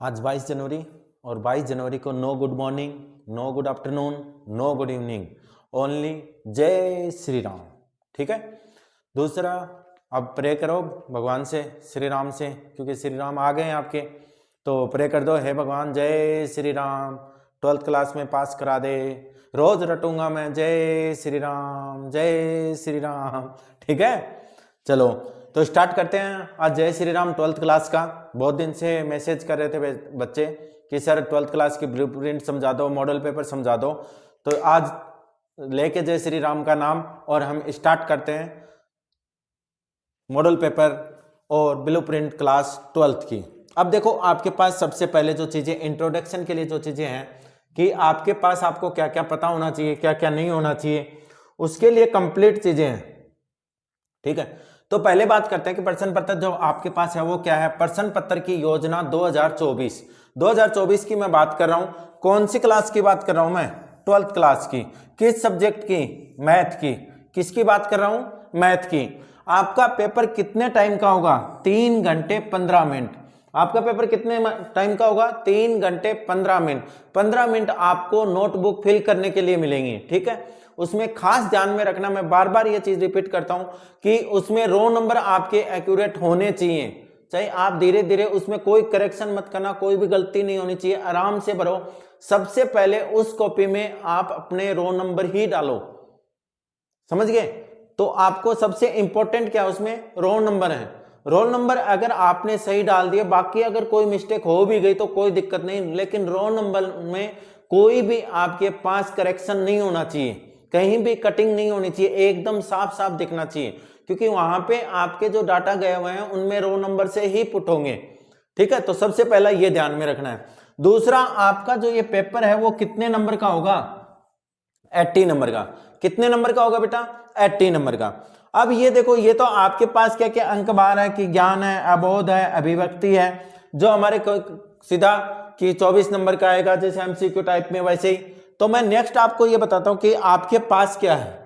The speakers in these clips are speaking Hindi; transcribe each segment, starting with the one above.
आज 22 जनवरी और 22 जनवरी को no good morning, no good afternoon, no good evening, only जय श्री राम। ठीक है। दूसरा, अब प्रे करो भगवान से, श्री राम से, क्योंकि श्री राम आ गए हैं आपके, तो प्रे कर दो, हे भगवान जय श्री राम, 12th क्लास में पास करा दे, रोज रटूंगा मैं जय श्री राम जय श्री राम। ठीक है, चलो तो स्टार्ट करते हैं। आज जय श्री राम 12th क्लास का। बहुत दिन से मैसेज कर रहे थे बच्चे कि सर 12th क्लास की ब्लूप्रिंट समझा दो, मॉडल पेपर समझा दो, तो आज लेके जय श्री राम का नाम और हम स्टार्ट करते हैं मॉडल पेपर और ब्लूप्रिंट क्लास 12th की। अब देखो, आपके पास सबसे पहले जो चीजें इंट्रोडक्शन के लिए जो चीजें हैं कि आपके पास आपको क्या क्या पता होना चाहिए, क्या क्या नहीं होना चाहिए, उसके लिए कंप्लीट चीजें हैं। ठीक है, तो पहले बात करते हैं कि प्रश्न पत्र जो आपके पास है वो क्या है। प्रश्न पत्र की योजना 2024 की मैं बात कर रहा हूं। कौन सी क्लास की बात कर रहा हूं मैं? 12th क्लास की। किस सब्जेक्ट की? मैथ की। किसकी बात कर रहा हूं? मैथ की। आपका पेपर कितने टाइम का होगा? 3 घंटे 15 मिनट। आपका पेपर कितने टाइम का होगा? 3 घंटे 15 मिनट। 15 मिनट आपको नोटबुक फिल करने के लिए मिलेंगी। ठीक है, उसमें खास ध्यान में रखना, मैं बार बार ये चीज रिपीट करता हूं कि उसमें रो नंबर आपके एक्यूरेट होने चाहिए। चाहे आप धीरे धीरे उसमें कोई करेक्शन मत करना, कोई भी गलती नहीं होनी चाहिए, आराम से भरो। सबसे पहले उस कॉपी में आप अपने रो नंबर ही डालो, समझ गए? तो आपको सबसे इंपॉर्टेंट क्या उसमें? रोल नंबर है। रोल नंबर अगर आपने सही डाल दिया, बाकी अगर कोई मिस्टेक हो भी गई तो कोई दिक्कत नहीं, लेकिन रोल नंबर में कोई भी आपके पास करेक्शन नहीं होना चाहिए, कहीं भी कटिंग नहीं होनी चाहिए, एकदम साफ साफ दिखना चाहिए, क्योंकि वहां पे आपके जो डाटा गए हुए हैं उनमें रोल नंबर से ही पुट होंगे। ठीक है, तो सबसे पहला ये ध्यान में रखना है। दूसरा, आपका जो ये पेपर है वो कितने नंबर का होगा? 80 नंबर का। कितने नंबर का होगा बेटा? 80 नंबर का। अब ये देखो, ये तो आपके पास क्या क्या अंक बार है कि ज्ञान है, अबोध है, अभिव्यक्ति है, जो हमारे सीधा कि 24 नंबर का आएगा, जैसे एमसीक्यू टाइप में वैसे ही। तो मैं नेक्स्ट आपको ये बताता हूं कि आपके पास क्या है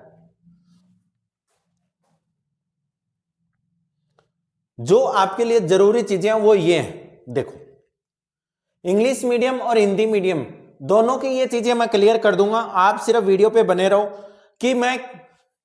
जो आपके लिए जरूरी चीजें हैं, वो ये हैं। देखो, इंग्लिश मीडियम और हिंदी मीडियम दोनों की ये चीजें मैं क्लियर कर दूंगा, आप सिर्फ वीडियो पे बने रहो कि मैं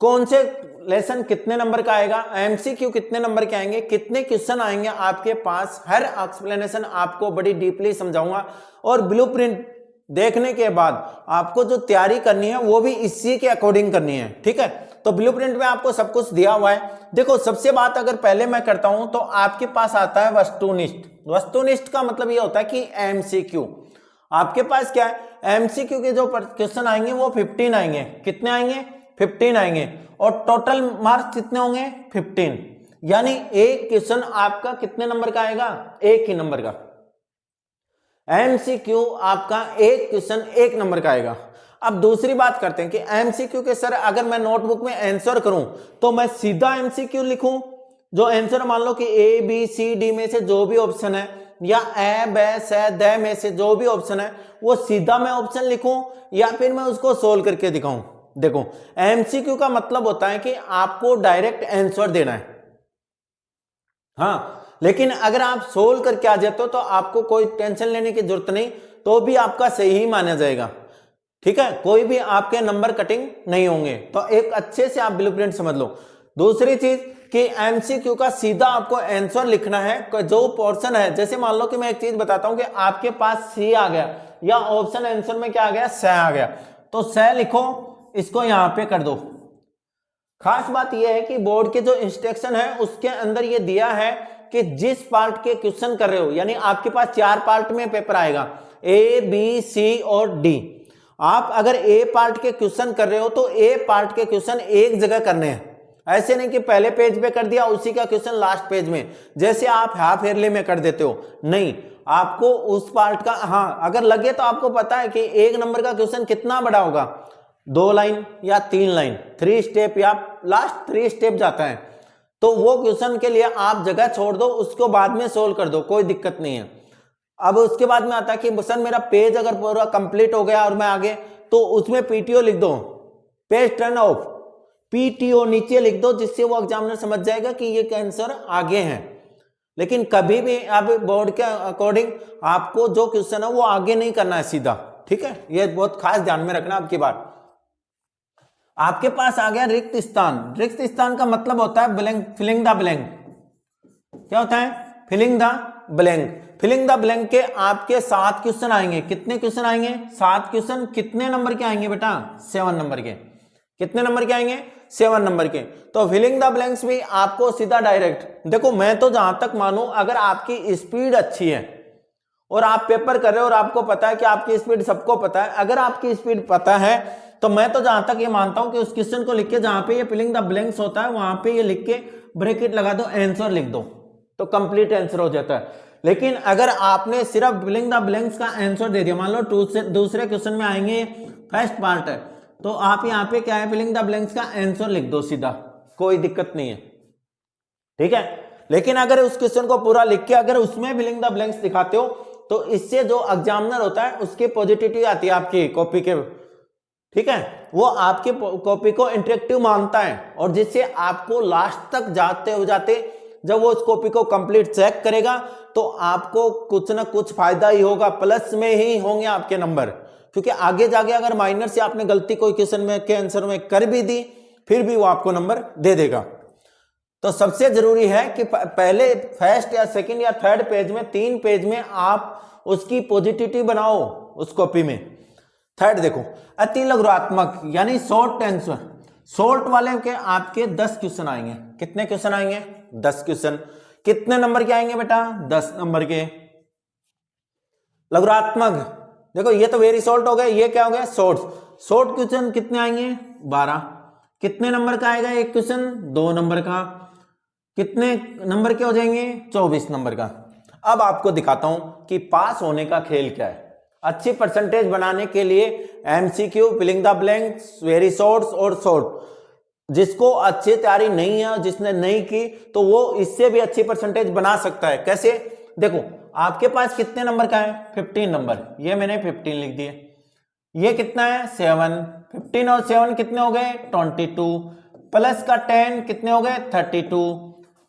कौन से लेसन कितने नंबर का आएगा, एमसीक्यू कितने नंबर के आएंगे, कितने क्वेश्चन आएंगे आपके पास, हर एक्सप्लेनेशन आपको बड़ी डीपली समझाऊंगा। और ब्लूप्रिंट देखने के बाद आपको जो तैयारी करनी है वो भी इसी के अकॉर्डिंग करनी है। ठीक है, तो ब्लूप्रिंट में आपको सब कुछ दिया हुआ है। देखो, सबसे बात अगर पहले मैं करता हूं तो आपके पास आता है वस्तुनिष्ठ। वस्तुनिष्ठ का मतलब ये होता है कि एमसीक्यू। आपके पास क्या है? एमसीक्यू के जो क्वेश्चन आएंगे वो 15 आएंगे। कितने आएंगे? 15 आएंगे। और टोटल मार्क्स कितने होंगे? 15। यानी एक क्वेश्चन आपका कितने नंबर का आएगा? 1 ही नंबर का। एमसीक्यू आपका एक क्वेश्चन 1 नंबर का आएगा। अब दूसरी बात करते हैं कि एमसीक्यू के सर अगर मैं नोटबुक में आंसर करूं तो मैं सीधा एमसीक्यू लिखूं, जो आंसर मान लो कि ए बी सी डी में से जो भी ऑप्शन है, या ए ब स द में से जो भी ऑप्शन है वो सीधा मैं ऑप्शन लिखूं, या फिर मैं उसको सोल्व करके दिखाऊं? देखो, एमसीक्यू का मतलब होता है कि आपको डायरेक्ट आंसर देना है। हाँ, लेकिन अगर आप सोल्व करके आ जाते हो तो आपको कोई टेंशन लेने की जरूरत नहीं, तो भी आपका सही ही माना जाएगा। ठीक है, कोई भी आपके नंबर कटिंग नहीं होंगे। तो एक अच्छे से आप ब्लूप्रिंट समझ लो। दूसरी चीज कि एमसीक्यू का सीधा आपको आंसर लिखना है। जो पोर्शन है, जैसे मान लो कि मैं एक चीज बताता हूं कि आपके पास सी आ गया या ऑप्शन आंसर में क्या आ गया? स आ गया, तो स लिखो, इसको यहां पे कर दो। खास बात यह है कि बोर्ड के जो इंस्ट्रक्शन है उसके अंदर यह दिया है कि जिस पार्ट के क्वेश्चन कर रहे हो, यानी आपके पास 4 पार्ट में पेपर आएगा, ए बी सी और डी। आप अगर ए पार्ट के क्वेश्चन कर रहे हो तो ए पार्ट के क्वेश्चन एक जगह करने हैं। ऐसे नहीं कि पहले पेज पे कर दिया उसी का क्वेश्चन लास्ट पेज में, जैसे आप हाफ ईयरली में कर देते हो। नहीं, आपको उस पार्ट का, हाँ अगर लगे तो आपको पता है कि 1 नंबर का क्वेश्चन कितना बड़ा होगा, 2 लाइन या 3 लाइन, 3 स्टेप या लास्ट 3 स्टेप जाता है, तो वो क्वेश्चन के लिए आप जगह छोड़ दो, उसको बाद में सोल्व कर दो, कोई दिक्कत नहीं है। अब उसके बाद में आता है कि सर मेरा पेज अगर पूरा कंप्लीट हो गया और मैं आगे, तो उसमें पीटीओ लिख दो, पेज टर्न ऑफ, पीटीओ नीचे लिख दो, जिससे वो एग्जामिनर समझ जाएगा कि ये आंसर आगे है। लेकिन कभी भी अब बोर्ड के अकॉर्डिंग आपको जो क्वेश्चन है वो आगे नहीं करना है सीधा, ठीक है, ये बहुत खास ध्यान में रखना। आपकी बात, आपके पास आ गया रिक्त स्थान। रिक्त स्थान का मतलब होता है ब्लैंक, फिलिंग द ब्लैंक। क्या होता है? Filling the blank. Filling the blank के आपके 7 क्वेश्चन आएंगे। कितने क्वेश्चन आएंगे? 7 क्वेश्चन। कितने नंबर के आएंगे बेटा? 7 नंबर के। कितने नंबर के आएंगे? 7 नंबर के। तो फिलिंग द ब्लैंक्स भी आपको सीधा डायरेक्ट, देखो मैं तो जहां तक मानूं, अगर आपकी स्पीड अच्छी है और आप पेपर कर रहे हो और आपको पता है कि आपकी स्पीड, सबको पता है, अगर आपकी स्पीड पता है तो मैं तो जहां तक ये मानता हूं कि उस क्वेश्चन को लिख के जहां पे ये फिलिंग द ब्लैंक्स होता है वहां पे ये लिख के ब्रैकेट लगा दो, आंसर लिख दो, तो कंप्लीट आंसर हो जाता है। लेकिन अगर आपने सिर्फ फिलिंग द ब्लैंक्स का आंसर दे दिया, मान लो दूसरे क्वेश्चन में आएंगे, फर्स्ट पार्ट है, तो आप यहाँ पे क्या है, फिलिंग द ब्लैंक्स का आंसर लिख दो सीधा, कोई दिक्कत नहीं है, ठीक है। लेकिन अगर उस क्वेश्चन को पूरा लिख के अगर उसमें फिलिंग द ब्लैंक्स दिखाते हो तो इससे जो एग्जामिनर होता है उसकी पॉजिटिविटी आती है आपकी कॉपी के, ठीक है, वो आपकी कॉपी को इंटरेक्टिव मानता है और जिससे आपको लास्ट तक जाते जब वो उस कॉपी को कंप्लीट चेक करेगा तो आपको कुछ ना कुछ फायदा ही होगा, प्लस में ही होंगे आपके नंबर। क्योंकि आगे जाके अगर माइनर से आपने गलती कोई क्वेश्चन में के आंसर में कर भी दी फिर भी वो आपको नंबर दे देगा। तो सबसे जरूरी है कि पहले फर्स्ट या सेकंड या थर्ड पेज में, 3 पेज में आप उसकी पॉजिटिविटी बनाओ उस कॉपी में। थर्ड देखो, अति लघुरात्मक यानी शॉर्ट आंसर। शॉर्ट वाले के आपके 10 क्वेश्चन आएंगे। कितने क्वेश्चन आएंगे? 10 क्वेश्चन। कितने नंबर के आएंगे बेटा? 10 नंबर के। लघुरात्मक देखो, ये तो वेरी शॉर्ट हो गए, ये क्या हो गया? शॉर्ट। शॉर्ट क्वेश्चन कितने आएंगे? 12। कितने नंबर का आएगा एक क्वेश्चन? 2 नंबर का। कितने नंबर के हो जाएंगे? 24 नंबर का। अब आपको दिखाता हूं कि पास होने का खेल क्या है। अच्छी परसेंटेज बनाने के लिए MCQ, filling the blanks, very shorts और शॉर्ट, जिसको अच्छी तैयारी नहीं है, जिसने नहीं की, तो वो इससे भी अच्छी परसेंटेज बना सकता है। कैसे? देखो आपके पास कितने नंबर का है? 15 नंबर। ये मैंने 15 लिख दिए। ये कितना है? 7। 15 और 7 कितने हो गए? 22। प्लस का 10 कितने हो गए? 32।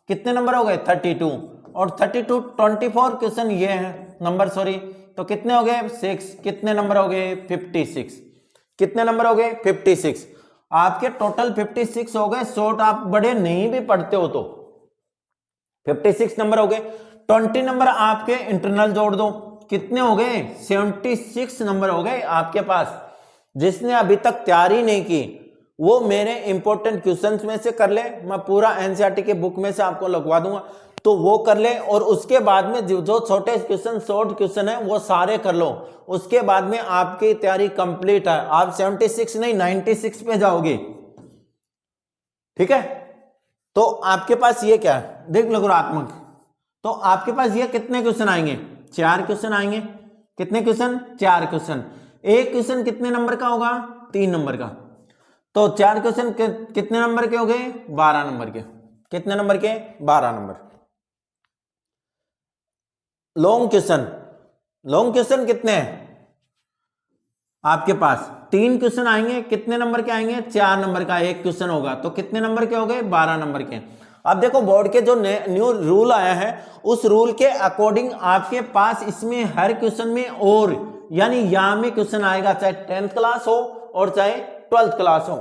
कितने नंबर हो गए? 32 और 32 24 क्वेश्चन ये है नंबर, सॉरी, तो कितने हो गए? 6। कितने नंबर हो गए? 56। कितने नंबर हो गए? 56। आपके टोटल 56 हो गए। शॉर्ट आप बड़े नहीं भी पढ़ते हो तो 56 नंबर हो गए। 20 नंबर आपके इंटरनल जोड़ दो, कितने हो गए? 76 नंबर हो गए आपके पास। जिसने अभी तक तैयारी नहीं की वो मेरे इंपॉर्टेंट क्वेश्चंस में से कर ले, मैं पूरा एनसीईआरटी के बुक में से आपको लगवा दूंगा, तो वो कर ले। और उसके बाद में जो छोटे क्वेश्चन, शॉर्ट क्वेश्चन है, वो सारे कर लो। उसके बाद में आपकी तैयारी कंप्लीट है। आप 76 नहीं 96 पे जाओगे, ठीक है। तो आपके पास ये क्या है? देख लघुरात्मक, तो आपके पास ये कितने क्वेश्चन आएंगे? 4 क्वेश्चन आएंगे। कितने क्वेश्चन? 4 क्वेश्चन। एक क्वेश्चन कितने नंबर का होगा? 3 नंबर का। तो 4 क्वेश्चन कितने नंबर के हो गए? 12 नंबर के। कितने नंबर के? 12 number. Long question, long question कितने हैं आपके पास? 3 क्वेश्चन आएंगे। कितने नंबर के आएंगे? 4 नंबर का एक क्वेश्चन होगा, तो कितने नंबर के हो गए? 12 नंबर के। अब देखो बोर्ड के जो न्यू रूल आया है उस रूल के अकॉर्डिंग आपके पास इसमें हर क्वेश्चन में और यानी या में क्वेश्चन आएगा, चाहे 10th क्लास हो और चाहे 12th क्लास हो।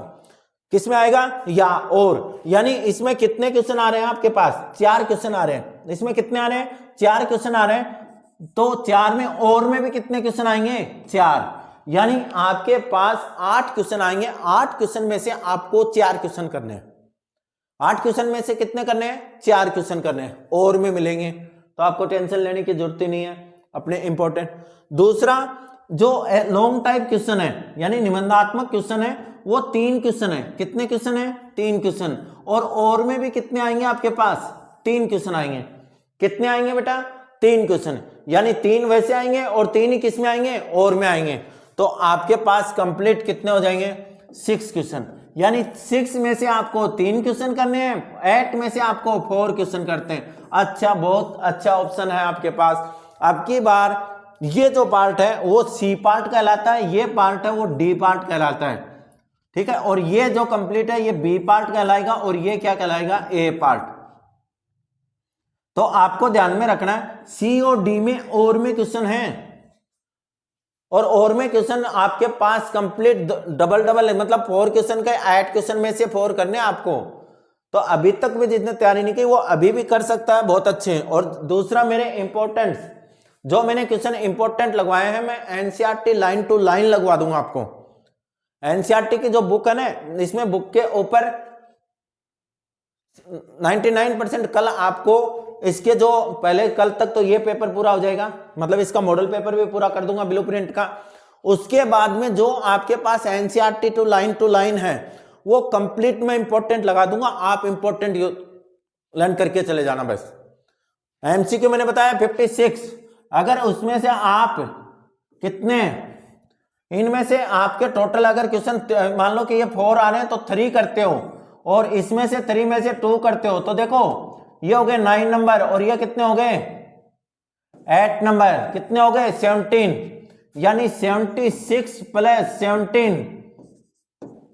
किसमें आएगा? या और। यानी इसमें कितने क्वेश्चन आ रहे हैं आपके पास? 4 क्वेश्चन आ रहे हैं। इसमें कितने आ रहे हैं? 4 क्वेश्चन आ रहे हैं। तो 4 में और में भी कितने क्वेश्चन आएंगे? 4। यानी आपके पास 8 क्वेश्चन आएंगे। 8 क्वेश्चन में से आपको 4 क्वेश्चन करने हैं। 8 क्वेश्चन में से कितने करने हैं? 4 क्वेश्चन करने हैं, और में मिलेंगे, तो आपको टेंशन लेने की जरूरत ही नहीं है अपने इंपॉर्टेंट। दूसरा जो लॉन्ग टाइप क्वेश्चन है यानी निबंधात्मक क्वेश्चन है वो 3 क्वेश्चन है। कितने क्वेश्चन है? 3 क्वेश्चन। और में भी कितने आएंगे आपके पास? 3 क्वेश्चन आएंगे। कितने आएंगे बेटा? 3 क्वेश्चन। यानी 3 वैसे आएंगे और 3 ही किस में आएंगे? और में आएंगे। तो आपके पास कंप्लीट कितने हो जाएंगे? 6 क्वेश्चन। यानी 6 में से आपको 3 क्वेश्चन करने हैं, 8 में से आपको 4 क्वेश्चन करते हैं। अच्छा, बहुत अच्छा ऑप्शन है आपके पास। अब की बार ये जो पार्ट है वो सी पार्ट कहलाता है, ये पार्ट है वो डी पार्ट कहलाता है, ठीक है। और ये जो कंप्लीट है ये बी पार्ट कहलाएगा और ये क्या कहलाएगा? ए पार्ट। तो आपको ध्यान में रखना है सी और डी में और में क्वेश्चन है, और में क्वेश्चन आपके पास कंप्लीट डबल डबल है, मतलब 4 क्वेश्चन का 8 क्वेश्चन में से 4 करने आपको। तो अभी तक भी जितने तैयारी नहीं की वो अभी भी कर सकता है, बहुत अच्छे। और दूसरा मेरे इंपॉर्टेंट जो मैंने क्वेश्चन इंपॉर्टेंट लगवाए हैं, मैं एनसीईआरटी लाइन टू लाइन लगवा दूंगा आपको। एनसीईआरटी की जो बुक है ना, इसमें बुक के ऊपर 99% कल आपको इसके जो पहले कल तक तो ये पेपर पूरा हो जाएगा, मतलब इसका मॉडल पेपर भी पूरा कर दूंगा ब्लूप्रिंट का। उसके बाद में जो आपके पास एनसीईआरटी टू लाइन है वो कंप्लीट में इंपॉर्टेंट लगा दूंगा, आप इंपॉर्टेंट लर्न करके चले जाना बस। एमसीक्यू मैंने बताया 56, अगर उसमें से आप कितने, इनमें से आपके टोटल अगर क्वेश्चन मान लो कि ये 4 आ रहे हैं तो 3 करते हो, और इसमें से 3 में से 2 करते हो, तो देखो ये हो गए 9 नंबर, और ये कितने हो गए 8 नंबर, कितने हो गए 17, यानी 76 प्लस 17,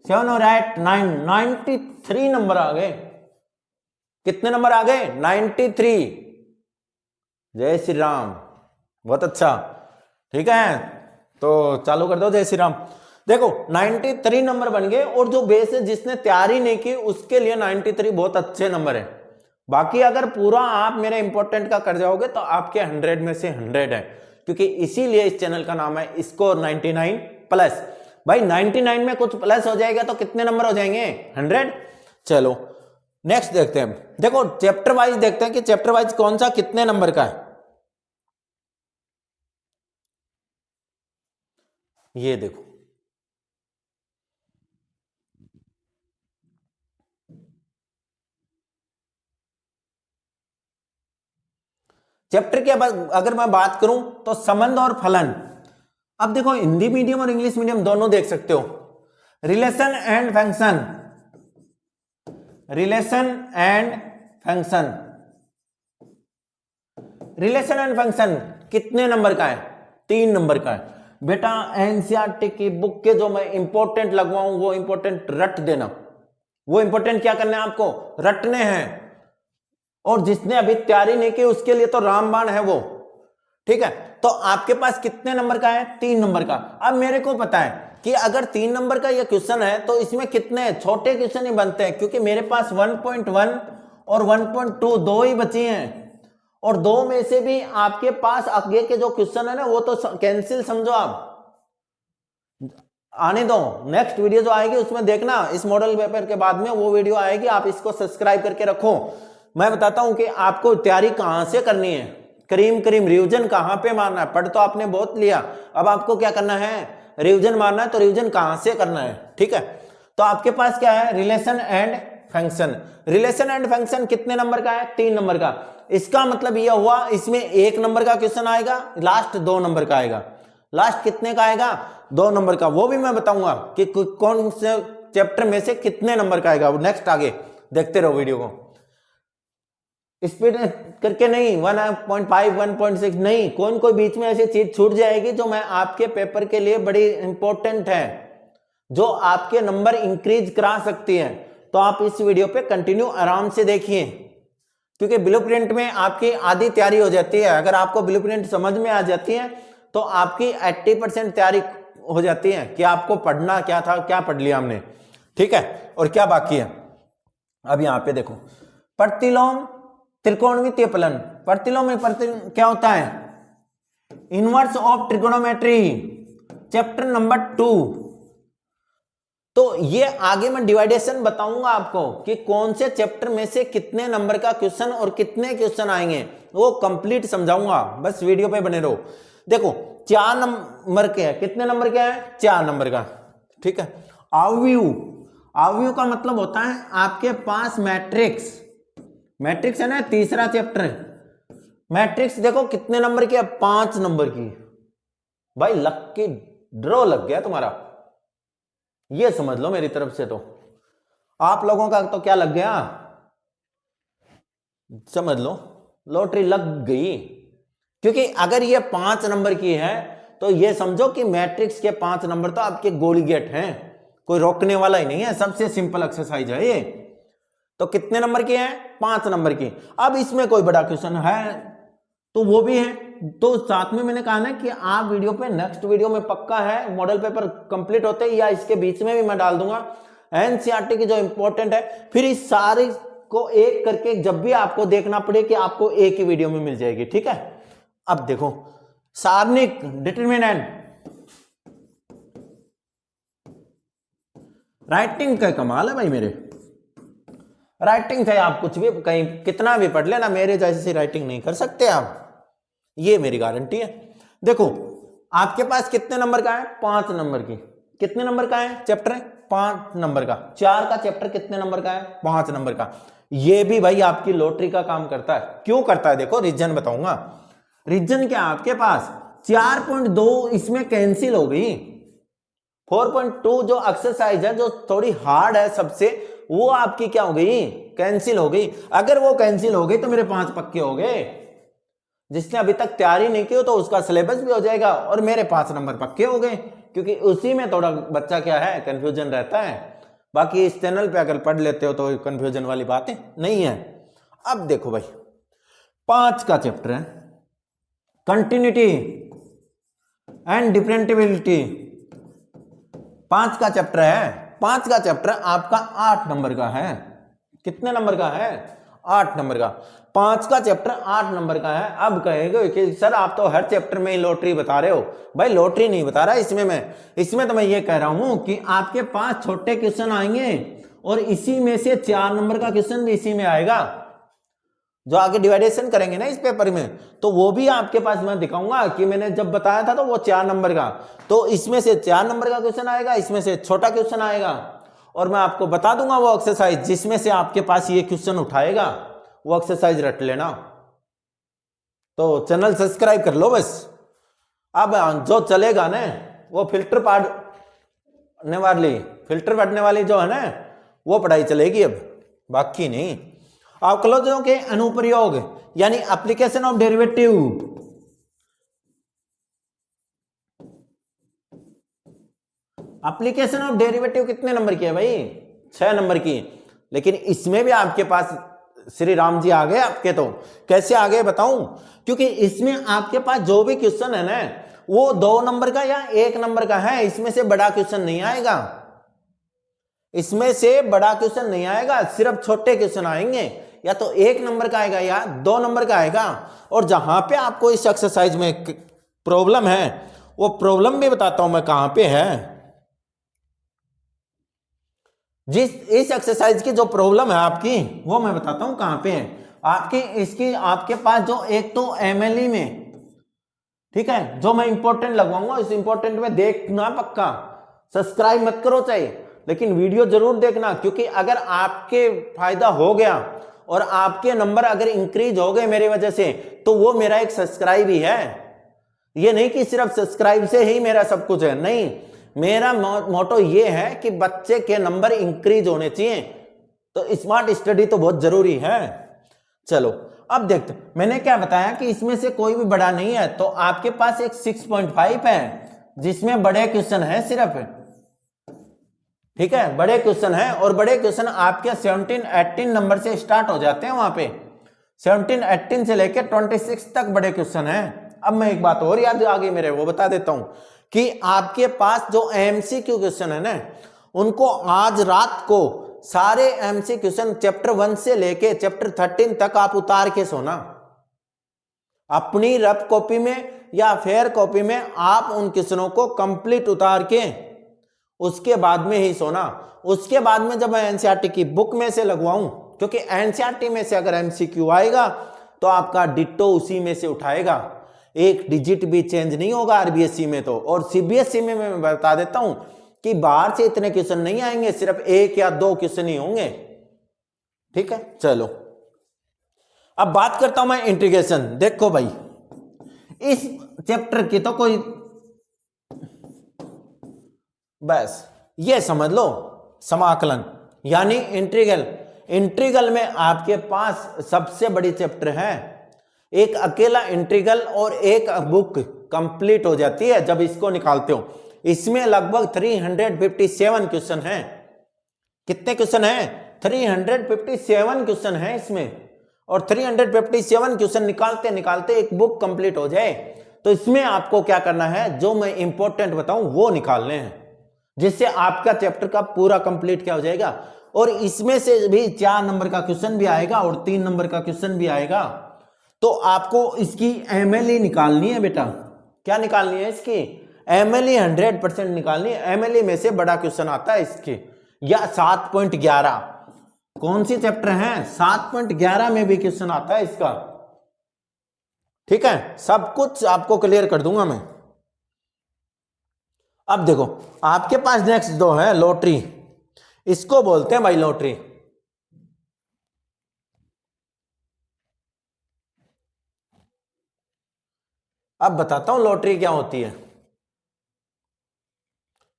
7 और 8 9, 93 नंबर आ गए। कितने नंबर आ गए 93। जय श्री राम, बहुत अच्छा, ठीक है। तो चालू कर दो जय श्री राम। देखो 93 नंबर बन गए, और जो बेस है जिसने तैयारी नहीं की उसके लिए 93 बहुत अच्छे नंबर है। बाकी अगर पूरा आप मेरे इंपॉर्टेंट का कर जाओगे तो आपके 100 में से 100 है, क्योंकि इसीलिए इस चैनल का नाम है स्कोर 99 प्लस। भाई 99 में कुछ प्लस हो जाएगा तो कितने नंबर हो जाएंगे 100। चलो नेक्स्ट देखते हैं। देखो चैप्टर वाइज देखते हैं कि चैप्टर वाइज कौन सा कितने नंबर का है। ये देखो चैप्टर के अगर मैं बात करूं तो संबंध और फलन। अब देखो हिंदी मीडियम और इंग्लिश मीडियम दोनों देख सकते हो। Relation and function, relation and function, relation and function कितने नंबर का है 3 नंबर का है। बेटा एनसीईआरटी की बुक के जो मैं इंपॉर्टेंट लगवाऊं वो इंपॉर्टेंट रट देना, वो इंपॉर्टेंट क्या करना है आपको रटने हैं। और जिसने अभी तैयारी नहीं की उसके लिए तो रामबाण है वो, ठीक है। तो आपके पास कितने नंबर का है 3 नंबर का। अब मेरे को पता है कि अगर 3 नंबर का ये क्वेश्चन है तो इसमें कितने छोटे क्वेश्चन ही बनते हैं, क्योंकि मेरे पास 1.1 और 1.2 दो ही बची हैं, और 2 में से भी आपके पास आगे के जो क्वेश्चन है ना वो तो कैंसिल समझो आप, आने दो। नेक्स्ट वीडियो जो आएगी उसमें देखना, इस मॉडल पेपर के बाद में वो वीडियो आएगी, आप इसको सब्सक्राइब करके रखो। मैं बताता हूं कि आपको तैयारी कहां से करनी है, करीम रिवीजन कहां पे मारना है। पढ़ तो आपने बहुत लिया, अब आपको क्या करना है रिवीजन मारना है, तो रिवीजन कहां से करना है, ठीक है। तो आपके पास क्या है relation and function. Relation and function कितने नंबर का है 3 नंबर का। इसका मतलब यह हुआ इसमें 1 नंबर का क्वेश्चन आएगा, लास्ट 2 नंबर का आएगा। लास्ट कितने का आएगा 2 नंबर का, वो भी मैं बताऊंगा कि कौन से चैप्टर में से कितने नंबर का आएगा। नेक्स्ट आगे देखते रहो वीडियो को, स्पीड करके नहीं 1.5 1.6 नहीं, कोई बीच में ऐसी चीज छूट जाएगी जो मैं आपके पेपर के लिए बड़ी इंपॉर्टेंट है, जो आपके नंबर इंक्रीज करा सकती है। तो आप इस वीडियो पे कंटिन्यू आराम से देखिए, क्योंकि ब्लूप्रिंट में आपकी आधी तैयारी हो जाती है। अगर आपको ब्लूप्रिंट समझ में आ जाती है तो आपकी 80% तैयारी हो जाती है कि आपको पढ़ना क्या था, क्या पढ़ लिया हमने, ठीक है, और क्या बाकी है। अब यहां पे देखो प्रतिलोम त्रिकोणमितीय फलन। प्रतिलोम में क्या होता है inverse of trigonometry, chapter number 2। तो ये आगे मैं डिवाइडेशन बताऊंगा आपको कि कौन से चैप्टर में से कितने नंबर का क्वेश्चन और कितने क्वेश्चन आएंगे, वो कंप्लीट समझाऊंगा, बस वीडियो पे बने रहो। देखो 4 नंबर के है, कितने नंबर के है 4 नंबर का, ठीक है। अवयव का मतलब होता है आपके पास मैट्रिक्स, मैट्रिक्स है ना, तीसरा चैप्टर है मैट्रिक्स। देखो कितने नंबर की है 5 नंबर की। भाई लकी ड्रॉ लग गया तुम्हारा, ये समझ लो मेरी तरफ से। तो आप लोगों का तो क्या लग गया समझ लो, लॉटरी लग गई। क्योंकि अगर ये 5 नंबर की है तो ये समझो कि मैट्रिक्स के 5 नंबर तो आपके गोली गेट हैं, कोई रोकने वाला ही नहीं है, सबसे सिंपल एक्सरसाइज है ये। तो कितने नंबर की है? 5 नंबर की। अब इसमें कोई बड़ा क्वेश्चन है तो वो भी है। तो साथ में मैंने कहा ना कि आप वीडियो पे नेक्स्ट वीडियो में पक्का है मॉडल पेपर कंप्लीट होते ही या इसके बीच में भी मैं डाल दूंगा एनसीईआरटी की जो इंपॉर्टेंट है, फिर इस सारे को एक करके जब भी आपको देखना पड़े कि आपको एक ही वीडियो में मिल जाएगी। ठीक है, अब देखो सारणिक डिटरमिनेंट, राइटिंग का कमाल है भाई मेरे। राइटिंग चाहे आप कुछ भी कहीं कितना भी पढ़ लेना, मेरे जैसी राइटिंग नहीं कर सकते आप, ये मेरी गारंटी है। देखो आपके पास कितने नंबर का है? 5 नंबर की। कितने नंबर का है चैप्टर? 5 नंबर का। 4 का चैप्टर कितने नंबर का है? 5 नंबर का। ये भी भाई आपकी लॉटरी का काम करता है। क्यों करता है? देखो रीजन बताऊंगा। रीजन क्या, आपके पास 4.2 इसमें कैंसिल हो गई। 4.2 जो एक्सरसाइज है जो थोड़ी हार्ड है सबसे, वो आपकी क्या हो गई? कैंसिल हो गई। अगर वो कैंसिल हो गई तो मेरे 5 पक्के हो गए। जिसने अभी तक तैयारी नहीं की हो तो उसका सिलेबस भी हो जाएगा और मेरे 5 नंबर पक्के हो गए, क्योंकि उसी में थोड़ा बच्चा क्या है कंफ्यूजन रहता है। बाकी इस चैनल पे अगर पढ़ लेते हो तो कंफ्यूजन वाली बातें नहीं है। अब देखो भाई 5 का चैप्टर है कंटिन्यूटी एंड डिफरेंटिबिलिटी। 5 का चैप्टर है। 5 का चैप्टर आपका 8 नंबर का है। कितने नंबर का है? 8 नंबर का। 5 का चैप्टर 8 नंबर का है। अब कहेंगे कि सर आप तो हर चैप्टर में ही लॉटरी बता रहे हो। भाई लॉटरी नहीं बता रहा इसमें तो मैं ये कह रहा हूं कि आपके 5 छोटे क्वेश्चन आएंगे और इसी में से 4 नंबर का क्वेश्चन भी इसी में आएगा। जो आगे डिवाइडेशन करेंगे ना इस पेपर में, तो वो भी आपके पास मैं दिखाऊंगा कि मैंने जब बताया था तो वो 4 नंबर का, तो इसमें से 4 नंबर का क्वेश्चन आएगा, इसमें से छोटा क्वेश्चन आएगा और मैं आपको बता दूंगा वो एक्सरसाइज जिसमें से आपके पास ये क्वेश्चन उठाएगा, वो एक्सरसाइज रट लेना। तो चैनल सब्सक्राइब कर लो बस। अब जो चलेगा ना वो फिल्टर पढ़ने वाली जो है ना वो पढ़ाई चलेगी अब, बाकी नहीं। अवकलजों के अनुप्रयोग यानी application of derivative. Application of derivative कितने नंबर की है भाई? 6 नंबर की। लेकिन इसमें भी आपके पास श्री राम जी आ गए आपके। तो कैसे आ गए बताऊं? क्योंकि इसमें आपके पास जो भी क्वेश्चन है ना वो 2 नंबर का या 1 नंबर का है। इसमें से बड़ा क्वेश्चन नहीं आएगा, इसमें से बड़ा क्वेश्चन नहीं आएगा, सिर्फ छोटे क्वेश्चन आएंगे। या तो 1 नंबर का आएगा या 2 नंबर का आएगा। और जहां पे आपको इस एक्सरसाइज में प्रॉब्लम है वो प्रॉब्लम भी बताता हूं मैं कहां पे है। इस एक्सरसाइज की जो प्रॉब्लम है आपकी वो मैं बताता हूं कहां पे है आपकी। आपके पास जो एक तो एमएलई में, ठीक है, जो मैं इंपॉर्टेंट लगवाऊंगा इस इंपॉर्टेंट में देखना पक्का। सब्सक्राइब मत करो चाहे, लेकिन वीडियो जरूर देखना, क्योंकि अगर आपके फायदा हो गया और आपके नंबर अगर इंक्रीज हो गए मेरी वजह से, तो वो मेरा एक सब्सक्राइब ही है। ये नहीं कि सिर्फ सब्सक्राइब से ही मेरा सब कुछ है, नहीं। मेरा मोटो ये है कि बच्चे के नंबर इंक्रीज होने चाहिए, तो स्मार्ट स्टडी तो बहुत जरूरी है। चलो अब देखते, मैंने क्या बताया कि इसमें से कोई भी बड़ा नहीं है। तो आपके पास एक 6.5 है जिसमें बड़े क्वेश्चन है सिर्फ, ठीक है, बड़े क्वेश्चन है। और बड़े क्वेश्चन आपके 17-18 नंबर से स्टार्ट हो जाते हैं। वहां पे 17-18 से लेके 26 तक बड़े क्वेश्चन है। अब मैं एक बात और याद आ गई मेरे, वो बता देता हूं कि आपके पास जो एमसीक्यू क्वेश्चन है ना, उनको आज रात को सारे एमसी क्वेश्चन चैप्टर 1 से लेके चैप्टर 13 तक आप उतार के सोना अपनी रफ कॉपी में या फेयर कॉपी में। आप उन क्वेश्चनों को कंप्लीट उतार के उसके बाद में ही सोना। उसके बाद में जब मैं एनसीईआरटी की बुक में से लगवाऊं, क्योंकि एनसीईआरटी में से अगर एमसीक्यू आएगा तो आपका डिट्टो उसी में से उठाएगा, एक डिजिट भी चेंज नहीं होगा आरबीएसई में तो। और सीबीएसई में मैं बता देता हूं कि बाहर से इतने क्वेश्चन नहीं आएंगे, सिर्फ 1 या 2 क्वेश्चन ही होंगे, ठीक है। चलो अब बात करता हूं मैं इंटीग्रेशन। देखो भाई इस चैप्टर की तो कोई, बस ये समझ लो समाकलन यानी इंटीग्रल। इंटीग्रल में आपके पास सबसे बड़ी चैप्टर है, एक अकेला इंटीग्रल और एक बुक कंप्लीट हो जाती है जब इसको निकालते हो। इसमें लगभग 357 क्वेश्चन हैं। कितने क्वेश्चन हैं? 357 क्वेश्चन है इसमें, और 357 क्वेश्चन निकालते निकालते एक बुक कंप्लीट हो जाए। तो इसमें आपको क्या करना है, जो मैं इंपॉर्टेंट बताऊं वो निकालने हैं, जिससे आपका चैप्टर का पूरा कंप्लीट क्या हो जाएगा। और इसमें से भी 4 नंबर का क्वेश्चन भी आएगा और 3 नंबर का क्वेश्चन भी आएगा। तो आपको इसकी एमएलई निकालनी है बेटा। क्या निकालनी है इसकी? एमएलई 100% निकालनी है। एमएलई में से बड़ा क्वेश्चन आता है इसके, या 7.11 कौन सी चैप्टर है, 7.11 में भी क्वेश्चन आता है इसका। ठीक है, सब कुछ आपको क्लियर कर दूंगा मैं। अब देखो आपके पास नेक्स्ट दो है लॉटरी, इसको बोलते हैं भाई लॉटरी। अब बताता हूं लॉटरी क्या होती है।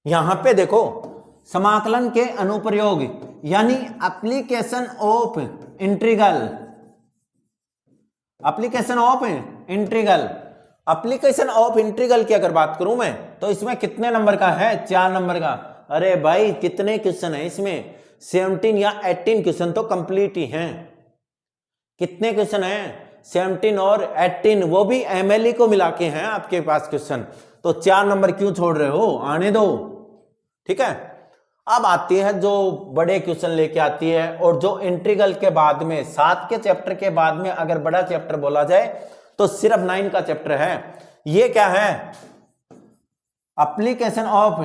यहां पे देखो समाकलन के अनुप्रयोग यानी application of integral, application of integral, application of integral की अगर बात करूं मैं तो इसमें कितने नंबर का है, 4 नंबर का। अरे भाई कितने क्वेश्चन है इसमें, 17 या 18 क्वेश्चन तो कंप्लीट ही हैं। कितने क्वेश्चन हैं, 17 और 18, वो भी एमएलई को मिला के हैं आपके पास क्वेश्चन। तो 4 नंबर क्यों छोड़ रहे हो, आने दो। ठीक है, अब आती है जो बड़े क्वेश्चन लेके आती है, और जो इंटीग्रल के बाद में 7 के चैप्टर के बाद में अगर बड़ा चैप्टर बोला जाए तो सिर्फ 9 का चैप्टर है। ये क्या है, एप्लीकेशन ऑफ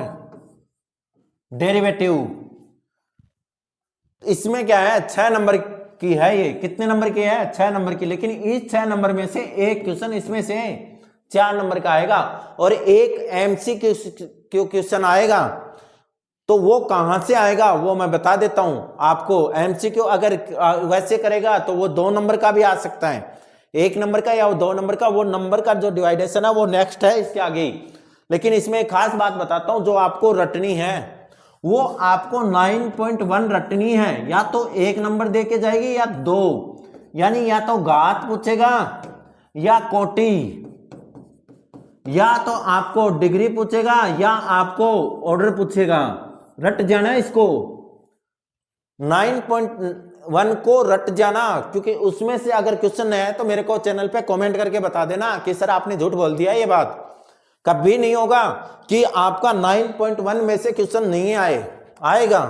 डेरिवेटिव। इसमें क्या है, 6 नंबर की है। ये कितने नंबर की है, 6 नंबर की। लेकिन इस 6 नंबर में से एक क्वेश्चन इसमें से 4 नंबर का आएगा, और एक एमसीक्यू क्वेश्चन आएगा। तो वो कहां से आएगा वो मैं बता देता हूं आपको। एमसीक्यू अगर वैसे करेगा तो वो 2 नंबर का भी आ सकता है, 1 नंबर का या 2 नंबर का। वो नंबर का जो डिवाइडेशन है वो नेक्स्ट है इसके आगे। लेकिन इसमें एक खास बात बताता हूं जो आपको रटनी है, वो आपको 9.1 रटनी है। या तो 1 नंबर दे के जाएगी या 2, यानी या तो घात पूछेगा या कोटि, या तो आपको डिग्री पूछेगा या आपको ऑर्डर पूछेगा। रट जाना इसको, 9.1 को रट जाना, क्योंकि उसमें से अगर क्वेश्चन है तो मेरे को चैनल पे कमेंट करके बता देना कि सर आपने झूठ बोल दिया। ये बात कभी नहीं होगा कि आपका 9.1 में से क्वेश्चन नहीं आएगा।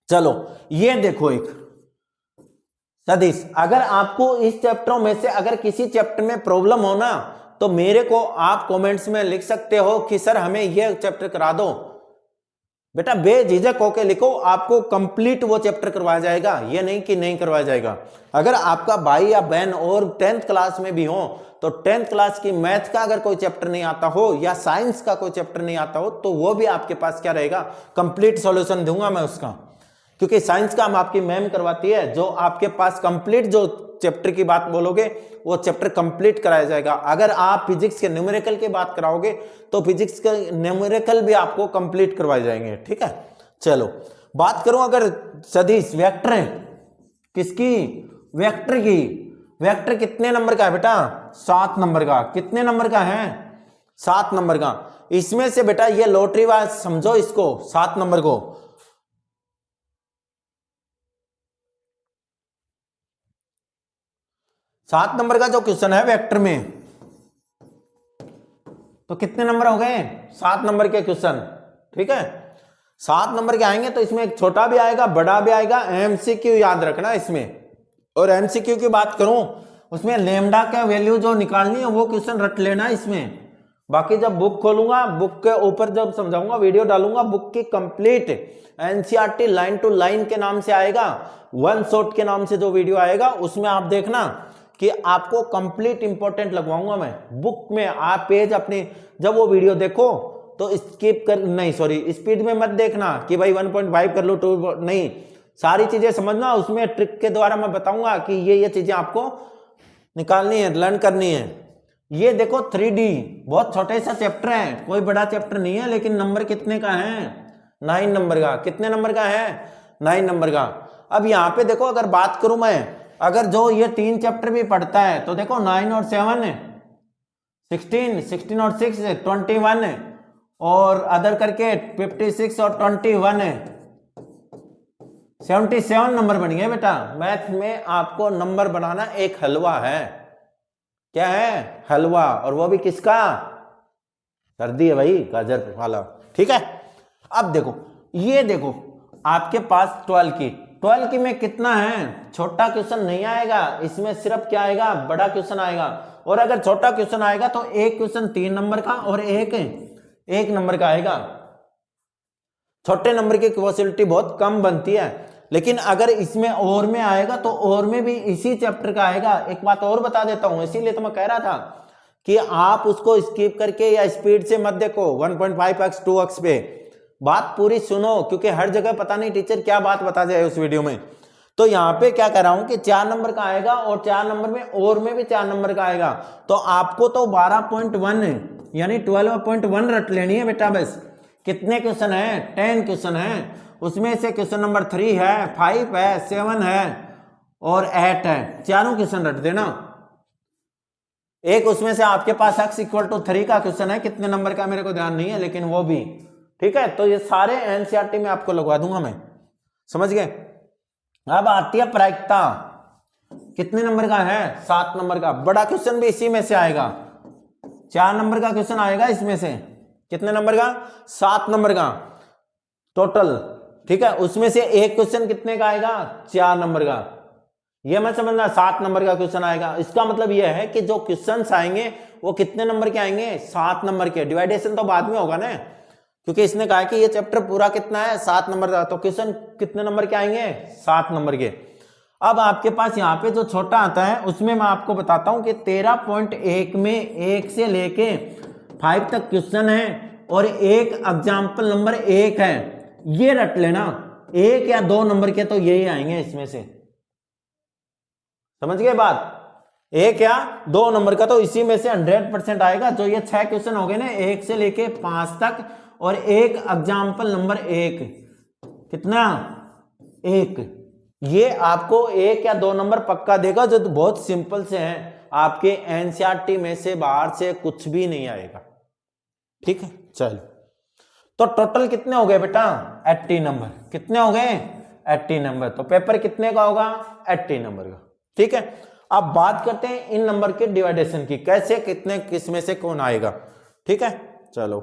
चलो ये देखो एक सदिश, अगर आपको इस चैप्टरों में से अगर किसी चैप्टर में प्रॉब्लम हो ना तो मेरे को आप कमेंट्स में लिख सकते हो कि सर हमें यह चैप्टर करा दो। बेटा बेझिझक होके लिखो, आपको कंप्लीट वो चैप्टर करवाया जाएगा, ये नहीं कि नहीं करवाया जाएगा। अगर आपका भाई या बहन और 10th क्लास में भी हो तो 10th क्लास की मैथ का अगर कोई चैप्टर नहीं आता हो या साइंस का कोई चैप्टर नहीं आता हो तो वो भी आपके पास क्या रहेगा, कंप्लीट सॉल्यूशन दूंगा मैं उसका। क्योंकि साइंस का हम आपकी मैम करवाती है, जो आपके पास कंप्लीट जो चैप्टर की बात बोलोगे वो चैप्टर कंप्लीट कराया जाएगा। अगर आप फिजिक्स के न्यूमेरिकल की बात कराओगे तो फिजिक्स के न्यूमेरिकल भी आपको कंप्लीट करवाए जाएंगे। ठीक है, चलो बात करूं अगर सदिश वेक्टर है, किसकी, वेक्टर की। वेक्टर कितने नंबर का है बेटा, 7 नंबर का। कितने नंबर का है, 7 नंबर का। इसमें से बेटा ये लॉटरी वाइज समझो इसको, 7 नंबर को। सात नंबर का जो क्वेश्चन है वेक्टर में, तो कितने नंबर हो गए, 7 नंबर के क्वेश्चन। ठीक है, 7 नंबर के आएंगे तो इसमें एक छोटा भी आएगा बड़ा भी आएगा। एमसीक्यू याद रखना इसमें। और एमसीक्यू की बात करूं उसमें लेमडा का वैल्यू जो निकालनी है वो क्वेश्चन रट लेना इसमें। बाकी जब बुक खोलूंगा, बुक के ऊपर जब समझाऊंगा, वीडियो डालूंगा, बुक की complete NCERT line to line के नाम से आएगा, वन शॉट के नाम से जो वीडियो आएगा उसमें आप देखना कि आपको कंप्लीट इंपॉर्टेंट लगवाऊंगा मैं बुक में। आप पेज अपने जब वो वीडियो देखो तो स्किप कर, नहीं सॉरी स्पीड में मत देखना कि भाई 1.5 कर लो 2, नहीं, सारी चीजें समझना। उसमें ट्रिक के द्वारा मैं बताऊंगा कि ये चीजें आपको निकालनी है, लर्न करनी है। ये देखो 3D बहुत छोटे सा चैप्टर है, कोई बड़ा चैप्टर नहीं है, लेकिन नंबर कितने का है, 9 नंबर का। कितने नंबर का है, 9 नंबर का। अब यहाँ पे देखो अगर बात करूं मैं, अगर जो ये 3 चैप्टर भी पढ़ता है तो देखो 9 और 7 है 16, 16 और 6 है 21 है, और अदर करके 56 और 21 है। 77 नंबर बन गए बेटा। मैथ में आपको नंबर बनाना एक हलवा है। क्या है? हलवा। और वो भी किसका? सर्दी है भाई, गाजर वाला। ठीक है। अब देखो, ये देखो आपके पास 12 की में कितना है? छोटा क्वेश्चन नहीं आएगा इसमें, सिर्फ क्या आएगा? बड़ा क्वेश्चन आएगा। और अगर छोटा क्वेश्चन आएगा तो एक क्वेश्चन 3 नंबर का और एक 1 नंबर का आएगा। छोटे नंबर की पॉसिबिलिटी बहुत कम बनती है। लेकिन अगर इसमें और में आएगा तो और में भी इसी चैप्टर का आएगा। एक बात और बता देता हूं, इसीलिए तो मैं कह रहा था कि आप उसको स्किप करके या स्पीड से मत देखो 1.5x 2x पे, बात पूरी सुनो, क्योंकि हर जगह पता नहीं टीचर क्या बात बता जाए उस वीडियो में। तो यहाँ पे क्या कर रहा हूं कि 4 नंबर का आएगा और 4 नंबर में और में भी 4 नंबर का आएगा। तो आपको तो 12.1 यानी 12.1 रट लेनी है बेटा बस। कितने क्वेश्चन है? 10 क्वेश्चन है। उसमें से क्वेश्चन नंबर 3 है, 5 है, 7 है और 8 है। चारों क्वेश्चन रट देना। एक उसमें से आपके पास x = 3 का क्वेश्चन है, कितने नंबर का मेरे को ध्यान नहीं है, लेकिन वो भी ठीक है। तो ये सारे एनसीईआरटी में आपको लगवा दूंगा मैं, समझ गए। अब आती है प्रायिकता। कितने नंबर का है? 7 नंबर का। बड़ा क्वेश्चन भी इसी में से आएगा। 4 नंबर का क्वेश्चन आएगा इसमें से। कितने नंबर का? 7 नंबर का टोटल। ठीक है। उसमें से एक क्वेश्चन कितने का आएगा? 4 नंबर का। ये मत समझना 7 नंबर का क्वेश्चन आएगा। इसका मतलब यह है कि जो क्वेश्चंस आएंगे वो कितने नंबर के आएंगे? 7 नंबर के। डिवाइडेशन तो बाद में होगा ना, क्योंकि इसने कहा कि ये चैप्टर पूरा कितना है? 7 नंबर का। तो क्वेश्चन कितने नंबर के आएंगे? 7 नंबर के। अब आपके पास यहाँ पे जो छोटा आता है उसमें मैं आपको बताता हूं कि 13.1 में 1 से लेके 5 तक क्वेश्चन है और एक एग्जाम्पल नंबर 1 है। ये रट लेना, 1 या 2 नंबर के तो यही आएंगे इसमें से। समझ गए बात? 1 या 2 नंबर का तो इसी में से 100% आएगा। जो ये 6 क्वेश्चन हो गए ना 1 से लेके 5 तक और एक एग्जाम्पल नंबर 1, कितना? 1। ये आपको 1 या 2 नंबर पक्का देगा, जो बहुत सिंपल से हैं। आपके एनसीईआरटी में से बाहर से कुछ भी नहीं आएगा। ठीक है। चलो, तो टोटल कितने हो गए बेटा? 80 नंबर। कितने हो गए? 80 नंबर। तो पेपर कितने का होगा? 80 नंबर का। ठीक है। अब बात करते हैं इन नंबर के डिवाइडेशन की, कैसे, कितने, किस में से कौन आएगा। ठीक है। चलो,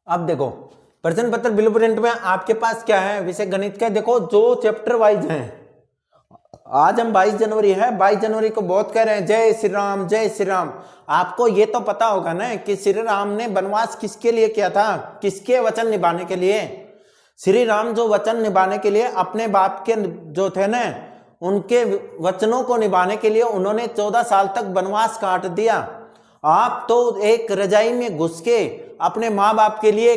अब देखो प्रश्न पत्र ब्लूप्रिंट में आपके पास क्या है? विषय गणित का। देखो जो चैप्टर वाइज हैं, आज हम 22 जनवरी है, 22 जनवरी को बहुत कह रहे हैं जय श्री राम, जय श्री राम। आपको ये तो पता होगा ना कि श्री राम ने वनवास किसके लिए किया था? किसके वचन निभाने के लिए? श्री राम जो वचन निभाने के लिए अपने बाप के जो थे ना, उनके वचनों को निभाने के लिए उन्होंने 14 साल तक वनवास काट दिया। आप तो एक रजाई में घुस के अपने माँ बाप के लिए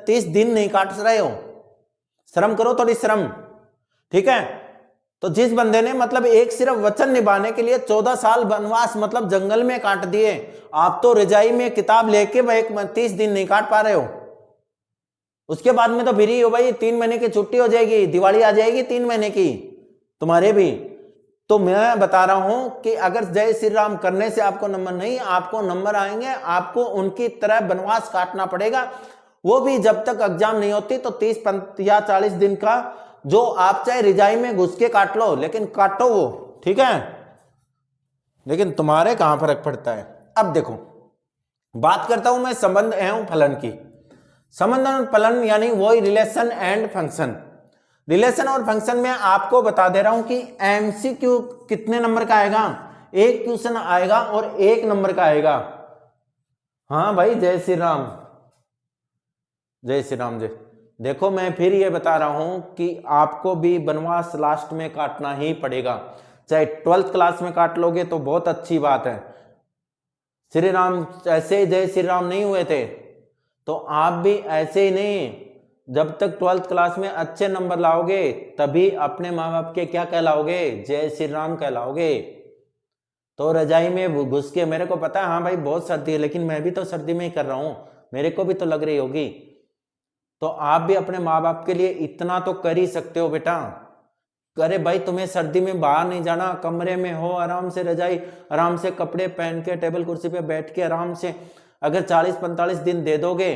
30 दिन नहीं काट रहे हो। शर्म करो थोड़ी, शर्म। ठीक है। तो जिस बंदे ने मतलब एक सिर्फ वचन निभाने के लिए 14 साल वनवास मतलब जंगल में काट दिए, आप तो रजाई में किताब लेके भाई 30 दिन नहीं काट पा रहे हो। उसके बाद में तो फ्री हो भाई, 3 महीने की छुट्टी हो जाएगी, दिवाली आ जाएगी 3 महीने की तुम्हारे भी। तो मैं बता रहा हूं कि अगर जय श्री राम करने से आपको नंबर नहीं, आपको नंबर आएंगे, आपको उनकी तरह वनवास काटना पड़ेगा। वो भी जब तक एग्जाम नहीं होती, तो 30 या 40 दिन का, जो आप चाहे रिजाई में घुस के काट लो, लेकिन काटो वो। ठीक है। लेकिन तुम्हारे कहां फर्क पड़ता है। अब देखो बात करता हूं मैं संबंध एवं फलन की। संबंध और फलन यानी वही रिलेशन एंड फंक्शन। रिलेशन और फंक्शन में आपको बता दे रहा हूं कि एमसीक्यू कितने नंबर का आएगा? एक क्वेश्चन आएगा और 1 नंबर का आएगा। हाँ भाई, जय श्री राम, जय श्री राम। जय। देखो मैं फिर ये बता रहा हूं कि आपको भी वनवास लास्ट में काटना ही पड़ेगा। चाहे 12th क्लास में काट लोगे तो बहुत अच्छी बात है। श्री राम ऐसे जय श्री राम नहीं हुए थे, तो आप भी ऐसे ही नहीं, जब तक 12th क्लास में अच्छे नंबर लाओगे तभी अपने माँ बाप के क्या कहलाओगे? जय श्री राम कहलाओगे। तो रजाई में घुस के, मेरे को पता है हाँ भाई बहुत सर्दी है, लेकिन मैं भी तो सर्दी में ही कर रहा हूं, मेरे को भी तो लग रही होगी। तो आप भी अपने माँ बाप के लिए इतना तो कर ही सकते हो बेटा। अरे भाई तुम्हें सर्दी में बाहर नहीं जाना, कमरे में हो आराम से, रजाई आराम से, कपड़े पहन के टेबल कुर्सी पे बैठ के आराम से, अगर 40-45 दिन दे दोगे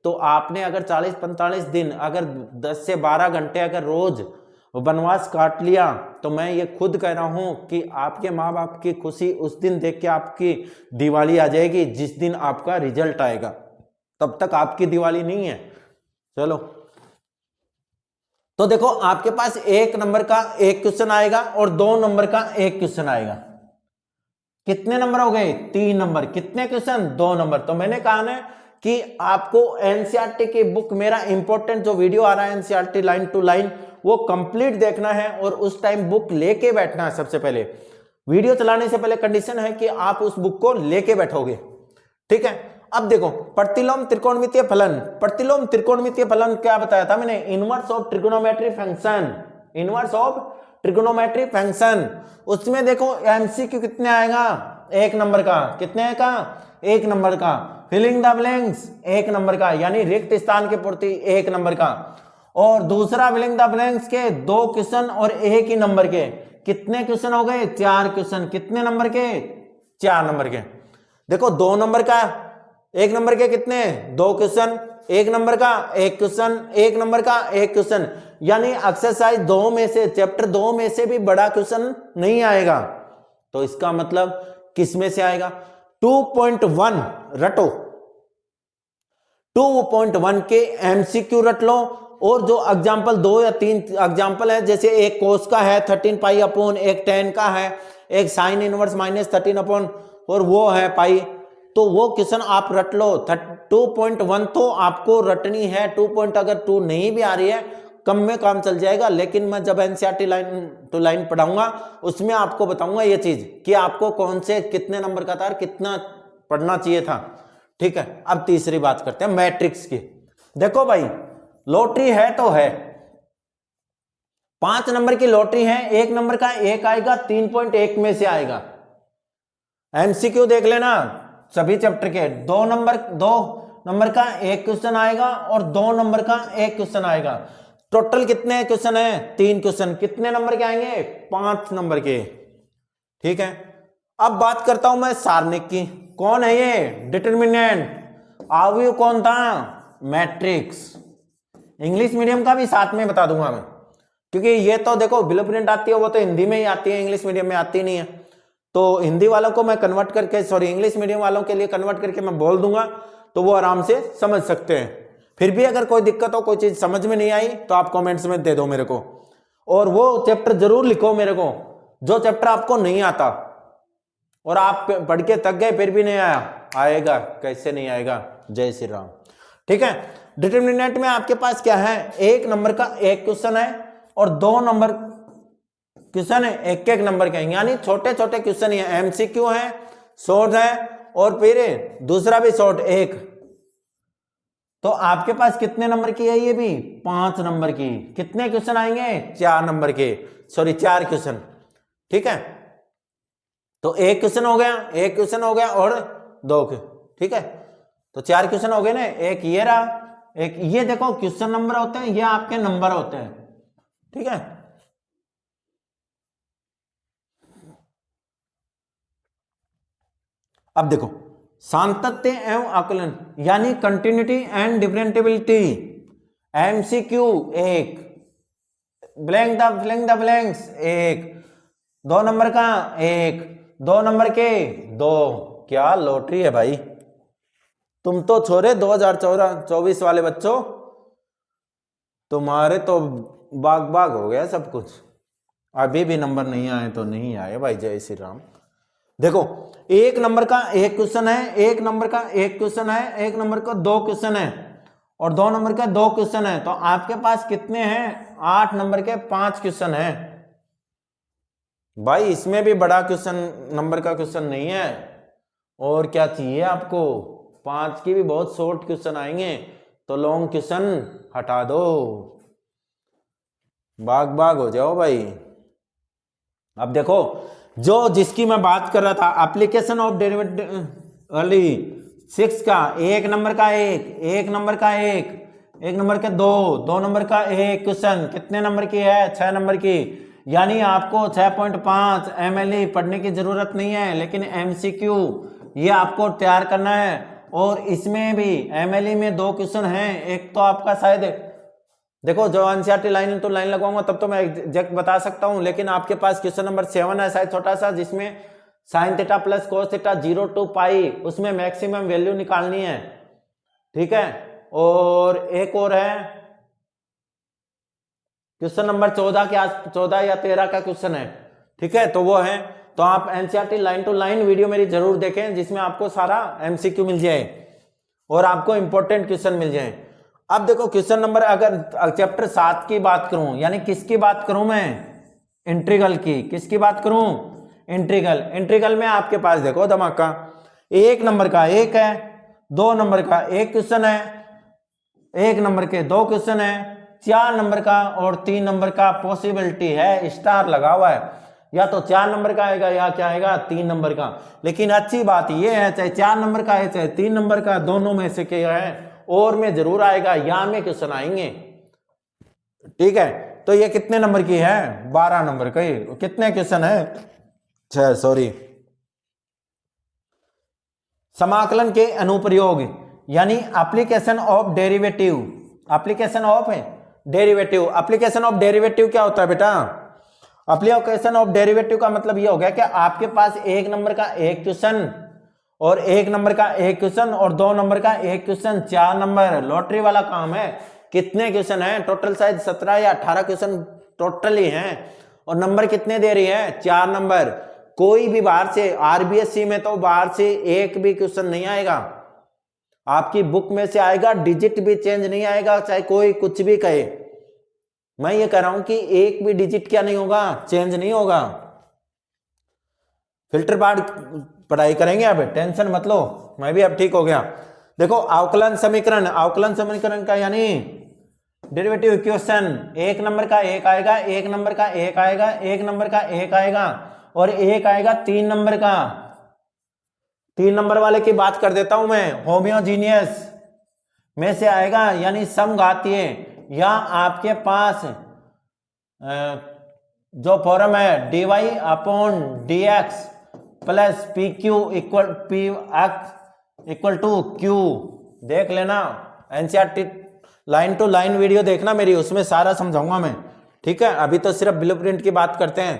तो आपने अगर 40-45 दिन अगर 10 से 12 घंटे अगर रोज वनवास काट लिया, तो मैं ये खुद कह रहा हूं कि आपके माँ बाप की खुशी उस दिन देख के आपकी दिवाली आ जाएगी जिस दिन आपका रिजल्ट आएगा, तब तक आपकी दिवाली नहीं है। चलो तो देखो आपके पास 1 नंबर का एक क्वेश्चन आएगा और 2 नंबर का एक क्वेश्चन आएगा। कितने नंबर हो गए? 3 नंबर। कितने क्वेश्चन? 2 नंबर। तो मैंने कहा ना कि आपको एनसीईआरटी की बुक, मेरा इंपॉर्टेंट जो वीडियो आ रहा है एनसीईआरटी लाइन टू लाइन, वो कंप्लीट देखना है और उस टाइम बुक लेके बैठना है। सबसे पहले वीडियो चलाने से पहले कंडीशन है कि आप उस बुक को लेके बैठोगे, ठीक है। अब देखो प्रतिलोम त्रिकोणमितीय फलन। प्रतिलोम त्रिकोणमितीय फलन क्या बताया था मैंने? Inverse of trigonometry function. Inverse of trigonometry function. उसमें देखो एमसीक्यू कितने आएगा? 1 नंबर का। कितने का? 1 नंबर का। फिलिंग द ब्लैंक्स 1 नंबर का, यानी रिक्त स्थान की पूर्ति 1 नंबर का। और दूसरा फिलिंग द ब्लैंक्स के 2 क्वेश्चन और 1 ही नंबर के। कितने क्वेश्चन हो गए? 4 क्वेश्चन। कितने नंबर के? 4 नंबर के। देखो 2 नंबर का 1 नंबर के कितने? 2 क्वेश्चन। 1 नंबर का 1 क्वेश्चन। 1 नंबर का 1 क्वेश्चन, यानी एक्सरसाइज 2 में से, चैप्टर 2 में से भी बड़ा क्वेश्चन नहीं आएगा। तो इसका मतलब किस में से आएगा? 2.1 रटो। 2.1 के एमसीक्यू रट लो। और जो एग्जाम्पल 2 या 3 एग्जाम्पल है, जैसे एक कोस का है 13 पाई अपॉन, एक टेन का है, एक साइन इनवर्स -13 अपॉन, और वो है पाई, तो वो क्वेश्चन आप रट लो। 2.1 तो आपको रटनी है। 2 नहीं भी आ रही है, कम में काम चल जाएगा। लेकिन मैं जब एनसीईआरटी लाइन टू लाइन पढ़ाऊंगा उसमें आपको बताऊंगा ये चीज कि आपको कौन से कितने नंबर का था और कितना पढ़ना चाहिए था, ठीक है। अब तीसरी बात करते हैं मैट्रिक्स की। देखो भाई लॉटरी है तो है, 5 नंबर की लॉटरी है, 1 नंबर का 1 आएगा, 3.1 में से आएगा। एमसीक्यू देख लेना सभी चैप्टर के। 2 नंबर का 1 क्वेश्चन आएगा और 2 नंबर का 1 क्वेश्चन आएगा। टोटल कितने क्वेश्चन है? 3 क्वेश्चन। कितने नंबर के आएंगे? 5 नंबर के, ठीक है। अब बात करता हूं मैं सारणिक की। कौन है ये? डिटरमिनेंट। अवयव कौन था? मैट्रिक्स। इंग्लिश मीडियम का भी साथ में बता दूंगा मैं, क्योंकि ये तो देखो ब्लूप्रिंट आती है वो तो हिंदी में ही आती है, इंग्लिश मीडियम में आती नहीं है। तो हिंदी वालों को मैं कन्वर्ट करके, सॉरी इंग्लिश मीडियम वालों के लिए कन्वर्ट करके मैं बोल दूंगा, तो वो आराम से समझ सकते हैं। फिर भी अगर कोई दिक्कत हो, कोई चीज समझ में नहीं आई, तो आप कमेंट्स में दे दो मेरे को। और वो चैप्टर जरूर लिखो मेरे को जो चैप्टर आपको नहीं आता और आप पढ़ के थक गए फिर भी नहीं आया। आएगा, कैसे नहीं आएगा? जय श्री राम, ठीक है। डिटरमिनेंट में आपके पास क्या है? 1 नंबर का 1 क्वेश्चन है और 2 नंबर क्वेश्चन है 1-1 नंबर के, यानी छोटे छोटे क्वेश्चन है। एमसीक्यू है, शॉर्ट है, और फिर दूसरा भी शॉर्ट 1। तो आपके पास कितने नंबर की है? ये भी 5 नंबर की। कितने क्वेश्चन आएंगे? 4 नंबर के, सॉरी 4 क्वेश्चन, ठीक है। तो 1 क्वेश्चन हो गया, 1 क्वेश्चन हो गया और 2, ठीक है। तो 4 क्वेश्चन हो गए ना। एक ये रहा, एक ये। देखो क्वेश्चन नंबर होते हैं, ये आपके नंबर होते हैं, ठीक है। अब देखो सातत्य एवं आकलन, यानी continuity and differentiability. MCQ 1, blank the blanks 1, 2 number का 1, 2 नंबर के 2। क्या लॉटरी है भाई! तुम तो छोरे 2024 वाले बच्चों, तुम्हारे तो बाग बाग हो गया सब कुछ। अभी भी नंबर नहीं आए तो नहीं आए भाई। जय श्री राम। देखो 1 नंबर का 1 क्वेश्चन है, 1 नंबर का 1 क्वेश्चन है, 1 नंबर का 2 क्वेश्चन है और 2 नंबर का 2 क्वेश्चन है। तो आपके पास कितने हैं? 8 नंबर के 5 क्वेश्चन है भाई। इसमें भी बड़ा क्वेश्चन नंबर का क्वेश्चन नहीं है। और क्या चाहिए आपको? 5 की भी बहुत शॉर्ट क्वेश्चन आएंगे, तो लॉन्ग क्वेश्चन हटा दो, बाग बाग हो जाओ भाई। अब देखो जो जिसकी मैं बात कर रहा था, एप्लीकेशन ऑफ डेरिवेटिव वाली 6 का 1 नंबर का 1 नंबर का 1 नंबर के 2 नंबर का 1 क्वेश्चन। कितने नंबर की है? 6 नंबर की। यानी आपको 6.5 MLE पढ़ने की जरूरत नहीं है, लेकिन MCQ ये आपको तैयार करना है। और इसमें भी एमएलई में 2 क्वेश्चन हैं। एक तो आपका शायद देखो, जो एनसीईआरटी लाइन टू लाइन लगवाऊंगा तब तो मैं एग्जैक्ट बता सकता हूं, लेकिन आपके पास क्वेश्चन नंबर 7 है शायद छोटा सा, जिसमें sine theta plus cos theta 0 to पाई, उसमें मैक्सिमम वैल्यू निकालनी है। ठीक है, और एक और है क्वेश्चन नंबर 14 के 14 या 13 का क्वेश्चन है। ठीक है, तो वो है, तो आप NCERT line to line video मेरी जरूर देखें, जिसमें आपको सारा एमसीक्यू मिल जाए और आपको इंपॉर्टेंट क्वेश्चन मिल जाए। अब देखो क्वेश्चन नंबर, अगर चैप्टर 7 की बात करूं, यानी किसकी बात करूं मैं, इंटीग्रल की, किसकी बात करूं, इंटीग्रल। इंटीग्रल में आपके पास देखो धमाका, 1 नंबर का 1 है, 2 नंबर का 1 क्वेश्चन है, 1 नंबर के 2 क्वेश्चन है, 4 नंबर का और 3 नंबर का पॉसिबिलिटी है, स्टार लगा हुआ है, या तो 4 नंबर का आएगा या क्या आएगा 3 नंबर का। लेकिन अच्छी बात यह है, चाहे 4 नंबर का है चाहे 3 नंबर का, दोनों में से क्या है, और में जरूर आएगा, या में क्वेश्चन आएंगे। ठीक है, तो ये कितने नंबर की है, 12 नंबर की। कितने क्वेश्चन है, 6, सॉरी। समाकलन के अनुप्रयोग, यानी application of derivative, application of derivative. Application of derivative क्या होता है बेटा, एप्लीकेशन ऑफ डेरिवेटिव का मतलब ये हो गया कि आपके पास 1 नंबर का 1 क्वेश्चन और 1 नंबर का 1 क्वेश्चन और 2 नंबर का 1 क्वेश्चन, 4 नंबर, लॉटरी वाला काम है। कितने क्वेश्चन है टोटल, शायद 17 या 18 क्वेश्चन टोटल ही हैं, और नंबर कितने दे रही है, 4 नंबर। कोई भी बाहर से, आरबीएससी में तो बाहर से एक भी क्वेश्चन नहीं आएगा, आपकी बुक में से आएगा, डिजिट भी चेंज नहीं आएगा, चाहे कोई कुछ भी कहे। मैं ये कह रहा हूं कि एक भी डिजिट क्या नहीं होगा, चेंज नहीं होगा। फिल्टर बार पढ़ाई करेंगे, अब टेंशन मत लो, मैं भी अब ठीक हो गया। देखो अवकलन समीकरण, अवकलन समीकरण का यानी डेरिवेटिव इक्वेशन, 1 नंबर का 1 आएगा, 1 नंबर का 1 आएगा, 1 नंबर का 1 आएगा, और 1 आएगा 3 नंबर का। 3 नंबर वाले की बात कर देता हूं मैं, होमोजीनियस में से आएगा, यानी समघातीय, या आपके पास जो फॉर्म है dy/dx plus pq equal px equal to q। देख लेना, NCERT line to line video देखना मेरी, उसमें सारा समझाऊंगा मैं। ठीक है, अभी तो सिर्फ ब्लूप्रिंट की बात करते हैं।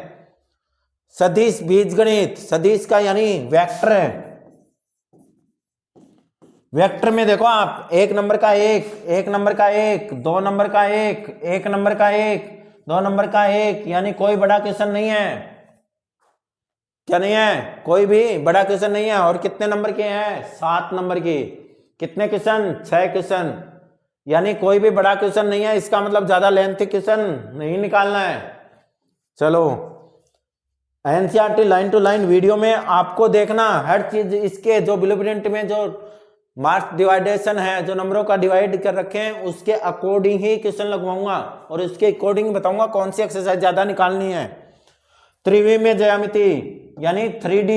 सदिश बीजगणित, सदिश का यानी वेक्टर है। वेक्टर में देखो आप, 1 नंबर का 1, 1 नंबर का 1, 2 नंबर का 1, 1 नंबर का 1, 2 नंबर का 1, यानी कोई बड़ा क्वेश्चन नहीं है। क्या नहीं है, कोई भी बड़ा क्वेश्चन नहीं है। और कितने नंबर के हैं, 7 नंबर की। कितने क्वेश्चन, 6 क्वेश्चन, यानी कोई भी बड़ा क्वेश्चन नहीं है। इसका मतलब ज्यादा लेंथी क्वेश्चन नहीं निकालना है। चलो, NCERT line to line video में आपको देखना हर चीज, इसके जो ब्लूप्रिंट में जो मार्क्स डिवाइडेशन है, जो नंबरों का डिवाइड कर रखे हैं, उसके अकॉर्डिंग ही क्वेश्चन लगवाऊंगा और उसके अकॉर्डिंग बताऊंगा कौन सी एक्सरसाइज ज्यादा निकालनी है। त्रिविमीय ज्यामिति यानी 3D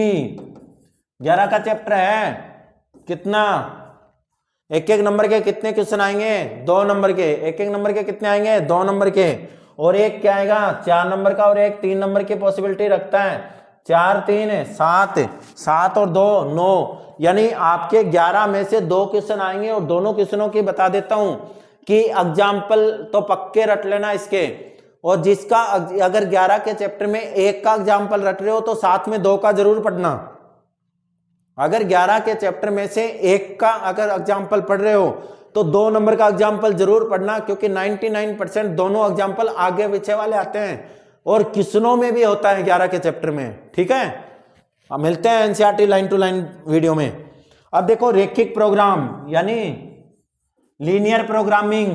11 का चैप्टर है। कितना, एक एक नंबर के कितने क्वेश्चन आएंगे, 2 नंबर के। एक एक नंबर के कितने आएंगे, 2 नंबर के। और एक क्या आएगा, 4 नंबर का, और एक 3 नंबर की पॉसिबिलिटी रखता है। 4 3 7, 7 और 2 9, यानी आपके 11 में से 2 क्वेश्चन आएंगे। और दोनों क्वेश्चनों की बता देता हूं कि एग्जाम्पल तो पक्के रट लेना इसके। और जिसका अगर 11 के चैप्टर में 1 का एग्जाम्पल रट रहे हो तो साथ में 2 का जरूर पढ़ना। अगर 11 के चैप्टर में से 1 का अगर एग्जाम्पल पढ़ रहे हो तो 2 नंबर का एग्जाम्पल जरूर पढ़ना, क्योंकि 99% दोनों एग्जाम्पल आगे पीछे वाले आते हैं और क्वेश्चनों में भी होता है 11 के चैप्टर में। ठीक है, अब मिलते हैं NCERT line to line video में। अब देखो रैखिक प्रोग्राम यानी linear programming.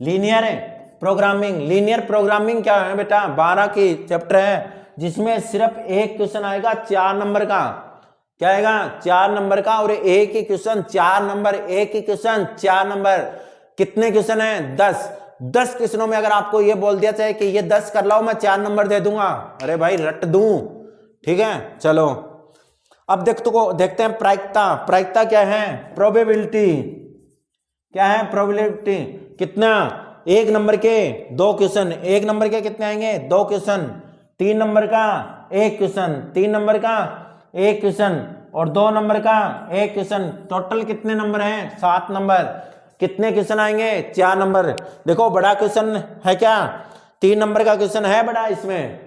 Linear programming, linear programming क्या है बेटा, 12 की चैप्टर है, जिसमें सिर्फ एक क्वेश्चन आएगा 4 नंबर का। क्या आएगा, 4 नंबर का, और एक ही क्वेश्चन 4 नंबर, एक ही क्वेश्चन 4 नंबर। कितने क्वेश्चन है, 10। 10 क्वेश्चनों में अगर आपको ये बोल दिया जाए कि ये 10 कर लाओ, मैं 4 नंबर दे दूंगा, अरे भाई रट दूं। ठीक है, चलो अब देखते हैं प्रायिकता। प्रायिकता क्या है, प्रोबेबिलिटी। क्या है, प्रोबेबिलिटी। कितना, 1 नंबर के 2 क्वेश्चन, 1 नंबर के कितने आएंगे, 2 क्वेश्चन। 3 नंबर का 1 क्वेश्चन, 3 नंबर का 1 क्वेश्चन, और 2 नंबर का एक क्वेश्चन, टोटल कितने नंबर हैं? 7 नंबर। कितने क्वेश्चन आएंगे? 4 नंबर। देखो बड़ा क्वेश्चन है क्या? 3 नंबर का क्वेश्चन है बड़ा इसमें,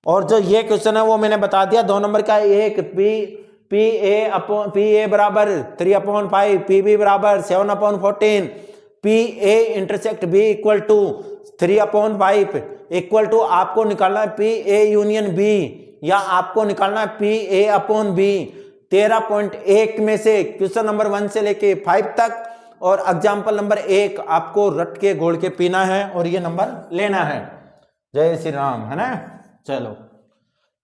और जो ये क्वेश्चन है वो मैंने बता दिया 2 नंबर का। एक पी ए बराबर 3/5, पी बी बराबर 7/14, P A intersect B equal to 3/5 equal to आपको निकालना है पी ए यूनियन बी, या आपको निकालना है पी ए अपॉन बी। 13.1 में से क्वेश्चन नंबर 1 से लेके 5 तक और एग्जाम्पल नंबर 1 आपको रट के घोल के पीना है और ये नंबर लेना है। जय श्री राम, है ना। चलो,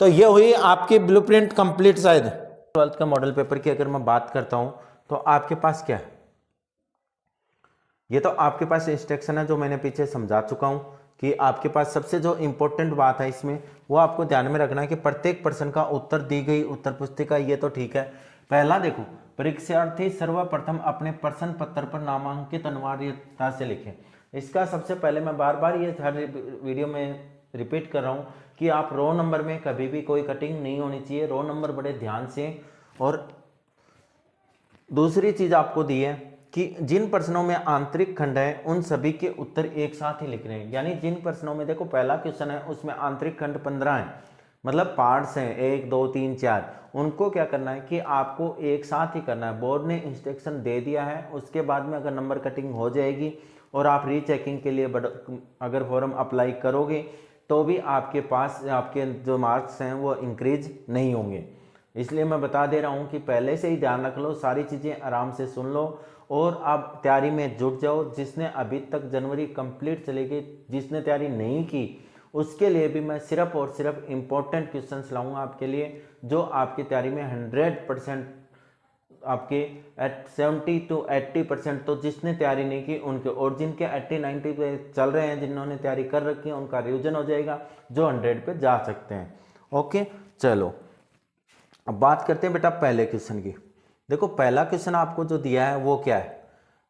तो ये हुई आपकी ब्लूप्रिंट कंप्लीट। शायद 12th का मॉडल पेपर की अगर मैं बात करता हूं तो आपके पास क्या है? ये तो आपके पास इंस्ट्रक्शन है जो मैंने पीछे समझा चुका हूं कि आपके पास सबसे जो इंपॉर्टेंट बात है इसमें वो आपको ध्यान में रखना है कि प्रत्येक प्रश्न का उत्तर दी गई उत्तर पुस्तिका, ये तो ठीक है। पहला देखो, परीक्षार्थी सर्वप्रथम अपने प्रश्न पत्र पर नामांकित अनिवार्यता से लिखें। इसका सबसे पहले मैं बार बार ये हर वीडियो में रिपीट कर रहा हूँ कि आप रो नंबर में कभी भी कोई कटिंग नहीं होनी चाहिए, रो नंबर बड़े ध्यान से। और दूसरी चीज आपको दी है कि जिन प्रश्नों में आंतरिक खंड है उन सभी के उत्तर एक साथ ही लिख रहे हैं। यानी जिन प्रश्नों में देखो पहला क्वेश्चन है उसमें आंतरिक खंड 15 है, मतलब पार्ट्स हैं 1 2 3 4, उनको क्या करना है कि आपको एक साथ ही करना है। बोर्ड ने इंस्ट्रक्शन दे दिया है, उसके बाद में अगर नंबर कटिंग हो जाएगी और आप रीचेकिंग के लिए अगर फॉर्म अप्लाई करोगे तो भी आपके पास आपके जो मार्क्स हैं वो इंक्रीज नहीं होंगे। इसलिए मैं बता दे रहा हूँ कि पहले से ही ध्यान रख लो, सारी चीज़ें आराम से सुन लो और आप तैयारी में जुट जाओ। जिसने अभी तक जनवरी कंप्लीट चलेगी, जिसने तैयारी नहीं की उसके लिए भी मैं सिर्फ और सिर्फ इम्पोर्टेंट क्वेश्चंस लाऊंगा आपके लिए, जो आपकी तैयारी में 100% आपके 70 to 80%, तो जिसने तैयारी नहीं की उनके, और जिनके 80-90 पे चल रहे हैं, जिन्होंने तैयारी कर रखी है उनका रिवीजन हो जाएगा, जो 100 पे जा सकते हैं। ओके, चलो अब बात करते हैं बेटा पहले क्वेश्चन की। देखो पहला क्वेश्चन आपको जो दिया है वो क्या है?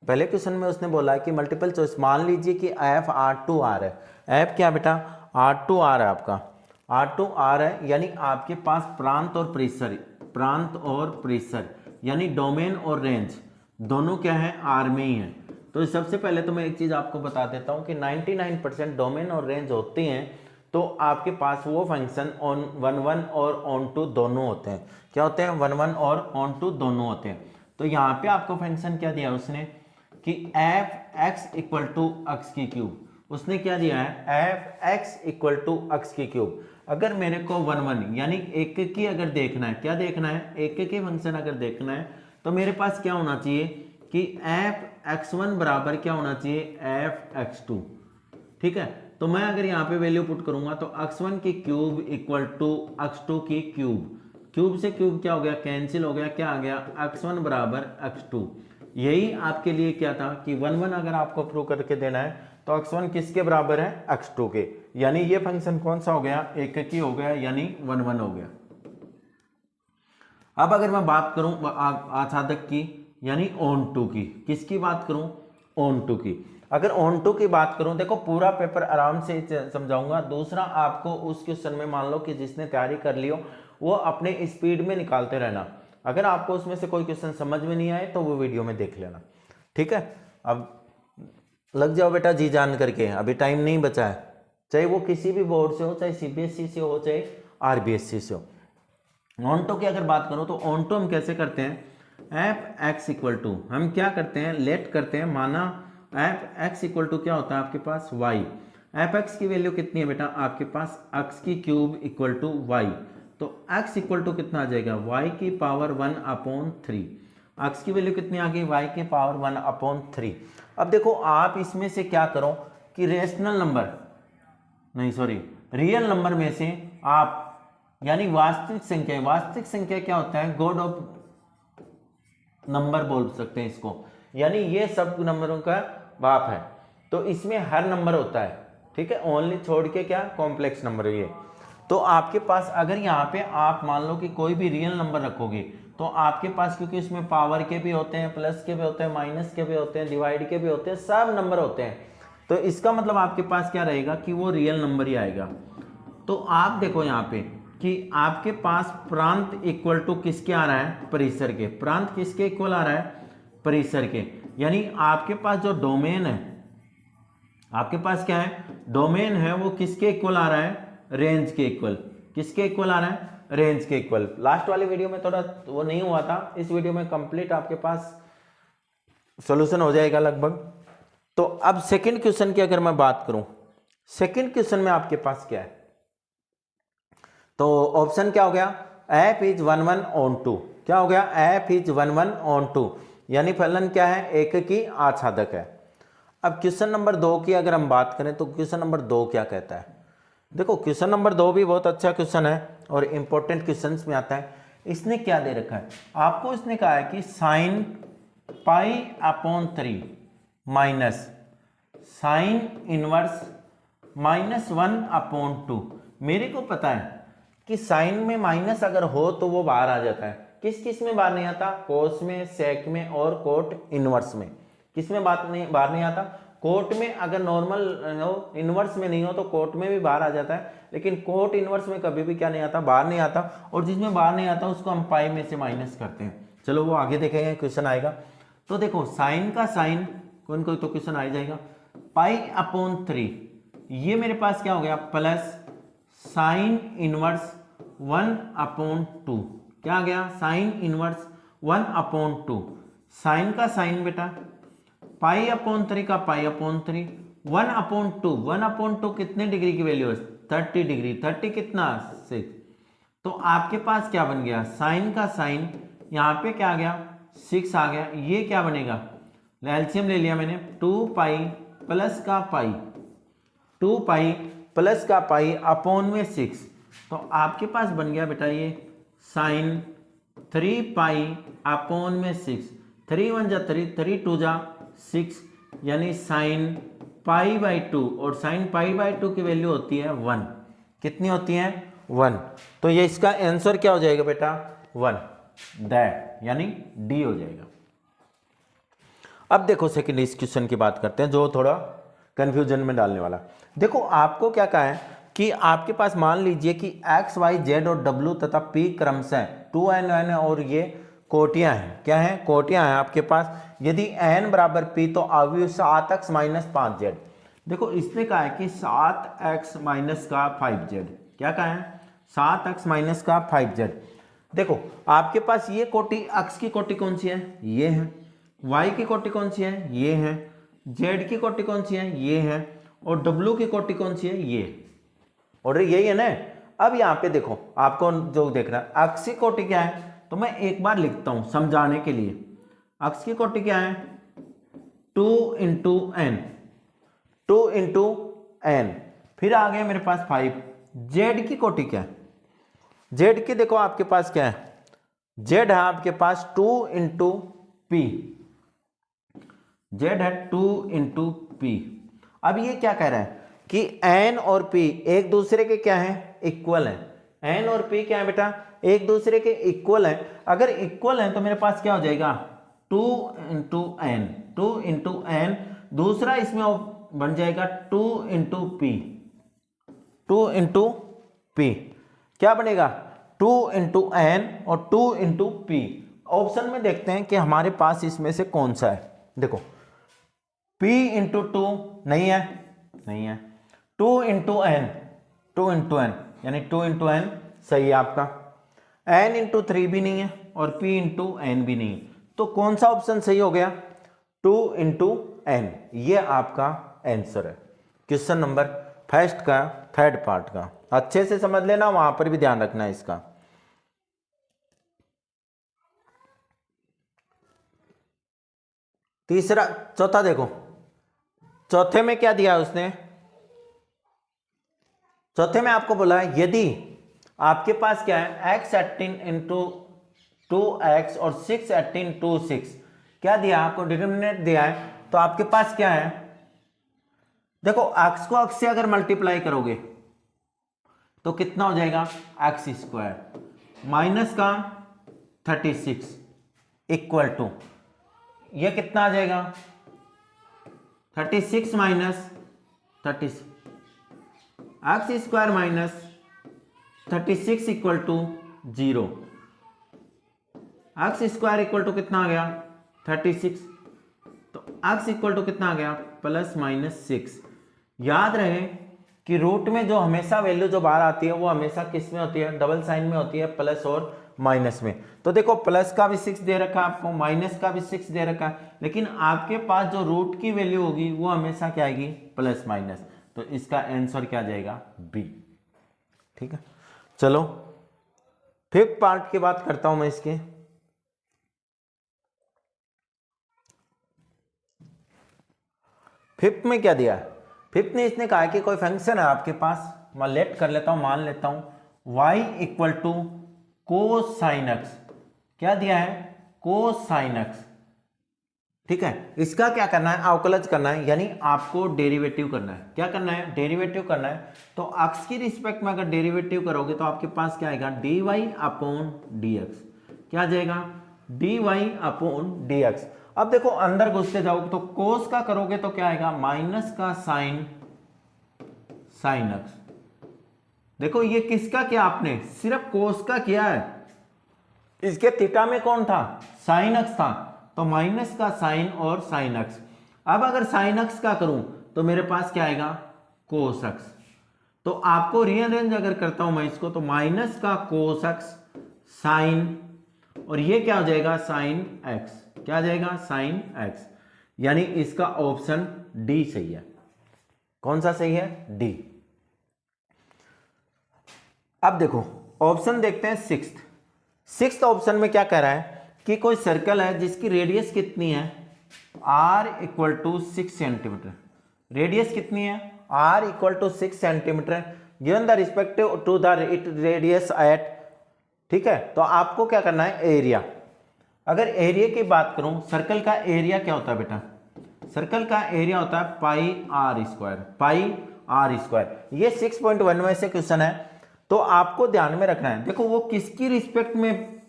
पहले क्वेश्चन में उसने बोला है कि मल्टीपल चॉइस, मान लीजिए कि एफ R2R है। एफ क्या बेटा? R2R है आपका, R2R है, यानी आपके पास प्रांत और प्रेशर, प्रांत और प्रेशर यानी डोमेन और रेंज दोनों क्या है? R में ही है। तो सबसे पहले तो मैं एक चीज आपको बता देता हूं कि 99% डोमेन और रेंज होती हैं तो आपके पास वो फंक्शन ऑन 1 और ऑन 2 दोनों होते हैं। क्या होते हैं? 1 और ऑन 2 दोनों होते हैं। तो यहाँ पे आपको फंक्शन क्या दिया उसने कि F x equal to x की क्यूब, उसने क्या दिया है? F x equal to x की क्यूब। अगर मेरे को 1 यानी एक की अगर देखना है, क्या देखना है? एक के फंक्शन अगर देखना है तो मेरे पास क्या होना चाहिए कि एफ x1 बराबर क्या होना चाहिए? F x2। ठीक है, तो मैं अगर यहाँ पे वैल्यू पुट करूंगा तो x1 की क्यूब इक्वल टू x2 की क्यूब, क्यूब से क्यूब क्या हो गया? कैंसिल हो गया। क्या आ गया? x1 बराबर x2। यही आपके लिए क्या था कि 1 अगर आपको प्रूव करके देना है तो x1 किसके बराबर है? x2 के। यानी ये फंक्शन कौन सा हो गया? एक की हो गया, यानी 1 हो गया। अब अगर मैं बात करूं आच्छादक की यानी ऑन टू की, किसकी बात करूं? ऑन टू की। अगर ऑन टू की बात करूं, देखो पूरा पेपर आराम से समझाऊंगा। दूसरा, आपको उस क्वेश्चन में मान लो कि जिसने तैयारी कर ली हो वो अपने स्पीड में निकालते रहना। अगर आपको उसमें से कोई क्वेश्चन समझ में नहीं आए तो वो वीडियो में देख लेना। ठीक है, अब लग जाओ बेटा जी जान करके, अभी टाइम नहीं बचा है। चाहे वो किसी भी बोर्ड से हो, चाहे CBSE से हो, चाहे RBSE से हो। ऑन टू की अगर बात करो तो ऑन टू हम कैसे करते हैं? एफ एक्स इक्वल टू, हम क्या करते हैं? लेट करते हैं। माना एफ एक्स इक्वल टू क्या होता है आपके पास? वाई। एफ एक्स की वैल्यू कितनी है बेटा आपके पास? एक्स की क्यूब इक्वल टू वाई। तो एक्स इक्वल टू कितना आ जाएगा? वाई की पावर 1/3। एक्स की वैल्यू कितनी आ गई? वाई की पावर 1/3। अब देखो आप इसमें से क्या करो कि रेशनल नंबर नहीं, सॉरी, रियल नंबर में से आप यानी वास्तविक संख्या, वास्तविक संख्या क्या होता है? गॉड ऑफ नंबर बोल सकते हैं इसको, यानी ये सब नंबरों का बाप है। तो इसमें हर नंबर होता है, ठीक है, ओनली छोड़ के क्या? Complex number. ये तो आपके पास अगर यहाँ पे आप मान लो कि कोई भी रियल नंबर रखोगे तो आपके पास, क्योंकि इसमें पावर के भी होते हैं, प्लस के भी होते हैं, माइनस के भी होते हैं, डिवाइड के भी होते हैं, सब नंबर होते हैं। तो इसका मतलब आपके पास क्या रहेगा कि वो रियल नंबर ही आएगा। तो आप देखो यहाँ पे कि आपके पास प्रांत इक्वल टू किसके आ रहा है, परिसर के। प्रांत किसके इक्वल आ रहा है, परिसर के। यानी आपके पास जो डोमेन है, आपके पास क्या है, डोमेन है, वो किसके इक्वल आ रहा है, रेंज के इक्वल। किसके इक्वल आ रहा है, रेंज के इक्वल। लास्ट वाली वीडियो में थोड़ा वो नहीं हुआ था, इस वीडियो में कंप्लीट आपके पास सॉल्यूशन हो जाएगा लगभग। तो अब सेकंड क्वेश्चन की अगर मैं बात करूं, सेकंड क्वेश्चन में आपके पास क्या है, तो ऑप्शन क्या हो गया, एफ इज 1 1 ऑन 2। क्या हो गया, एफ इज 1 1 ऑन 2, यानी फलन क्या है, एक की आच्छादक है। अब क्वेश्चन नंबर 2 की अगर हम बात करें तो क्वेश्चन नंबर 2 क्या कहता है। देखो क्वेश्चन नंबर 2 भी बहुत अच्छा क्वेश्चन है और इंपॉर्टेंट क्वेश्चन में आता है। इसने क्या दे रखा है आपको, इसने कहा है कि sine pi upon 3 minus sine inverse -1 upon 2। मेरे को पता है कि साइन में माइनस अगर हो तो वो बाहर आ जाता है। किस किस में बाहर नहीं आता, कोस में, सेक में और कोट इनवर्स में। किस में बाहर नहीं आता, कोट में। अगर नॉर्मल हो, इनवर्स में नहीं हो तो कोट में भी बाहर आ जाता है, लेकिन कोट इनवर्स में कभी भी क्या नहीं आता, बाहर नहीं आता। और जिसमें बाहर नहीं आता उसको हम पाई में से माइनस करते हैं। चलो वो आगे देखेंगे, क्वेश्चन आएगा। तो देखो साइन का साइन कोई कोई तो क्वेश्चन आ जाएगा, पाई अपॉन 3, ये मेरे पास क्या हो गया, प्लस साइन इनवर्स 1 अपॉन 2। क्या आ गया, साइन इनवर्स 1 अपॉन 2। साइन का साइन बेटा, पाई अपॉन 3 का पाई अपॉन 3, 1 अपॉन 2। 1 अपॉन 2 कितने डिग्री की वैल्यू है, 30 डिग्री। 30 कितना, 6। तो आपके पास क्या बन गया, साइन का साइन, यहाँ पे क्या आ गया, 6 आ गया। ये क्या बनेगा, एलसीएम ले लिया मैंने, 2 पाई प्लस का पाई, 2 पाई प्लस का पाई अपॉन में 6। तो आपके पास बन गया बेटा ये साइन 3 पाई अपॉन में 6। 3 1 जा 3, 3 2 जा 6, यानी साइन पाई बाई 2। और साइन पाई बाई 2 की वैल्यू होती है 1। कितनी होती है, 1। तो ये इसका आंसर क्या हो जाएगा बेटा, 1, दैट, यानी डी हो जाएगा। अब देखो सेकंड इस क्वेश्चन की बात करते हैं, जो थोड़ा कंफ्यूजन में डालने वाला। देखो आपको क्या कहा है कि आपके पास मान लीजिए कि x, y, z और w तथा p क्रमशः 2n n और ये कोटियां हैं। क्या है, कोटियां हैं आपके पास। यदि n बराबर p तो अवयव 7x माइनस 5z। देखो इसने कहा है कि 7x माइनस का 5z। क्या कहा है, 7x माइनस का 5z। देखो आपके पास ये कोटि, x की कोटि कौन सी है, ये है। y की कोटि कौन सी है, ये है। z की कोटि कौन सी है, ये है। और w की कोटि कौन सी है, ये। और यही है ना। अब यहाँ पे देखो आपको जो देखना है, अक्ष की कोटि क्या है, तो मैं एक बार लिखता हूं समझाने के लिए। अक्ष की कोटि क्या है, 2 इंटू एन, 2 इंटू एन। फिर आ गया मेरे पास 5। जेड की कोटि क्या है, जेड की देखो आपके पास क्या है, जेड है आपके पास 2 इंटू पी। जेड है 2 इंटू पी। अब ये क्या कह रहा है कि n और p एक दूसरे के क्या है, इक्वल है। n और p क्या है बेटा, एक दूसरे के इक्वल है। अगर इक्वल है तो मेरे पास क्या हो जाएगा, 2 इंटू एन, 2 इंटू एन। दूसरा इसमें बन जाएगा 2 इंटू पी, 2 इंटू पी। क्या बनेगा, 2 इंटू एन और 2 इंटू पी। ऑप्शन में देखते हैं कि हमारे पास इसमें से कौन सा है। देखो p इंटू 2 नहीं है, नहीं है। 2 इंटू एन, 2 इंटू एन, यानी 2 इंटू एन सही है आपका। n इंटू 3 भी नहीं है और p इंटू एन भी नहीं है। तो कौन सा ऑप्शन सही हो गया, 2 इंटू एन। ये आपका आंसर है क्वेश्चन नंबर फर्स्ट का, थर्ड पार्ट का। अच्छे से समझ लेना, वहां पर भी ध्यान रखना है इसका। तीसरा, चौथा देखो, चौथे में क्या दिया उसने, चौथे में आपको बोला है यदि आपके पास क्या है, x 18 इंटू 2x और 6 18 2 6। क्या दिया आपको, डिटरमिनेंट दिया है। तो आपके पास क्या है, देखो x को x से अगर मल्टीप्लाई करोगे तो कितना हो जाएगा, एक्स स्क्वायर माइनस का 36 इक्वल टू, ये कितना आ जाएगा, 36 minus 36, x square minus 36 equal to 0, x square equal to कितना आ गया 36, तो एक्स इक्वल टू कितना आ गया +-6। याद रहे कि रूट में जो हमेशा वैल्यू जो बाहर आती है वो हमेशा किस में होती है, डबल साइन में होती है, प्लस और माइनस में। तो देखो प्लस का भी 6 दे रखा है आपको, माइनस का भी 6 दे रखा है, लेकिन आपके पास जो रूट की वैल्यू होगी वो हमेशा क्या आएगी प्लस माइनस। तो इसका आंसर क्या जाएगा बी। ठीक है, चलो फिफ्थ पार्ट की बात करता हूं मैं इसके। फिफ्थ में क्या दिया है, फिफ्थ ने इसने कहा कि कोई फंक्शन है आपके पास, मैं लेट कर लेता हूं, मान लेता हूं y equal to cosine x, क्या दिया है कोसाइन एक्स। ठीक है, इसका क्या करना है अवकलज करना है, यानी आपको डेरिवेटिव करना है। क्या करना है डेरिवेटिव करना है। तो x की रिस्पेक्ट में अगर डेरिवेटिव करोगे तो आपके पास क्या आएगा dy/dx, क्या आ जाएगा dy/dx। अब देखो अंदर घुसते जाओ तो कोस का करोगे तो क्या आएगा माइनस का साइन एक्स। देखो ये किसका किया आपने, सिर्फ कोस का किया है, इसके थीटा में कौन था साइन एक्स था, तो माइनस का साइन और साइन एक्स। अब अगर साइन एक्स का करूं तो मेरे पास क्या आएगा कोस एक्स। तो आपको रीअरेंज अगर करता हूं मैं इसको तो माइनस का कोस एक्स साइन, और ये क्या हो जाएगा साइन एक्स, क्या आ जाएगा साइन एक्स, यानी इसका ऑप्शन डी सही है। कौन सा सही है डी। अब देखो ऑप्शन देखते हैं सिक्स्थ ऑप्शन में क्या कह रहा है कि कोई सर्कल है जिसकी रेडियस कितनी है r equal to 6 centimetre, radius कितनी है r equal to 6 centimetre given the respective to the radius at. ठीक है, तो आपको क्या करना है एरिया। अगर एरिया की बात करूं, सर्कल का एरिया क्या होता है बेटा, सर्कल का एरिया होता है पाई आर स्क्वायर। ये 6.1 में से क्वेश्चन है, तो आपको ध्यान में रखना है। देखो वो किसकी रिस्पेक्ट में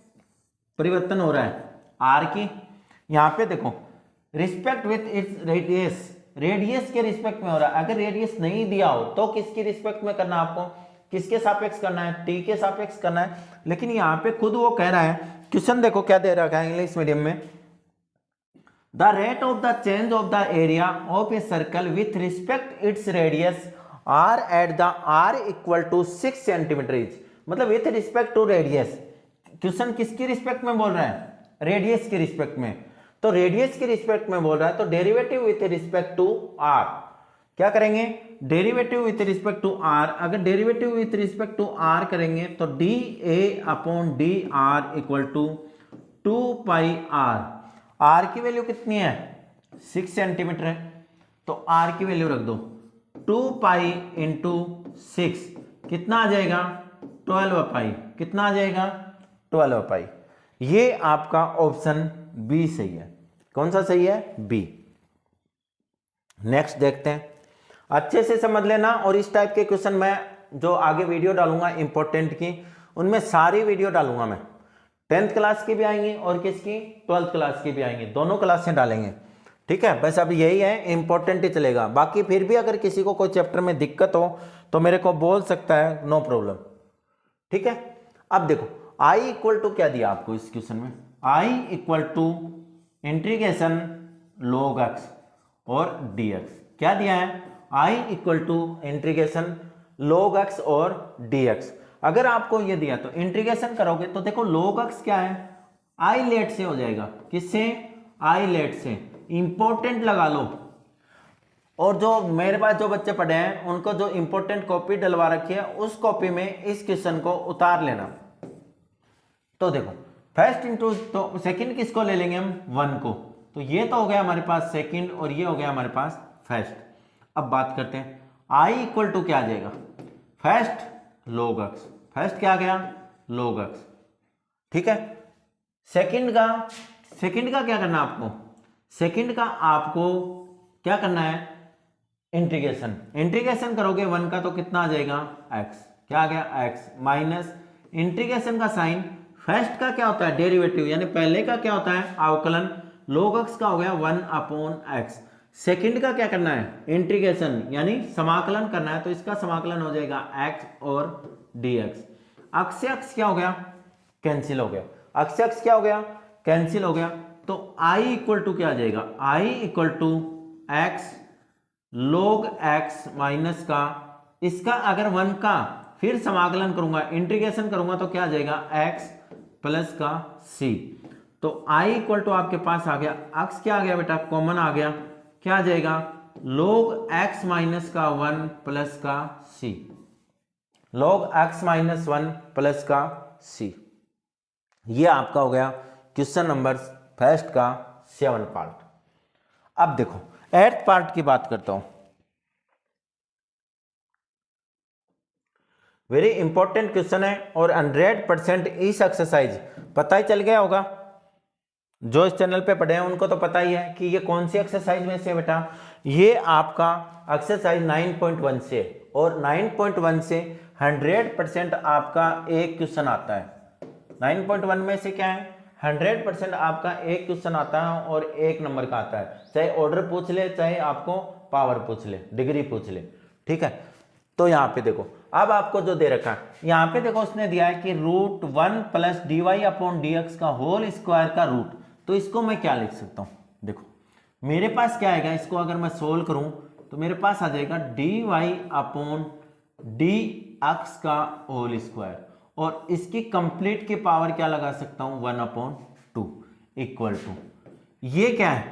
परिवर्तन हो रहा है आर की, यहां पे देखो respect with its radius, radius के रिस्पेक्ट में हो रहा है। अगर रेडियस नहीं दिया हो तो किसकी रिस्पेक्ट में करना, आपको किसके सापेक्ष करना है टी के सापेक्ष करना है। लेकिन यहां पे खुद वो कह रहा है, क्वेश्चन देखो क्या दे रखा है इंग्लिश मीडियम में, the rate of the change of the area of a circle with respect its radius r at the r equal to 6 centimetre is, मतलब with respect to radius. Question किसकी रिस्पेक्ट में बोल रहा है रेडियस की रिस्पेक्ट में, तो रेडियस की रिस्पेक्ट में बोल रहा है, तो derivative with respect to r क्या करेंगे derivative with respect to r. अगर derivative with respect to r करेंगे तो d a upon d r equal to 2 pi r. R की वैल्यू कितनी है 6 सेंटीमीटर है, तो आर की वैल्यू रख दो 2 पाई इंटू 6 कितना आ जाएगा 12 पाई, कितना आ जाएगा 12 पाई। ये आपका ऑप्शन बी सही है। कौन सा सही है बी। नेक्स्ट देखते हैं, अच्छे से समझ लेना। और इस टाइप के क्वेश्चन मैं जो आगे वीडियो डालूंगा इंपॉर्टेंट की, उनमें सारी वीडियो डालूंगा मैं, 10th क्लास की भी आएंगी और किसकी 12th क्लास की भी आएंगी, दोनों क्लासें डालेंगे। ठीक है, बस अब यही है इंपॉर्टेंट ही चलेगा। बाकी फिर भी अगर किसी को कोई चैप्टर में दिक्कत हो तो मेरे को बोल सकता है, नो प्रॉब्लम। ठीक है, अब देखो i इक्वल टू क्या दिया आपको इस क्वेश्चन में, i equal to integration log x और dx। क्या दिया है i equal to integration log x और dx। अगर आपको ये दिया तो इंटीग्रेशन करोगे तो देखो log x क्या है i लेट से हो जाएगा, किससे i लेट से, इंपॉर्टेंट लगा लो। और जो मेरे पास जो बच्चे पढ़े हैं उनको जो इंपॉर्टेंट कॉपी डलवा रखी है उस कॉपी में इस क्वेश्चन को उतार लेना। तो देखो फर्स्ट इंटू तो सेकंड किसको ले लेंगे हम 1 को, तो ये तो हो गया हमारे पास सेकंड और ये हो गया हमारे पास फर्स्ट। अब बात करते हैं i इक्वल टू क्या आ जाएगा फर्स्ट log x, फर्स्ट क्या आ गया log x। ठीक है, सेकंड का क्या करना आपको, सेकंड का आपको क्या करना है इंटीग्रेशन। इंटीग्रेशन करोगे 1 का तो कितना आ जाएगा x, क्या आ गया x माइनस इंटीग्रेशन का साइन। फर्स्ट का क्या होता है डेरिवेटिव, यानी पहले का क्या होता है अवकलन, log x का हो गया 1 अपॉन x। सेकंड का क्या करना है इंटीग्रेशन यानी समाकलन करना है, तो इसका समाकलन हो जाएगा x और dx। अक्स से अक्स क्या हो गया, कैंसिल हो गया, अक्स से अक्स क्या हो गया, कैंसिल हो गया। तो i इक्वल टू क्या आ जाएगा, i equal to x log x minus का, इसका अगर 1 का फिर समाकलन करूंगा, इंटीग्रेशन करूंगा तो क्या आ जाएगा, x प्लस का c। तो i इक्वल टू आपके पास आ गया, x क्या आ गया बेटा, कॉमन आ गया, क्या आ जाएगा, log x माइनस का 1 प्लस का c, log x minus 1 plus का c। ये आपका हो गया क्वेश्चन नंबर फर्स्ट का 7 पार्ट। अब देखो 8th पार्ट की बात करता हूं, वेरी इंपॉर्टेंट क्वेश्चन है और 100% इस एक्सरसाइज पता ही चल गया होगा, जो इस चैनल पे पढ़े हैं उनको तो पता ही है कि ये कौन सी एक्सरसाइज में से बेटा, ये आपका एक्सरसाइज 9.1 से, और 9.1 से 100% आपका एक क्वेश्चन आता है। 9.1 में से क्या है, 100% आपका एक क्वेश्चन आता है और 1 नंबर का आता है, चाहे ऑर्डर पूछ ले चाहे आपको पावर पूछ ले, डिग्री पूछ ले, ठीक है। तो यहाँ पे देखो, अब आपको जो दे रखा है, यहाँ पे देखो उसने दिया है कि √1 प्लस dy अपॉन dx का होल स्क्वायर का रूट। तो इसको मैं क्या लिख सकता हूँ, देखो मेरे पास क्या आएगा, इसको अगर मैं सोल्व करूं तो मेरे पास आ जाएगा dy अपॉन dx का होल स्क्वायर, और इसकी कंप्लीट की पावर क्या लगा सकता हूं, 1/2 इक्वल टू, ये क्या है,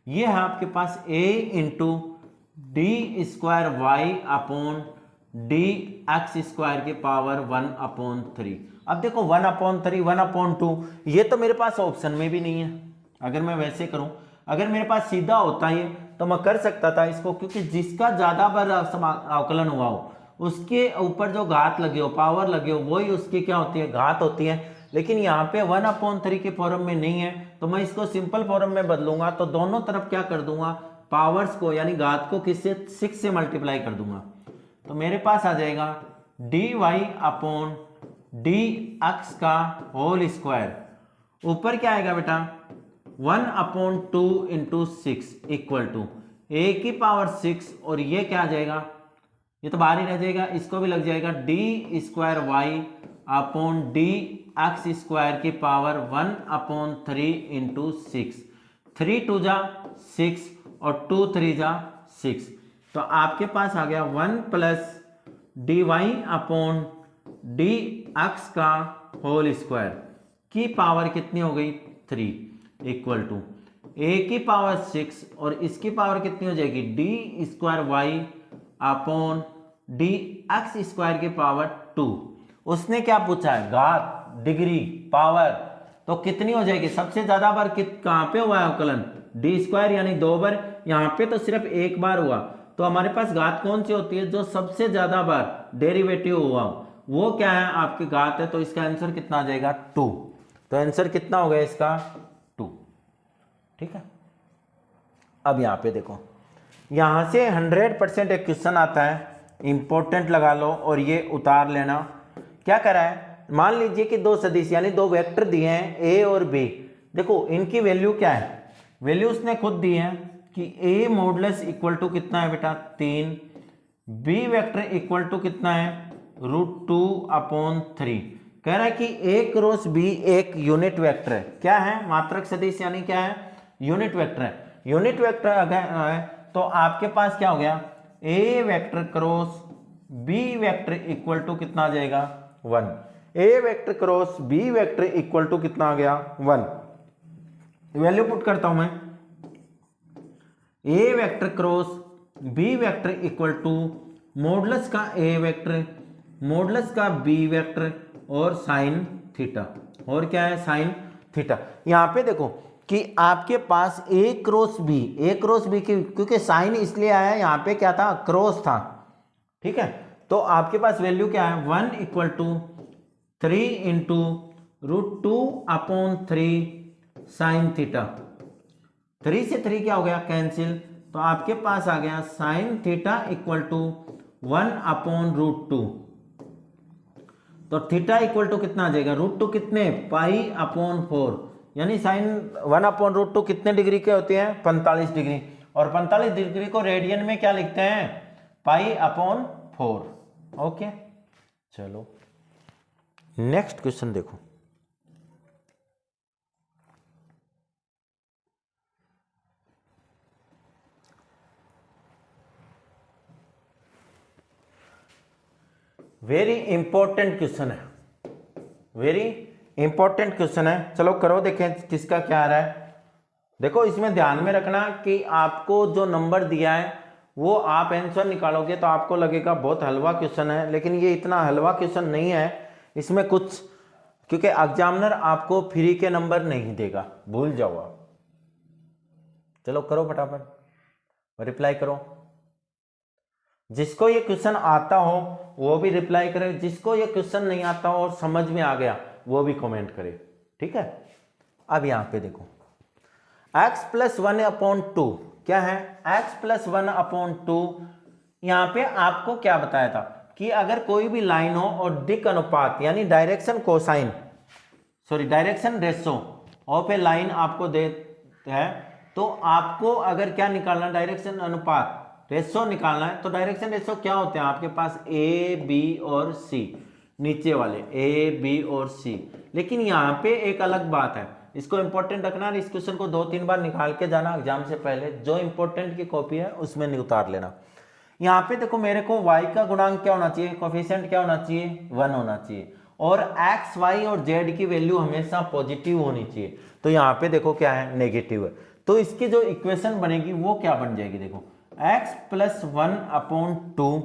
ये है आपके पास a into d square y upon d x square की पावर 1/3। अब देखो 1/3 1/2, ये तो मेरे पास ऑप्शन में भी नहीं है। अगर मैं वैसे करूं, अगर मेरे पास सीधा होता है तो मैं कर सकता था इसको, क्योंकि जिसका ज्यादा बार अवकलन हुआ हो उसके ऊपर जो घात लगे हो, पावर लगे हो, वही उसकी क्या होती है, घात होती है। लेकिन यहाँ पे 1/3 के फॉर्म में नहीं है, तो मैं इसको सिंपल फॉर्म में बदलूंगा, तो दोनों तरफ क्या कर दूंगा, पावर्स को यानी घात को किससे, 6 से मल्टीप्लाई कर दूंगा। तो मेरे पास आ जाएगा dy अपॉन dx का होल स्क्वायर, ऊपर क्या आएगा बेटा 1/2 इंटू 6 इक्वल टू a की पावर 6, और ये क्या आ जाएगा, ये तो बाहर ही रह जाएगा, इसको भी लग जाएगा d square y upon d x square की पावर 1/3 इंटू 6, 3 2 जा 6 और 2 3 जा 6। तो आपके पास आ गया 1 plus d y upon d x का होल स्क्वायर की पावर कितनी हो गई, 3 इक्वल टू a की पावर 6, और इसकी पावर कितनी हो जाएगी, d square y upon d x square की पावर 2। उसने क्या पूछा है, घात, डिग्री, पावर, तो कितनी हो जाएगी, सबसे ज्यादा बार कहां पे हुआ है अवकलन, डी स्क्वायर यानी 2 बार, यहां पे तो सिर्फ 1 बार हुआ। तो हमारे पास घात कौन सी होती है, जो सबसे ज्यादा बार डेरिवेटिव हुआ वो क्या है, आपकी घात है। तो इसका आंसर कितना आ जाएगा, 2। तो आंसर कितना हो गया इसका, 2, ठीक है। अब यहां पे देखो, यहां से 100% एक क्वेश्चन आता है, इंपॉर्टेंट लगा लो और ये उतार लेना। क्या करा है, मान लीजिए कि 2 सदिश यानी 2 वेक्टर दिए हैं a और b, देखो इनकी वैल्यू क्या है, वैल्यू उसने खुद दी है कि a मॉडुलस इक्वल टू कितना है बेटा 3, b वेक्टर इक्वल टू कितना है √2/3। कह रहा है कि a क्रॉस b एक यूनिट वेक्टर है, क्या है, मात्रक सदिश यानी क्या है, यूनिट वेक्टर है। यूनिट वेक्टर अगर है तो आपके पास क्या हो गया, a vector cross b vector equal to कितना आ जाएगा 1, a vector cross b vector equal to कितना आ गया 1। वैल्यू पुट करता हूं मैं, a vector cross b vector equal to modulus का a वेक्टर, मॉडुलस का b वेक्टर और साइन थीटा, और क्या है साइन थीटा। यहां पे देखो कि आपके पास a क्रॉस b क्योंकि साइन इसलिए आया, यहां पे क्या था, क्रॉस था, ठीक है। तो आपके पास वैल्यू क्या है, 1 equal to 3 into √2/3 sine theta, 3 से 3 क्या हो गया कैंसिल, तो आपके पास आ गया साइन थीटा इक्वल टू 1/√2। तो थीटा इक्वल टू कितना आ जाएगा, √2 कितने, π/4, यानी साइन 1/√2 कितने डिग्री के होते हैं, 45 डिग्री, और 45 डिग्री को रेडियन में क्या लिखते हैं, π/4। ओके, चलो नेक्स्ट क्वेश्चन देखो, वेरी इंपॉर्टेंट क्वेश्चन है, वेरी इंपॉर्टेंट क्वेश्चन है। चलो करो, देखें किसका क्या आ रहा है। देखो इसमें ध्यान में रखना कि आपको जो नंबर दिया है वो आप आंसर निकालोगे तो आपको लगेगा बहुत हलवा क्वेश्चन है, लेकिन ये इतना हलवा क्वेश्चन नहीं है। इसमें कुछ, क्योंकि एग्जामिनर आपको फ्री के नंबर नहीं देगा, भूल जाओ आप। चलो करो फटाफट रिप्लाई करो। जिसको ये क्वेश्चन आता हो वो भी रिप्लाई करे, जिसको ये क्वेश्चन नहीं आता हो और समझ में आ गया वो भी कमेंट करे, ठीक है। अब यहां पे देखो x प्लस 1/2 क्या है, x प्लस 1/2। यहां पे आपको क्या बताया था कि अगर कोई भी लाइन हो और दिक् अनुपात यानी direction cosine, sorry direction ratio of A line आपको दे है, तो आपको अगर क्या निकालना, डायरेक्शन अनुपात रेशो निकालना है। तो डायरेक्शन रेशो क्या होते हैं आपके पास, ए बी और सी, नीचे वाले ए बी और सी। लेकिन यहाँ पे एक अलग बात है, इसको इंपॉर्टेंट रखना, इस क्वेश्चन को 2-3 बार निकाल के जाना एग्जाम से पहले, जो इंपॉर्टेंट की कॉपी है उसमें नहीं उतार लेना। यहाँ पे देखो मेरे को y का गुणांक क्या होना चाहिए, कोफिशिएंट क्या होना चाहिए, 1 होना चाहिए, और x y और z की वैल्यू हमेशा पॉजिटिव होनी चाहिए। तो यहाँ पे देखो क्या है, नेगेटिव है। तो इसकी जो इक्वेशन बनेगी वो क्या बन जाएगी, देखो x plus 1/2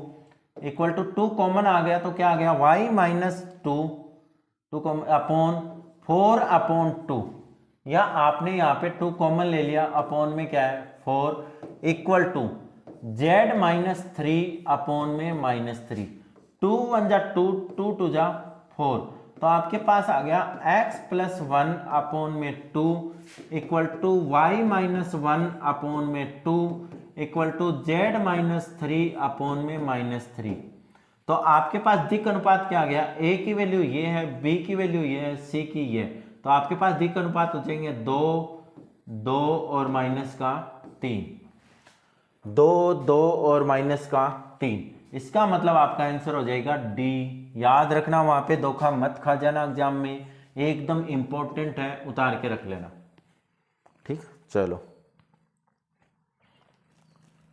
equal to 2 common आ गया तो क्या आ गया, y माइनस 2 अपॉन 4/2, या आपने यहाँ पे 2 कॉमन ले लिया, अपॉन में क्या है 4 इक्वल टू z माइनस 3 में -3, 2 1 जा 2, 2 2 जा 4। तो आपके पास आ गया x plus 1/2 equal to y minus 1/2 equal to z minus 3 में -3। तो आपके पास दिक् अनुपात क्या आ गया, a की वैल्यू ये है, b की वैल्यू ये है, c की ये। तो आपके पास दिक् अनुपात हो जाएंगे 2 2 और -3, 2 2 और -3। इसका मतलब आपका आंसर हो जाएगा डी। याद रखना, वहां पे धोखा मत खा जाना एग्जाम में, एकदम इंपॉर्टेंट है, उतार के रख लेना, ठीक। चलो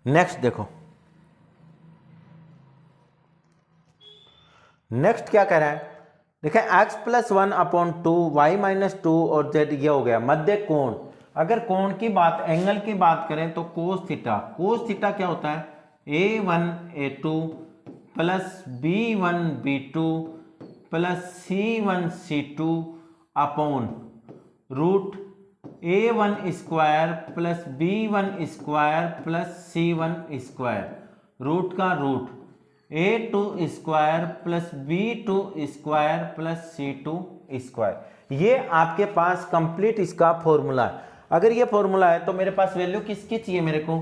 नेक्स्ट देखो, नेक्स्ट क्या कह रहा है, देखें x प्लस 1/2 y माइनस 2 और z ये हो गया मध्य कोण। अगर कोण की बात, एंगल की बात करें तो कोस थीटा, कोस थीटा क्या होता है, a1 a2 plus b1 b2 plus c1 c2 upon root a1 square plus b1 square plus c1 square, root का root a2 square plus b2 square plus c2 square. ये आपके पास कंप्लीट इसका फॉर्मूला है। अगर ये फॉर्मूला है तो मेरे पास वैल्यू किसकी चाहिए, मेरे को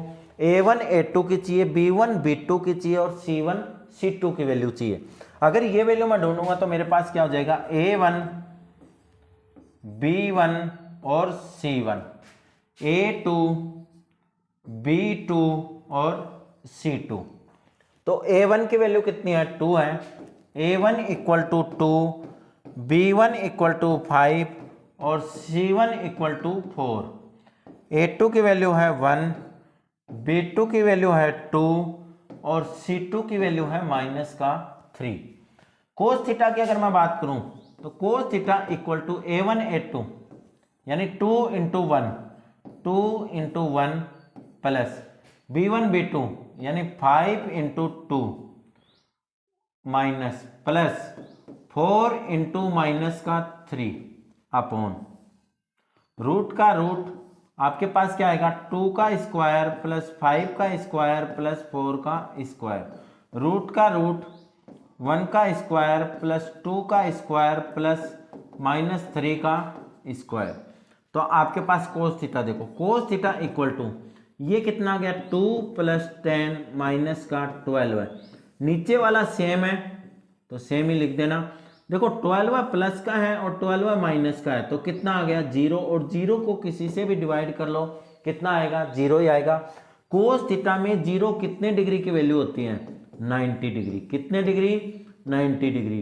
a1 a2 की चाहिए, b1 b2 की चाहिए और c1 c2 की वैल्यू चाहिए। अगर ये वैल्यू मैं ढूंढूंगा तो मेरे पास क्या हो जाएगा, a1 b1 और c1, a2 b2 और c2। तो a1 की वैल्यू कितनी है, 2 है, a1 equal to 2, b1 equal to 5 और c1 इक्वल टू 4। a2 की वैल्यू है 1, b2 की वैल्यू है 2 और c2 की वैल्यू है -3। कोस थीटा की अगर मैं बात करूं तो cos theta equal to a1 a2 यानी 2 × 1, 2 × 1 प्लस b1 b2 यानी 5 × 2 माइनस प्लस 4 × -3 अपॉन रूट का रूट आपके पास क्या आएगा, 2 का स्क्वायर प्लस 5 का स्क्वायर प्लस 4 का स्क्वायर, रूट का रूट 1 का स्क्वायर प्लस 2 का स्क्वायर प्लस -3 का स्क्वायर। तो आपके पास कोस थीटा देखो, कोस थीटा इक्वल टू ये कितना आ गया, 2 + 10 -12 है। नीचे वाला सेम है तो सेम ही लिख देना। देखो 12 प्लस का है और 12 माइनस का है तो कितना आ गया, 0, और 0 को किसी से भी डिवाइड कर लो कितना आएगा, 0 ही आएगा। कोस थीटा में 0 कितने डिग्री की वैल्यू होती है, 90 डिग्री। कितने डिग्री, 90 डिग्री।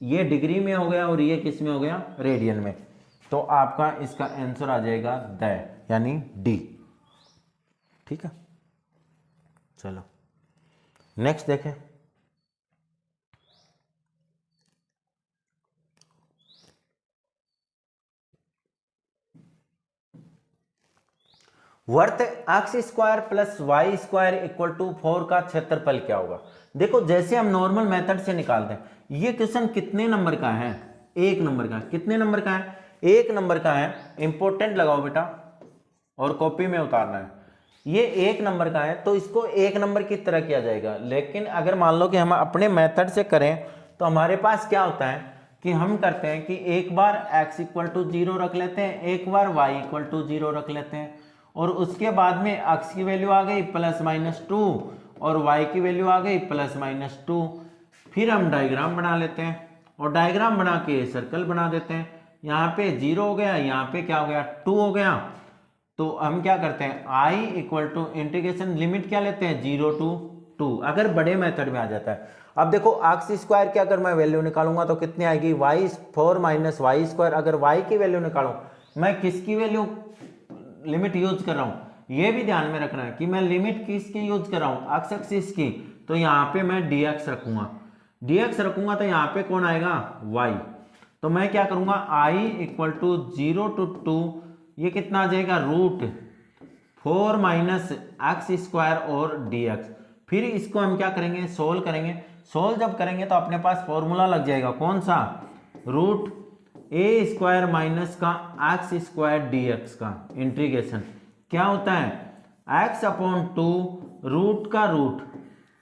ये डिग्री में हो गया और ये किस में हो गया, रेडियन में। तो आपका इसका आंसर आ जाएगा द, यानी डी। ठीक है, चलो नेक्स्ट देखें। वर्त x square plus y square equal to 4 का क्षेत्रफल क्या होगा। देखो जैसे हम नॉर्मल मेथड से निकालते हैं, ये क्वेश्चन कितने नंबर का है, 1 नंबर का। कितने नंबर का है, 1 नंबर का है। इंपॉर्टेंट लगाओ बेटा और कॉपी में उतारना है। ये 1 नंबर का है तो इसको 1 नंबर की तरह किया जाएगा। लेकिन अगर मान लो कि हम अपने मेथड से करें तो हमारे पास क्या होता है कि हम करते हैं कि एक बार x इक्वल टू 0 रख लेते हैं, एक बार y इक्वल टू 0 रख लेते हैं, और उसके बाद में x की वैल्यू आ गई +-2 और y की वैल्यू आ गई +-2। फिर हम डायग्राम बना लेते हैं और डायग्राम बना के सर्कल बना देते हैं। यहाँ पे 0 हो गया, यहाँ पे क्या हो गया 2 हो गया। तो हम क्या करते हैं i equal to integration limit क्या लेते हैं 0 to 2, अगर बड़े मेथड में आ जाता है। अब देखो एक्स स्क्वायर की अगर मैं वैल्यू निकालूंगा तो कितनी आएगी, y4 - y स्क्वायर। अगर y की वैल्यू निकालूं, मैं किसकी वैल्यू लिमिट यूज कर रहा हूं, ये भी ध्यान में रखना है कि मैं लिमिट किसकी यूज कर रहा हूं, एक्स एक्सिस की। तो यहाँ पे मैं dx रखूंगा, dx रखूंगा तो यहाँ पे कौन आएगा y। तो मैं क्या करूंगा i इक्वल टू 0 to 2, ये कितना आ जाएगा √4 - x स्क्वायर और dx। फिर इसको हम क्या करेंगे सोल्व करेंगे। सोल्व जब करेंगे तो अपने पास फॉर्मूला लग जाएगा कौन सा, √a² माइनस का x स्क्वायर dx का इंटीग्रेशन क्या होता है x/2 रूट का रूट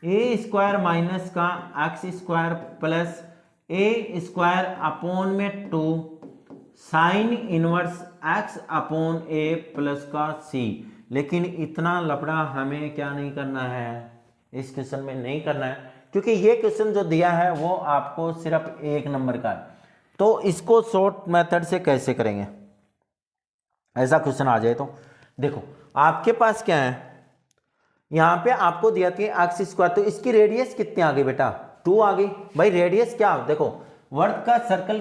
a² माइनस का x square plus a²/2 sine inverse x/a plus का c। लेकिन इतना लफड़ा हमें क्या नहीं करना है, इस क्वेश्चन में नहीं करना है, क्योंकि ये क्वेश्चन जो दिया है वो आपको सिर्फ 1 नंबर का है। तो इसको शॉर्ट मेथड से कैसे करेंगे, ऐसा क्वेश्चन आ जाए तो देखो आपके पास क्या है, यहाँ पे आपको दिया कि एक्स स्क्वायर, तो इसकी रेडियस कितनी आ गई बेटा 2 आ गई। भाई रेडियस क्या, देखो वर्ग का सर्कल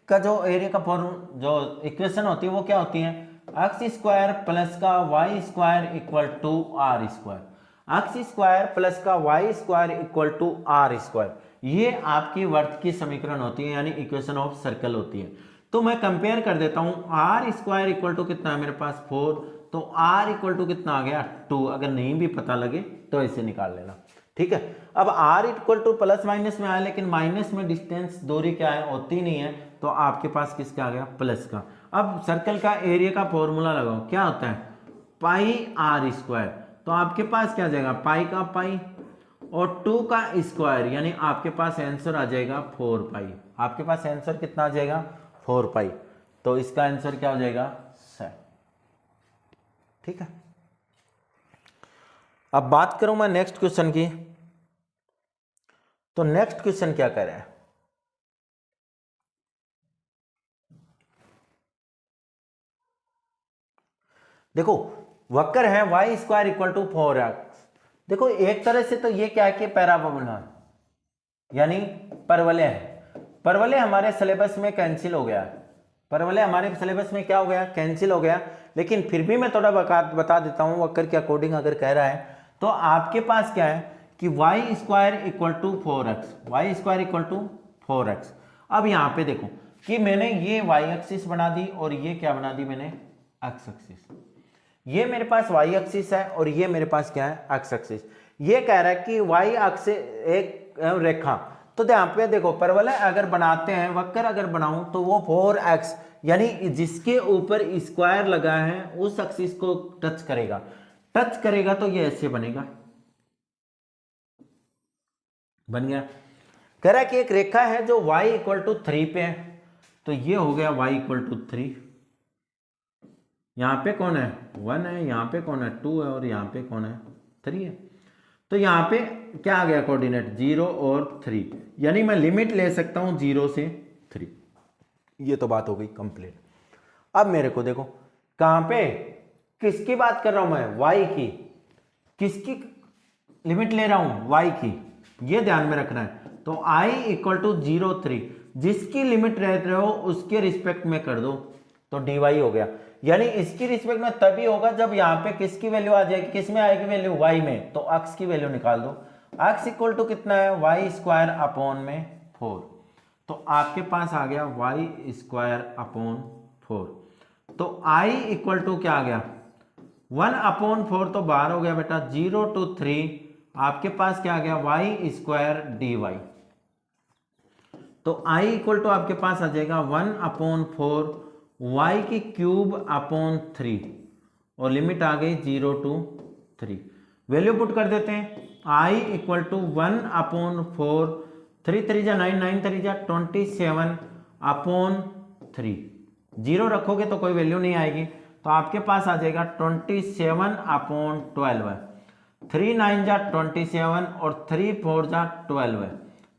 का जो एरिया का फॉर्म जो इक्वेशन होती है वो क्या होती है, एक्स स्क्वायर प्लस का y square equal to r square, x square plus का y square equal to r square. ये आपकी वर्ग की समीकरण होती है, यानी इक्वेशन ऑफ सर्कल होती है। तो मैं कंपेयर कर देता हूं, आर स्क्वायर इक्वल टू कितना है मेरे पास 4, तो आर इक्वल टू कितना आ गया 2। अगर नहीं भी पता लगे तो ऐसे निकाल लेना, ठीक है। अब r equal to plus minus में आया, लेकिन माइनस में डिस्टेंस दूरी क्या है होती नहीं है, तो आपके पास किसका आ गया प्लस का। अब सर्कल का एरिया का फॉर्मूला लगाओ, क्या होता है पाई आर स्क्वायर, तो आपके पास क्या आ जाएगा पाई का पाई और 2 का स्क्वायर, यानी आपके पास आंसर आ जाएगा 4 पाई। आपके पास आंसर कितना आ जाएगा 4 पाई। तो इसका आंसर क्या हो जाएगा 7, ठीक है। अब बात करूं मैं नेक्स्ट क्वेश्चन की, तो नेक्स्ट क्वेश्चन क्या कह रहा है, देखो वक्र है Y square equal to 4x। देखो एक तरह से तो ये क्या है कि पैराबोला यानी परवलय है। परवलय हमारे सिलेबस में कैंसिल हो गया, परवलय हमारे सिलेबस में क्या हो गया कैंसिल हो गया। लेकिन फिर भी मैं थोड़ा बता देता हूं, वक्र के अकॉर्डिंग अगर कह रहा है तो आपके पास क्या है कि y square equal to 4x, y square equal to 4x। अब यहां पे देखो कि मैंने ये वाई एक्सिस बना दी और ये क्या बना दी मैंने एक्स एक्सिस। ये मेरे पास वाई एक्सिस है और ये मेरे पास क्या है एक्स एक्सिस। ये कह रहा है कि वाई अक्ष एक रेखा, तो यहाँ पे देखो परवलय अगर बनाते हैं, वक्र अगर बनाऊं तो वो 4x यानी जिसके ऊपर स्क्वायर लगा है उस एक्सिस को टच करेगा, टच करेगा तो ये ऐसे बनेगा, बन गया। कह रहा है कि एक रेखा है जो y इक्वल टू 3 पे है, तो ये हो गया y इक्वल टू 3। यहां पे कौन है 1 है, यहां पे कौन है 2 है और यहां पे कौन है 3 है। तो यहां पे क्या आ गया कोऑर्डिनेट 0 और 3, यानी मैं लिमिट ले सकता हूं 0 से 3। ये तो बात हो गई कंप्लीट। अब मेरे को देखो कहां पे किसकी बात कर रहा हूं मैं y की, किसकी लिमिट ले रहा हूं y की, ये ध्यान में रखना है। तो i इक्वल टू 0 3, जिसकी लिमिट रहते हो उसके रिस्पेक्ट में कर दो तो dy हो गया। यानी इसकी रिस्पेक्ट में तभी होगा जब यहाँ पे किसकी वैल्यू आ जाएगी, किस में आएगी वैल्यू, y में, तो अक्स की वैल्यू निकाल दो। अक्स इक्वल टू कितना है, वाई स्क्वायर अपॉन में 4, तो आपके पास आ गया वाई स्क्वायर अपॉन 4। तो i इक्वल टू क्या आ गया, 1/4 तो बाहर हो गया बेटा, 0 to 3 आपके पास क्या आ गया, वाई स्क्वायर dy। तो i इक्वल टू आपके पास आ जाएगा 1/4 y की क्यूब अपॉन 3 और लिमिट आ गई 0 to 3। वैल्यू पुट कर देते हैं, i इक्वल टू 1/4, 3 3 जा 9, 9 3 जा 27 अपॉन 3। 0 रखोगे तो कोई वैल्यू नहीं आएगी, तो आपके पास आ जाएगा 27/12। 3 9 जा 27 और 3 4 जा 12 है,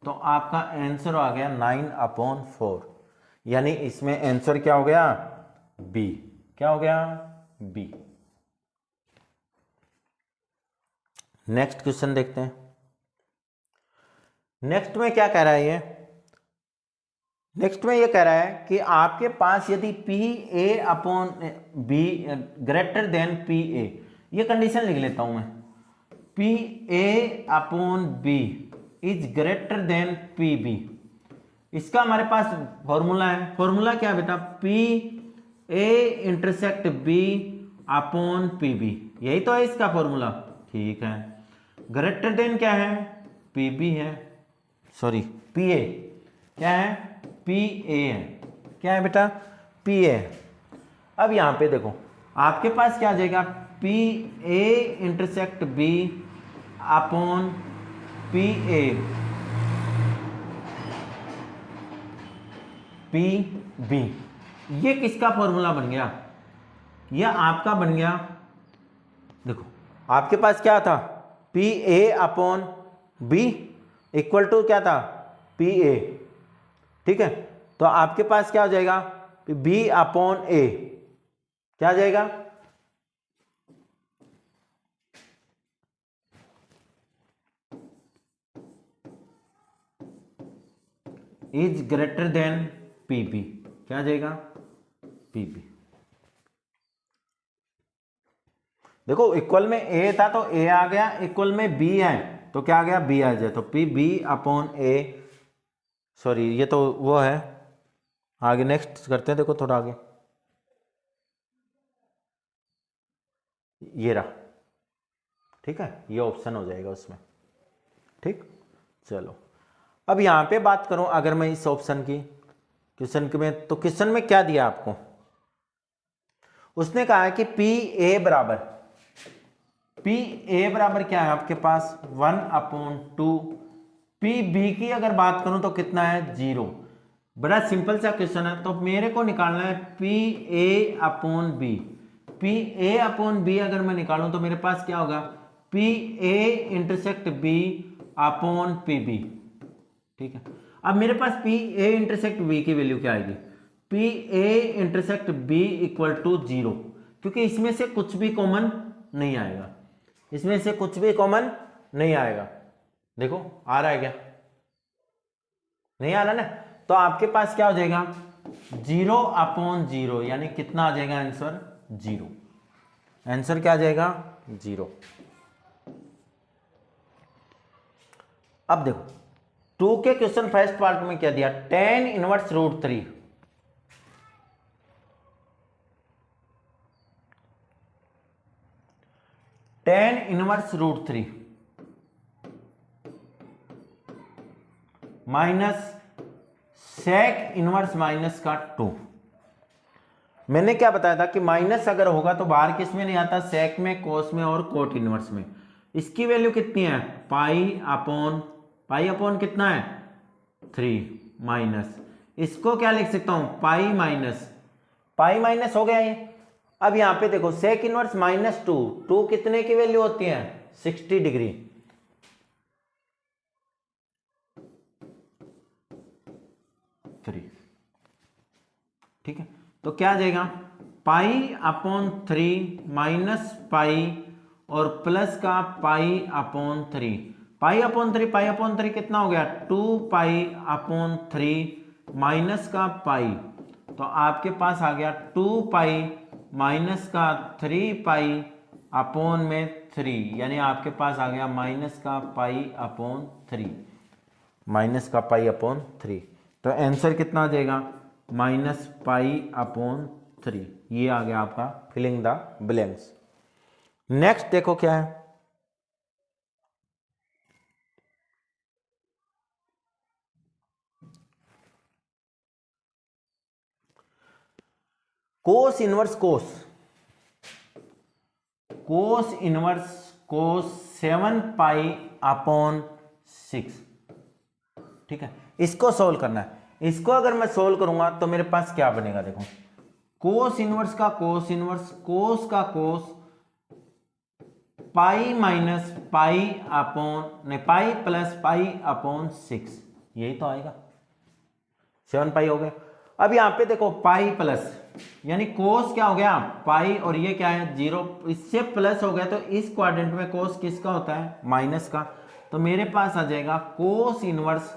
तो आपका आंसर आ गया 9/4। यानी इसमें आंसर क्या हो गया, बी। क्या हो गया, बी। नेक्स्ट क्वेश्चन देखते हैं। नेक्स्ट में क्या कह रहा है ये, नेक्स्ट में ये कह रहा है कि आपके पास यदि p a upon b greater than p a, ये कंडीशन लिख लेता हूं मैं, p a upon b is greater than p b. इसका हमारे पास फॉर्मूला है, फॉर्मूला क्या है बेटा, पी ए intersect b upon p b, यही तो है इसका फॉर्मूला। ठीक है, ग्रेटर देन क्या है, पी बी है, सॉरी पी ए क्या है, पी ए है, क्या है बेटा, पी ए। अब यहां पे देखो आपके पास क्या आ जाएगा, p A intersect b upon p a p b, ये किसका फॉर्मूला बन गया, यह आपका बन गया। देखो आपके पास क्या था, p a upon b equal to क्या था, पी ए। ठीक है, तो आपके पास क्या हो जाएगा, बी अपॉन ए, क्या आ जाएगा, is greater than p b, क्या आ जाएगा, पी बी। देखो इक्वल में ए था तो ए आ गया, इक्वल में बी है तो क्या आ गया, बी आ जाए, तो पी बी अपॉन ए, सॉरी ये तो वो है, आगे नेक्स्ट करते हैं। देखो थोड़ा आगे, ये रहा, ठीक है, ये ऑप्शन हो जाएगा उसमें। ठीक, चलो अब यहां पे बात करूं अगर मैं इस ऑप्शन की, क्वेश्चन में, तो क्वेश्चन में क्या दिया आपको, उसने कहा है कि पी ए बराबर, पी ए बराबर क्या है आपके पास 1/2, पी बी की अगर बात करूं तो कितना है 0। बड़ा सिंपल सा क्वेश्चन है, तो मेरे को निकालना है p a upon b. P a upon b अगर मैं निकालूं तो मेरे पास क्या होगा, पी ए intersect b upon p b. ठीक है, अब मेरे पास पी ए इंटरसेक्ट बी की वैल्यू क्या आएगी, p A intersect B equal to 0, क्योंकि इसमें से कुछ भी कॉमन नहीं आएगा, इसमें से कुछ भी कॉमन नहीं आएगा। देखो आ रहा है क्या, नहीं आ रहा ना, तो आपके पास क्या हो जाएगा 0/0, यानी कितना आ जाएगा आंसर 0। आंसर क्या आ जाएगा 0। अब देखो 2 के क्वेश्चन फर्स्ट पार्ट में क्या दिया, tan inverse √3, tan inverse √3 minus sec inverse minus का 2। मैंने क्या बताया था कि माइनस अगर होगा तो बाहर किस में नहीं आता, sec में, cos में और cot इनवर्स में। इसकी वैल्यू कितनी है, पाई अपॉन कितना है 3 माइनस, इसको क्या लिख सकता हूं, पाई माइनस हो गया ये। अब यहां पे देखो sec इनवर्स -2 कितने की वैल्यू होती है 60 डिग्री, ठीक है, तो क्या आ जाएगा π/3 माइनस पाई और प्लस का π/3, π/3 कितना हो गया 2π/3 माइनस का पाई, तो आपके पास आ गया 2 पाई माइनस का 3 पाई अपॉन में 3, यानी आपके पास आ गया माइनस का पाई अपॉन 3, माइनस का पाई अपॉन 3। तो आंसर कितना आ जाएगा, माइनस पाई अपॉन 3। ये आ गया आपका फिलिंग द ब्लैंक्स। नेक्स्ट देखो क्या है, कोस इनवर्स कोस, कोस इनवर्स कोस 7 पाई अपॉन 6। ठीक है, इसको सोल्व करना है। इसको अगर मैं सोल्व करूंगा तो मेरे पास क्या बनेगा, देखो कोस इनवर्स का कोस इनवर्स कोस का कोस पाई माइनस पाई अपॉन नहीं पाई प्लस पाई अपॉन 6, यही तो आएगा। 7 पाई हो गया। अब यहां पे देखो पाई प्लस, यानी कोस क्या हो गया पाई, और ये क्या है 0, इससे प्लस हो गया तो इस क्वाड्रेंट में कोस किसका होता है, माइनस का। तो मेरे पास आ जाएगा कोस इनवर्स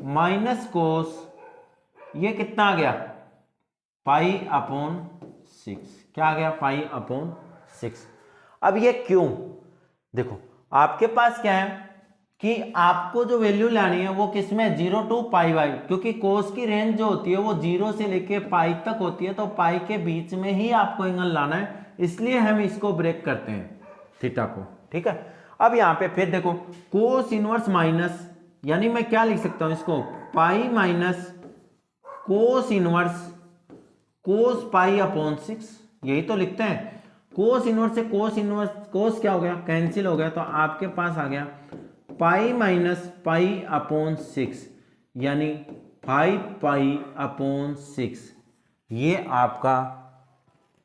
माइनस कोस, ये कितना आ गया पाई अपॉन 6, क्या आ गया पाई अपॉन 6। अब ये क्यों, देखो आपके पास क्या है कि आपको जो वैल्यू लानी है वो किसमें 0 टू पाई वाई, क्योंकि कोस की रेंज जो होती है वो 0 से लेके पाई तक होती है, तो पाई के बीच में ही आपको एंगल लाना है, इसलिए हम इसको ब्रेक करते हैं थीटा को। ठीक है, अब यहां पे फिर देखो कोस इनवर्स माइनस, यानी मैं क्या लिख सकता हूं इसको पाई माइनस कोस इनवर्स कोस पाई अपॉन 6, यही तो लिखते हैं। कोस इनवर्स से कोस इनवर्स कोस क्या हो गया कैंसिल हो गया, तो आपके पास आ गया पाई माइनस पाई अपॉन 6, यानी 5 पाई अपॉन 6। ये आपका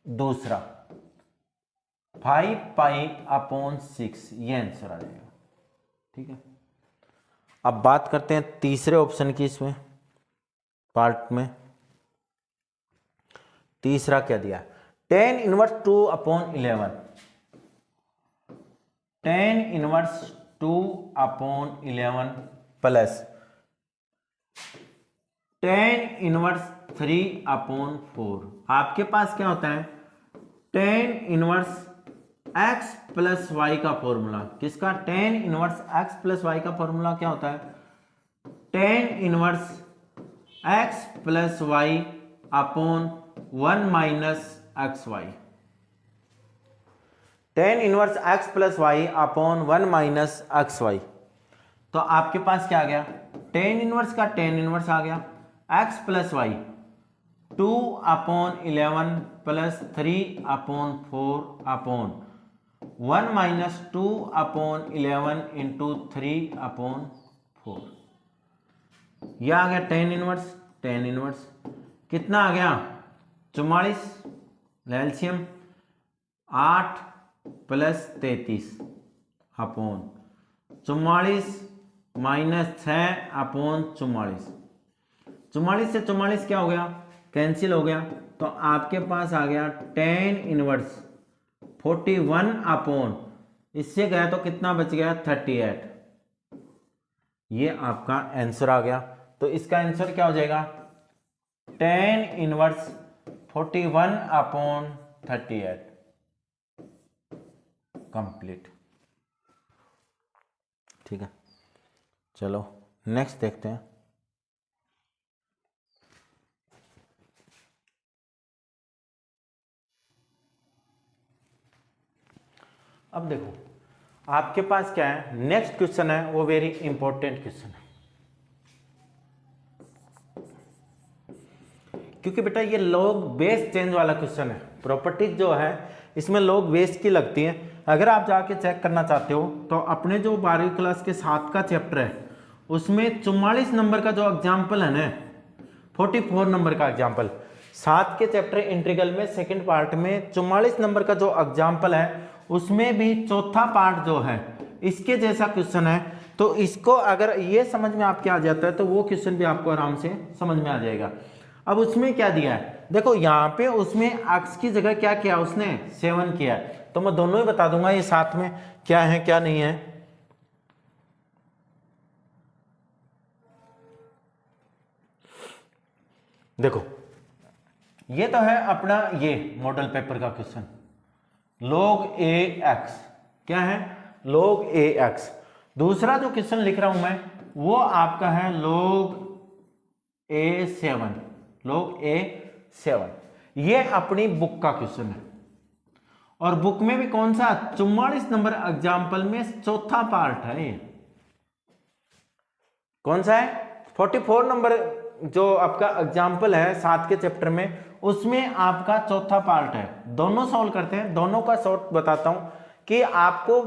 दूसरा 5 पाई अपॉन 6, ये आंसर आ जाएगा। ठीक है, अब बात करते हैं तीसरे ऑप्शन की, इसमें पार्ट में तीसरा क्या दिया, tan inverse 2 upon 11, tan inverse 2 upon 11 plus tan inverse 3 upon 4। आपके पास क्या होता है tan inverse x plus y का फॉर्मूला, किसका tan inverse x plus y का फॉर्मूला क्या होता है tan inverse x plus y upon 1 minus x y, tan inverse x plus y upon 1 minus x y. तो आपके पास क्या आ गया tan इनवर्स का tan इनवर्स आ गया x plus y 2 upon 11 plus 3 upon 4 upon 1 minus 2 upon 11 into 3 upon 4। यह आ गया tan इनवर्स कितना आ गया 44, LCM 8 plus 33 upon 44 minus 6 upon 44, 44 से 44 क्या हो गया कैंसिल हो गया, तो आपके पास आ गया tan इनवर्स 41 अपॉन, इससे गया तो कितना बच गया 38। ये आपका आंसर आ गया। तो इसका आंसर क्या हो जाएगा tan इनवर्स 41 अपॉन 38 कंप्लीट। ठीक है, चलो नेक्स्ट देखते हैं। अब देखो आपके पास क्या है, नेक्स्ट क्वेश्चन है वो वेरी इंपॉर्टेंट क्वेश्चन है, क्योंकि बेटा ये लॉग बेस चेंज वाला क्वेश्चन है। प्रॉपर्टीज जो है इसमें लॉग बेस की लगती है। अगर आप जाके चेक करना चाहते हो तो अपने जो 12वीं क्लास के 7 का चैप्टर है उसमें 44 नंबर का जो एग्जाम्पल है ना, 44 नंबर का एग्जाम्पल 7 के चैप्टर इंटीग्रल में सेकंड पार्ट में 44 नंबर का जो एग्जाम्पल है उसमें भी चौथा पार्ट जो है इसके जैसा क्वेश्चन है। तो इसको अगर ये समझ में आपके आ जाता है तो वो क्वेश्चन भी आपको आराम से समझ में आ जाएगा। अब उसमें क्या दिया है, देखो यहाँ पे उसमें x की जगह क्या किया उसने 7 किया है, तो मैं दोनों ही बता दूंगा ये साथ में क्या है क्या नहीं है। देखो ये तो है अपना ये मॉडल पेपर का क्वेश्चन, log a x, क्या है log a x। दूसरा जो क्वेश्चन लिख रहा हूं मैं वो आपका है log a7, log a7। ये अपनी बुक का क्वेश्चन है और बुक में भी कौन सा 44 नंबर एग्जाम्पल में चौथा पार्ट है। ये कौन सा है 44 नंबर जो आपका एग्जाम्पल है 7 के चैप्टर में, उसमें आपका चौथा पार्ट है। दोनों सॉल्व करते हैं, दोनों का शॉर्ट बताता हूं कि आपको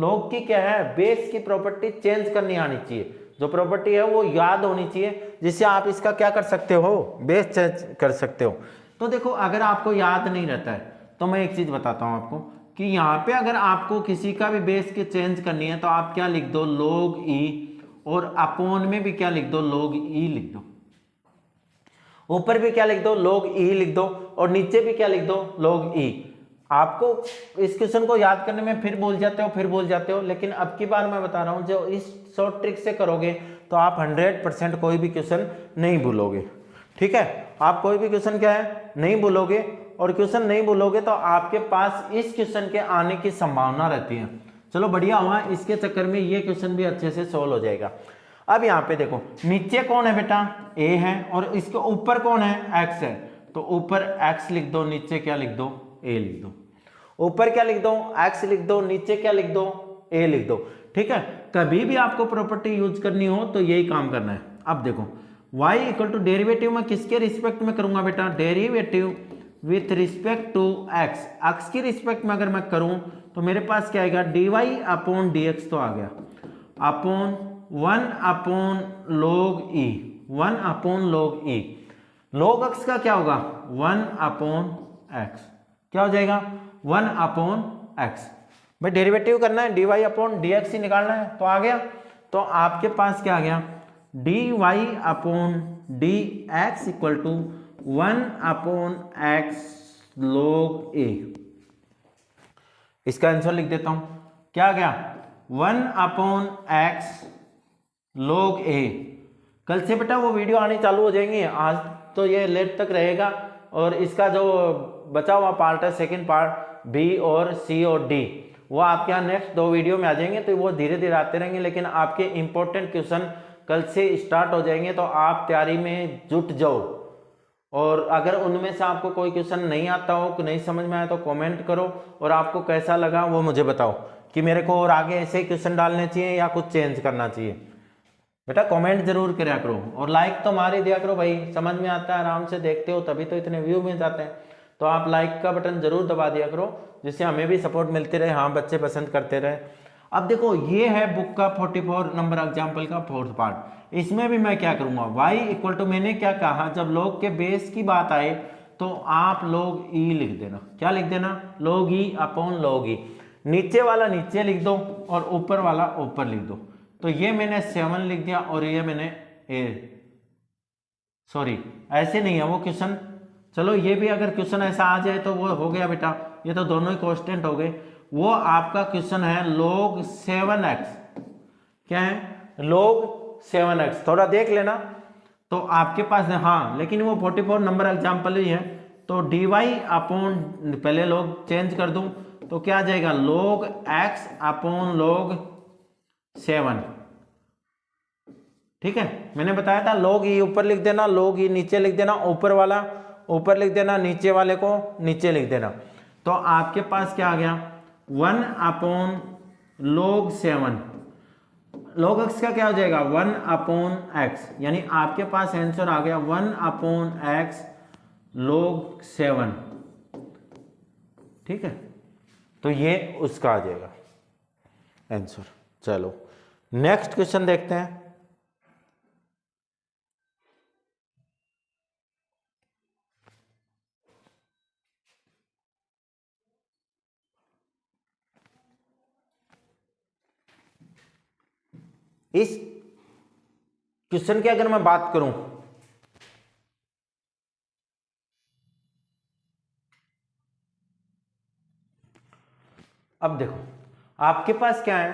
लॉग की क्या है बेस की प्रॉपर्टी चेंज करनी आनी चाहिए। जो प्रॉपर्टी है वो याद होनी चाहिए जिससे आप इसका क्या कर सकते हो बेस चेंज कर सकते हो। तो देखो अगर आपको याद नहीं रहता है तो मैं एक चीज बताता हूं आपको कि यहाँ पे अगर आपको किसी का भी बेस की चेंज करनी है तो आप क्या लिख दो log e, और अपॉन में भी क्या लिख दो log e लिख दो, ऊपर भी क्या लिख दो log e लिख दो और नीचे भी क्या लिख दो log e। आपको इस क्वेश्चन को याद करने में फिर भूल जाते हो, लेकिन अब की बार मैं बता रहा हूं जो इस शॉर्ट ट्रिक से करोगे तो आप 100% कोई भी क्वेश्चन नहीं भूलोगे। ठीक है, आप कोई भी क्वेश्चन क्या है नहीं भूलोगे, और क्वेश्चन नहीं भूलोगे तो आपके पास इस क्वेश्चन के आने की संभावना रहती है। चलो बढ़िया हुआ, इसके चक्कर में ये क्वेश्चन भी अच्छे से सोल्व हो जाएगा। अब यहाँ पे देखो नीचे कौन है बेटा a है और इसके ऊपर कौन है x है, तो ऊपर x लिख दो, नीचे क्या लिख दो a लिख दो। ऊपर क्या लिख दो x लिख दो, नीचे क्या लिख दो a लिख दो। ठीक है, कभी भी आपको प्रॉपर्टी यूज करनी हो तो यही काम करना है। अब देखो y इक्वल टू डेरिवेटिव में किसके रिस्पेक्ट में करूंगा बेटा, derivative with respect to x, x की रिस्पेक्ट में अगर मैं करूं तो मेरे पास क्या आएगा dy अपॉन dx, तो आ गया upon 1 upon log e, 1 upon log e। log x का क्या होगा 1 अपॉन x, क्या हो जाएगा 1 अपॉन x। भाई डेरिवेटिव करना है, dy अपॉन dx ही निकालना है, तो आ गया। तो आपके पास क्या आ गया dy upon dx equal to 1 upon x log a। इसका आंसर लिख देता हूं, क्या आ गया 1 अपॉन x log a। कल से बेटा वो वीडियो आनी चालू हो जाएंगी, आज तो ये लेट तक रहेगा और इसका जो बचा हुआ पार्ट है सेकंड पार्ट बी और सी और डी वो आपके यहाँ नेक्स्ट 2 वीडियो में आ जाएंगे, तो वो धीरे धीरे आते रहेंगे। लेकिन आपके इंपॉर्टेंट क्वेश्चन कल से स्टार्ट हो जाएंगे, तो आप तैयारी में जुट जाओ। और अगर उनमें से आपको कोई क्वेश्चन नहीं आता हो, नहीं समझ में आया तो कमेंट करो, और आपको कैसा लगा वो मुझे बताओ कि मेरे को और आगे ऐसे क्वेश्चन डालने चाहिए या कुछ चेंज करना चाहिए। बेटा कमेंट जरूर करा करो और लाइक तो मार ही दिया करो भाई, समझ में आता है आराम से देखते हो तभी तो इतने व्यू मिल जाते हैं। तो आप लाइक का बटन जरूर दबा दिया करो जिससे हमें भी सपोर्ट मिलती रहे, हाँ बच्चे पसंद करते रहे। अब देखो ये है बुक का 44 नंबर एग्जाम्पल का 4th पार्ट। इसमें भी मैं क्या करूंगा y इक्वल टू, मैंने क्या कहा जब log के बेस की बात आए तो आप log e लिख देना, क्या लिख देना log e upon log e। नीचे वाला नीचे लिख दो और ऊपर वाला ऊपर लिख दो। तो ये मैंने 7 लिख दिया और ये मैंने सॉरी ऐसे नहीं है वो क्वेश्चन, चलो ये भी अगर क्वेश्चन ऐसा आ जाए तो वो हो गया बेटा, ये तो दोनों ही कांस्टेंट हो गए। वो आपका क्वेश्चन है log 7x, क्या है log 7x, थोड़ा देख लेना तो आपके पास है हाँ, लेकिन वो 44 नंबर एग्जाम्पल ही है। तो dy अपॉन, पहले log चेंज कर दूं तो क्या आ जाएगा log x अपॉन log 7। ठीक है, मैंने बताया था log e ऊपर लिख देना, log e नीचे लिख देना, ऊपर वाला ऊपर लिख देना, नीचे वाले को नीचे लिख देना। तो आपके पास क्या आ गया 1 अपॉन log 7, log x का क्या हो जाएगा 1 अपॉन x, यानी आपके पास आंसर आ गया 1 अपॉन x log 7। ठीक है, तो ये उसका आ जाएगा आंसर। चलो नेक्स्ट क्वेश्चन देखते हैं। इस क्वेश्चन की अगर मैं बात करूं, अब देखो आपके पास क्या है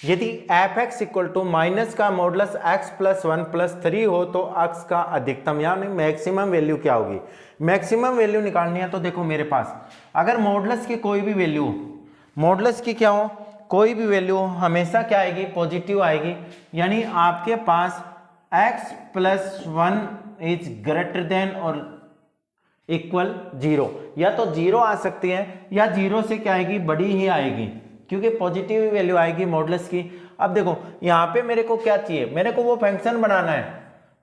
यदि f x equal to minus का मॉडुलस एक्स प्लस 1 प्लस 3 हो तो एक्स का अधिकतम यानी मैक्सिमम वैल्यू क्या होगी। मैक्सिमम वैल्यू निकालनी है तो देखो मेरे पास अगर मॉडुलस की कोई भी वैल्यू, मॉडुलस की क्या हो, कोई भी वैल्यू हमेशा क्या आएगी, पॉजिटिव आएगी। यानी आपके पास x plus 1 is greater then और इक्वल 0, या तो 0 आ सकती है या 0 से क्या आएगी, बड़ी ही आएगी, क्योंकि पॉजिटिव वैल्यू आएगी मॉडुलस की। अब देखो यहाँ पे मेरे को क्या चाहिए, मेरे को वो फंक्शन बनाना है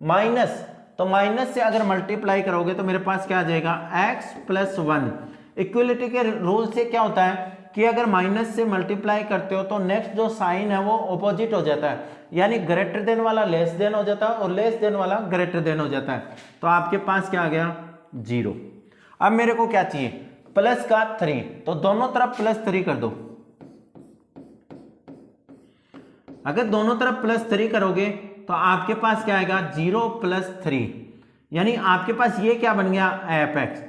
माइनस, तो माइनस से अगर मल्टीप्लाई करोगे तो मेरे पास क्या आ जाएगा, x प्लस 1। इक्वलिटी के रूल से क्या होता है कि अगर माइनस से मल्टीप्लाई करते हो तो नेक्स्ट जो साइन है वो ऑपोजिट हो जाता है, यानी ग्रेटर देन वाला लेस देन हो जाता है और लेस देन वाला ग्रेटर देन हो जाता है। तो आपके पास क्या आ गया, 0। अब मेरे को क्या चाहिए, प्लस का 3, तो दोनों तरफ प्लस 3 कर दो। अगर दोनों तरफ प्लस 3 करोगे तो आपके पास क्या आएगा, 0 प्लस 3, यानी आपके पास ये क्या बन गया, एफ एक्स।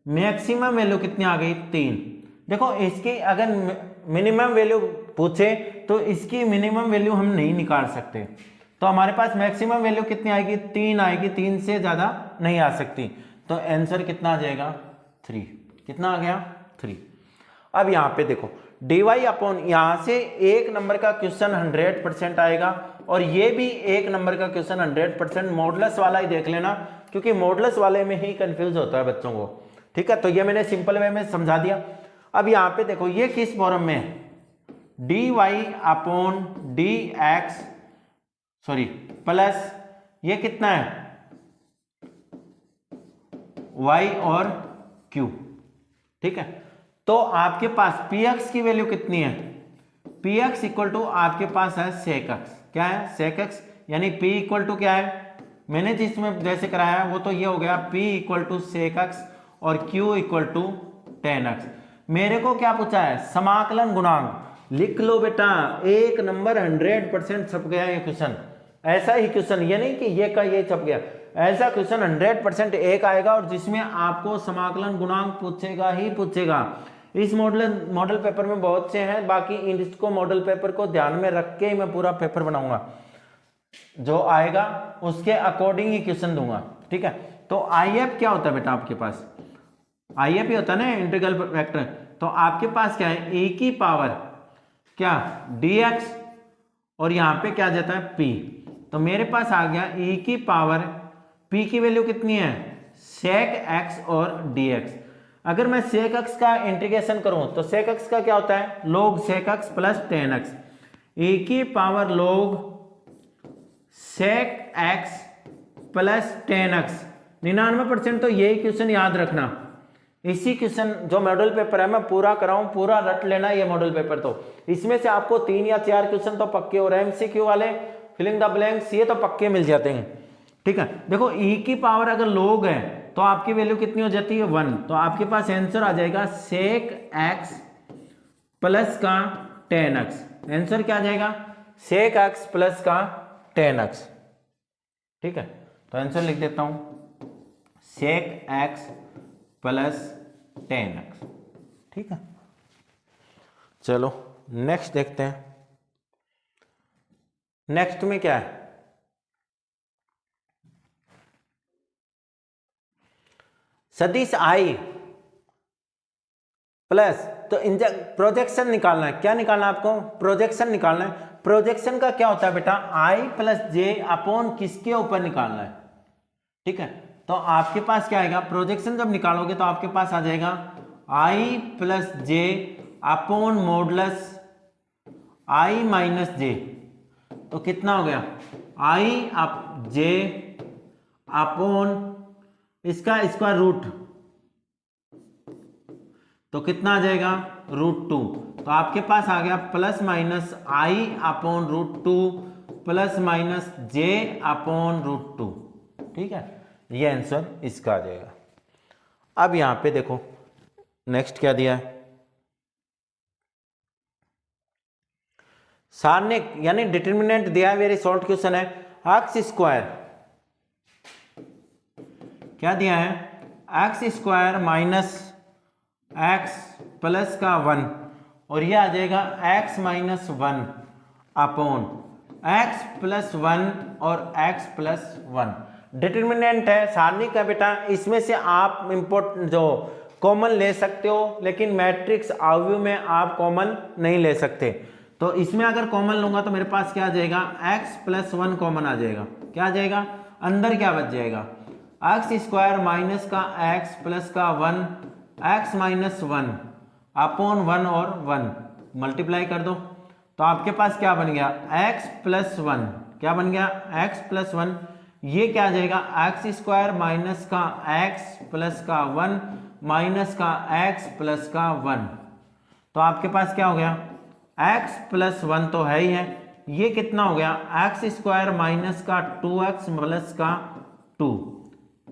मैक्सिमम वैल्यू कितनी आ गई, 3। देखो इसकी अगर मिनिमम वैल्यू पूछे तो इसकी मिनिमम वैल्यू हम नहीं निकाल सकते, तो हमारे पास मैक्सिमम वैल्यू कितनी आएगी, 3 आएगी, 3 से ज्यादा नहीं आ सकती। तो आंसर कितना आ जाएगा, 3। कितना आ गया, 3। अब यहाँ पे देखो dy अपॉन, यहाँ से एक नंबर का क्वेश्चन 100% आएगा और ये भी एक नंबर का क्वेश्चन 100% मॉडुलस वाला ही देख लेना, क्योंकि मॉडुलस वाले में ही कंफ्यूज होता है बच्चों को। ठीक है, तो ये मैंने सिंपल वे में समझा दिया। अब यहाँ पे देखो ये किस फॉर्म में है, dy upon dx, sorry plus ये कितना है, y और q। ठीक है, तो आपके पास px की वैल्यू कितनी है, px इक्वल टू आपके पास है sec x। क्या है, sec x, यानी p इक्वल टू क्या है, मैंने जिसमें जैसे कराया है वो तो ये हो गया p equal to sec x और q equal to tan x। मेरे को क्या पूछा है, समाकलन गुणांक। लिख लो बेटा, एक नंबर 100% छप गया ये क्वेश्चन। ऐसा ही क्वेश्चन, ये नहीं कि ये का ये छप गया, ऐसा क्वेश्चन 100% एक आएगा और जिसमें आपको समाकलन गुणांक पूछेगा ही पूछेगा। इस मॉडल पेपर में बहुत से हैं, बाकी इसको मॉडल पेपर को ध्यान में रख के ही मैं पूरा पेपर बनाऊंगा, जो आएगा उसके अकॉर्डिंग ही क्वेश्चन दूंगा। ठीक है, तो IF क्या होता है बेटा, आपके पास IF ही होता है ना, इंटीग्रल वेक्टर। तो आपके पास क्या है, e की पावर क्या, dx, और यहाँ पे क्या जाता है p, तो मेरे पास आ गया e की पावर, p की वैल्यू कितनी है, sec x और dx। अगर मैं sec x का इंटीग्रेशन करूं तो sec x का क्या होता है, log sec x plus tan x, e की power log sec x plus tan x। 99% तो यही क्वेश्चन याद रखना। इसी क्वेश्चन जो मॉडल पेपर है मैं पूरा कराऊं, पूरा रट लेना ये मॉडल पेपर। तो इसमें से आपको 3 या 4 क्वेश्चन तो पक्के, और MCQ वाले फिलिंग द ब्लैंक्स ये तो पक्के मिल जाते हैं। ठीक है, देखो e की पावर अगर log है तो आपकी वैल्यू कितनी हो जाती है, 1। तो आपके पास आंसर आ जाएगा sec x प्लस का tan x। आंसर क्या आ जाएगा, sec x प्लस का tan x। ठीक है, तो आंसर लिख देता हूं, sec x plus tan x। ठीक है, चलो नेक्स्ट देखते हैं। नेक्स्ट में क्या है, सदिश I प्लस, तो प्रोजेक्शन निकालना है। क्या निकालना है आपको, प्रोजेक्शन निकालना है। प्रोजेक्शन का क्या होता है बेटा, I प्लस जे अपॉन किसके ऊपर निकालना है। ठीक है, तो आपके पास क्या आएगा, प्रोजेक्शन जब निकालोगे तो आपके पास आ जाएगा I plus J upon modulus I minus J. तो कितना हो गया, I अप जे अपॉन इसका स्क्वायर रूट, तो कितना आ जाएगा, √2। तो आपके पास आ गया plus minus I upon √2 plus minus J upon √2। ठीक है, ये आंसर इसका आ जाएगा। अब यहां पे देखो नेक्स्ट क्या दिया है, सारणिक यानी डिटर्मिनेंट दिया है, वेरी शॉर्ट क्वेश्चन है। एक्स स्क्वायर क्या दिया है, x square minus x plus का 1, और ये आ जाएगा x minus 1 upon x plus 1 और x प्लस 1। डिटर्मिनेंट है सारणिक का बेटा, इसमें से आप इम्पोर्टेंट जो कॉमन ले सकते हो, लेकिन मैट्रिक्स अवयव में आप कॉमन नहीं ले सकते। तो इसमें अगर कॉमन लूंगा तो मेरे पास क्या आ जाएगा, x प्लस 1 कॉमन आ जाएगा। क्या आ जाएगा, अंदर क्या बच जाएगा, एक्स स्क्वायर माइनस का x प्लस का 1 x माइनस 1 अपॉन 1 और 1 मल्टीप्लाई कर दो, तो आपके पास क्या बन गया, x प्लस 1। क्या बन गया, x प्लस 1। ये क्या आ जाएगा, एक्स स्क्वायर माइनस का x प्लस का 1 माइनस का x प्लस का 1। तो आपके पास क्या हो गया, x प्लस 1 तो है ही है, ये कितना हो गया, एक्स स्क्वायर माइनस का 2x प्लस का 2,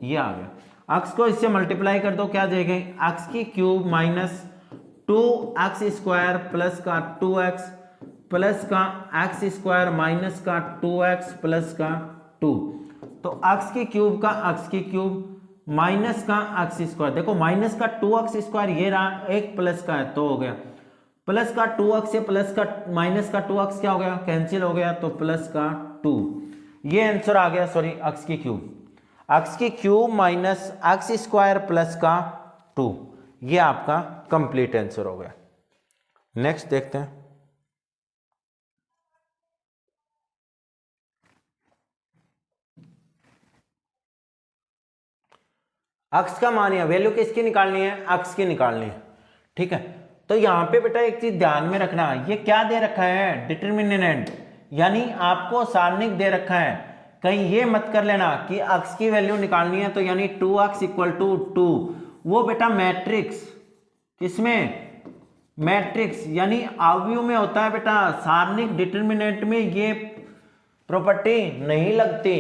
ये आ गया। x को इससे मल्टीप्लाई कर दो, क्या आ जाएगा, x की cube minus 2x square plus का 2x प्लस का x स्क्वायर माइनस का 2x प्लस का 2। तो x की क्यूब का x की क्यूब माइनस का x स्क्वायर, देखो माइनस का 2x स्क्वायर ये रहा, एक प्लस का है तो हो गया, प्लस का 2x से प्लस का माइनस का 2x क्या हो गया, कैंसिल हो गया, तो प्लस का 2। ये आंसर आ गया, सॉरी x की cube minus x square plus का 2, ये आपका कंप्लीट आंसर हो गया। नेक्स्ट देखते हैं, x का मान है, वैल्यू किसकी निकालनी है, x की निकालनी है, ठीक है। तो यहाँ पे बेटा एक चीज ध्यान में रखना, ये क्या दे रखा है, डिटर्मिनेंट, यानी आपको सारणिक दे रखा है। कहीं ये मत कर लेना कि x की वैल्यू निकालनी है तो यानी 2x इक्वल टू 2, वो बेटा मैट्रिक्स, किसमें, मैट्रिक्स यानी अवयव में होता है बेटा, सारणिक डिटर्मिनेंट में ये प्रॉपर्टी नहीं लगती,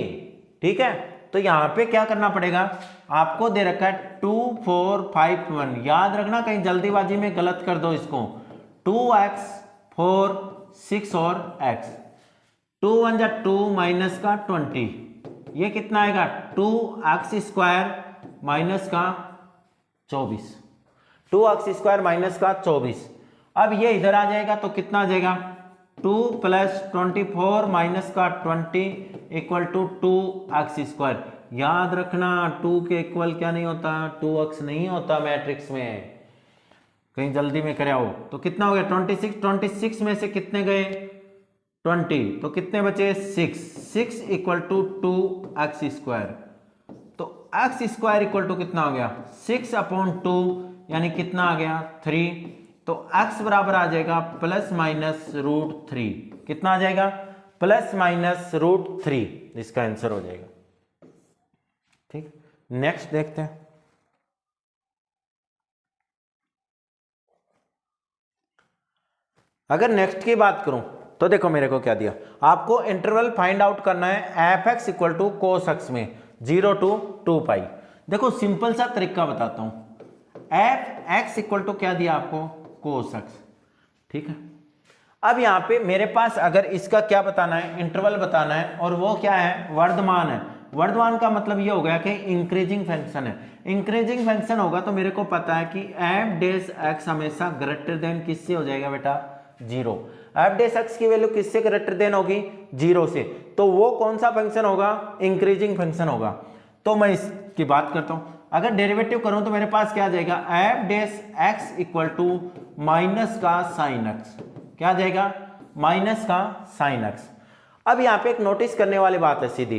ठीक है। तो यहाँ पे क्या करना पड़ेगा, आपको दे रखा है 2 4 5 1, याद रखना कहीं जल्दीबाजी में गलत कर दो इसको, 2x 4 6 और x, 2 1 जा 2 माइनस का 20, ये कितना आएगा, 2x स्क्वायर माइनस का 24, 2x स्क्वायर माइनस का 24। अब ये इधर आ जाएगा तो कितना आ जाएगा, 2 प्लस 24 माइनस का 20 इक्वल टू 2x स्क्वायर। याद रखना 2 के इक्वल क्या नहीं होता, 2x नहीं होता मैट्रिक्स में, कहीं जल्दी में करे आओ। तो कितना हो गया 26, 26 में से कितने गए 20, तो कितने बचे 6 इक्वल टू 2x स्क्वायर। तो x स्क्वायर इक्वल टू कितना हो गया 6 अपॉन 2, यानी कितना आ गया 3। तो x बराबर आ जाएगा प्लस माइनस √3, कितना आ जाएगा प्लस माइनस √3, इसका आंसर हो जाएगा, ठीक। नेक्स्ट देखते हैं, अगर नेक्स्ट की बात करूं तो देखो मेरे को क्या दिया, आपको इंटरवल फाइंड आउट करना है f(x) equal to cos x में 0 to 2 पाई। देखो सिंपल सा तरीका बताता हूं, f(x) इक्वल टू क्या दिया आपको cos x, ठीक है। अब यहाँ पे मेरे पास अगर इसका क्या बताना है, इंटरवल बताना है, और वो क्या है वर्धमान है। वर्धमान का मतलब ये हो गया कि इंक्रीजिंग फंक्शन है, इंक्रीजिंग फंक्शन होगा तो मेरे को पता है कि f(x) हमेशा ग्रेटर देन किससे हो जाएगा बेटा 0। f(x) की वैल्यू किससे ग्रेटर देन होगी 0 से, तो वो कौन सा फंक्शन होगा, इंक्रीजिंग फंक्शन होगा। तो मैं इसकी बात करता हूं, अगर डेरिवेटिव करूं तो मेरे पास क्या आ जाएगा f(x) इक्वल टू माइनस का साइन x, क्या आ जाएगा माइनस का साइन x। अब यहाँ पे एक नोटिस करने वाली बात है सीधी,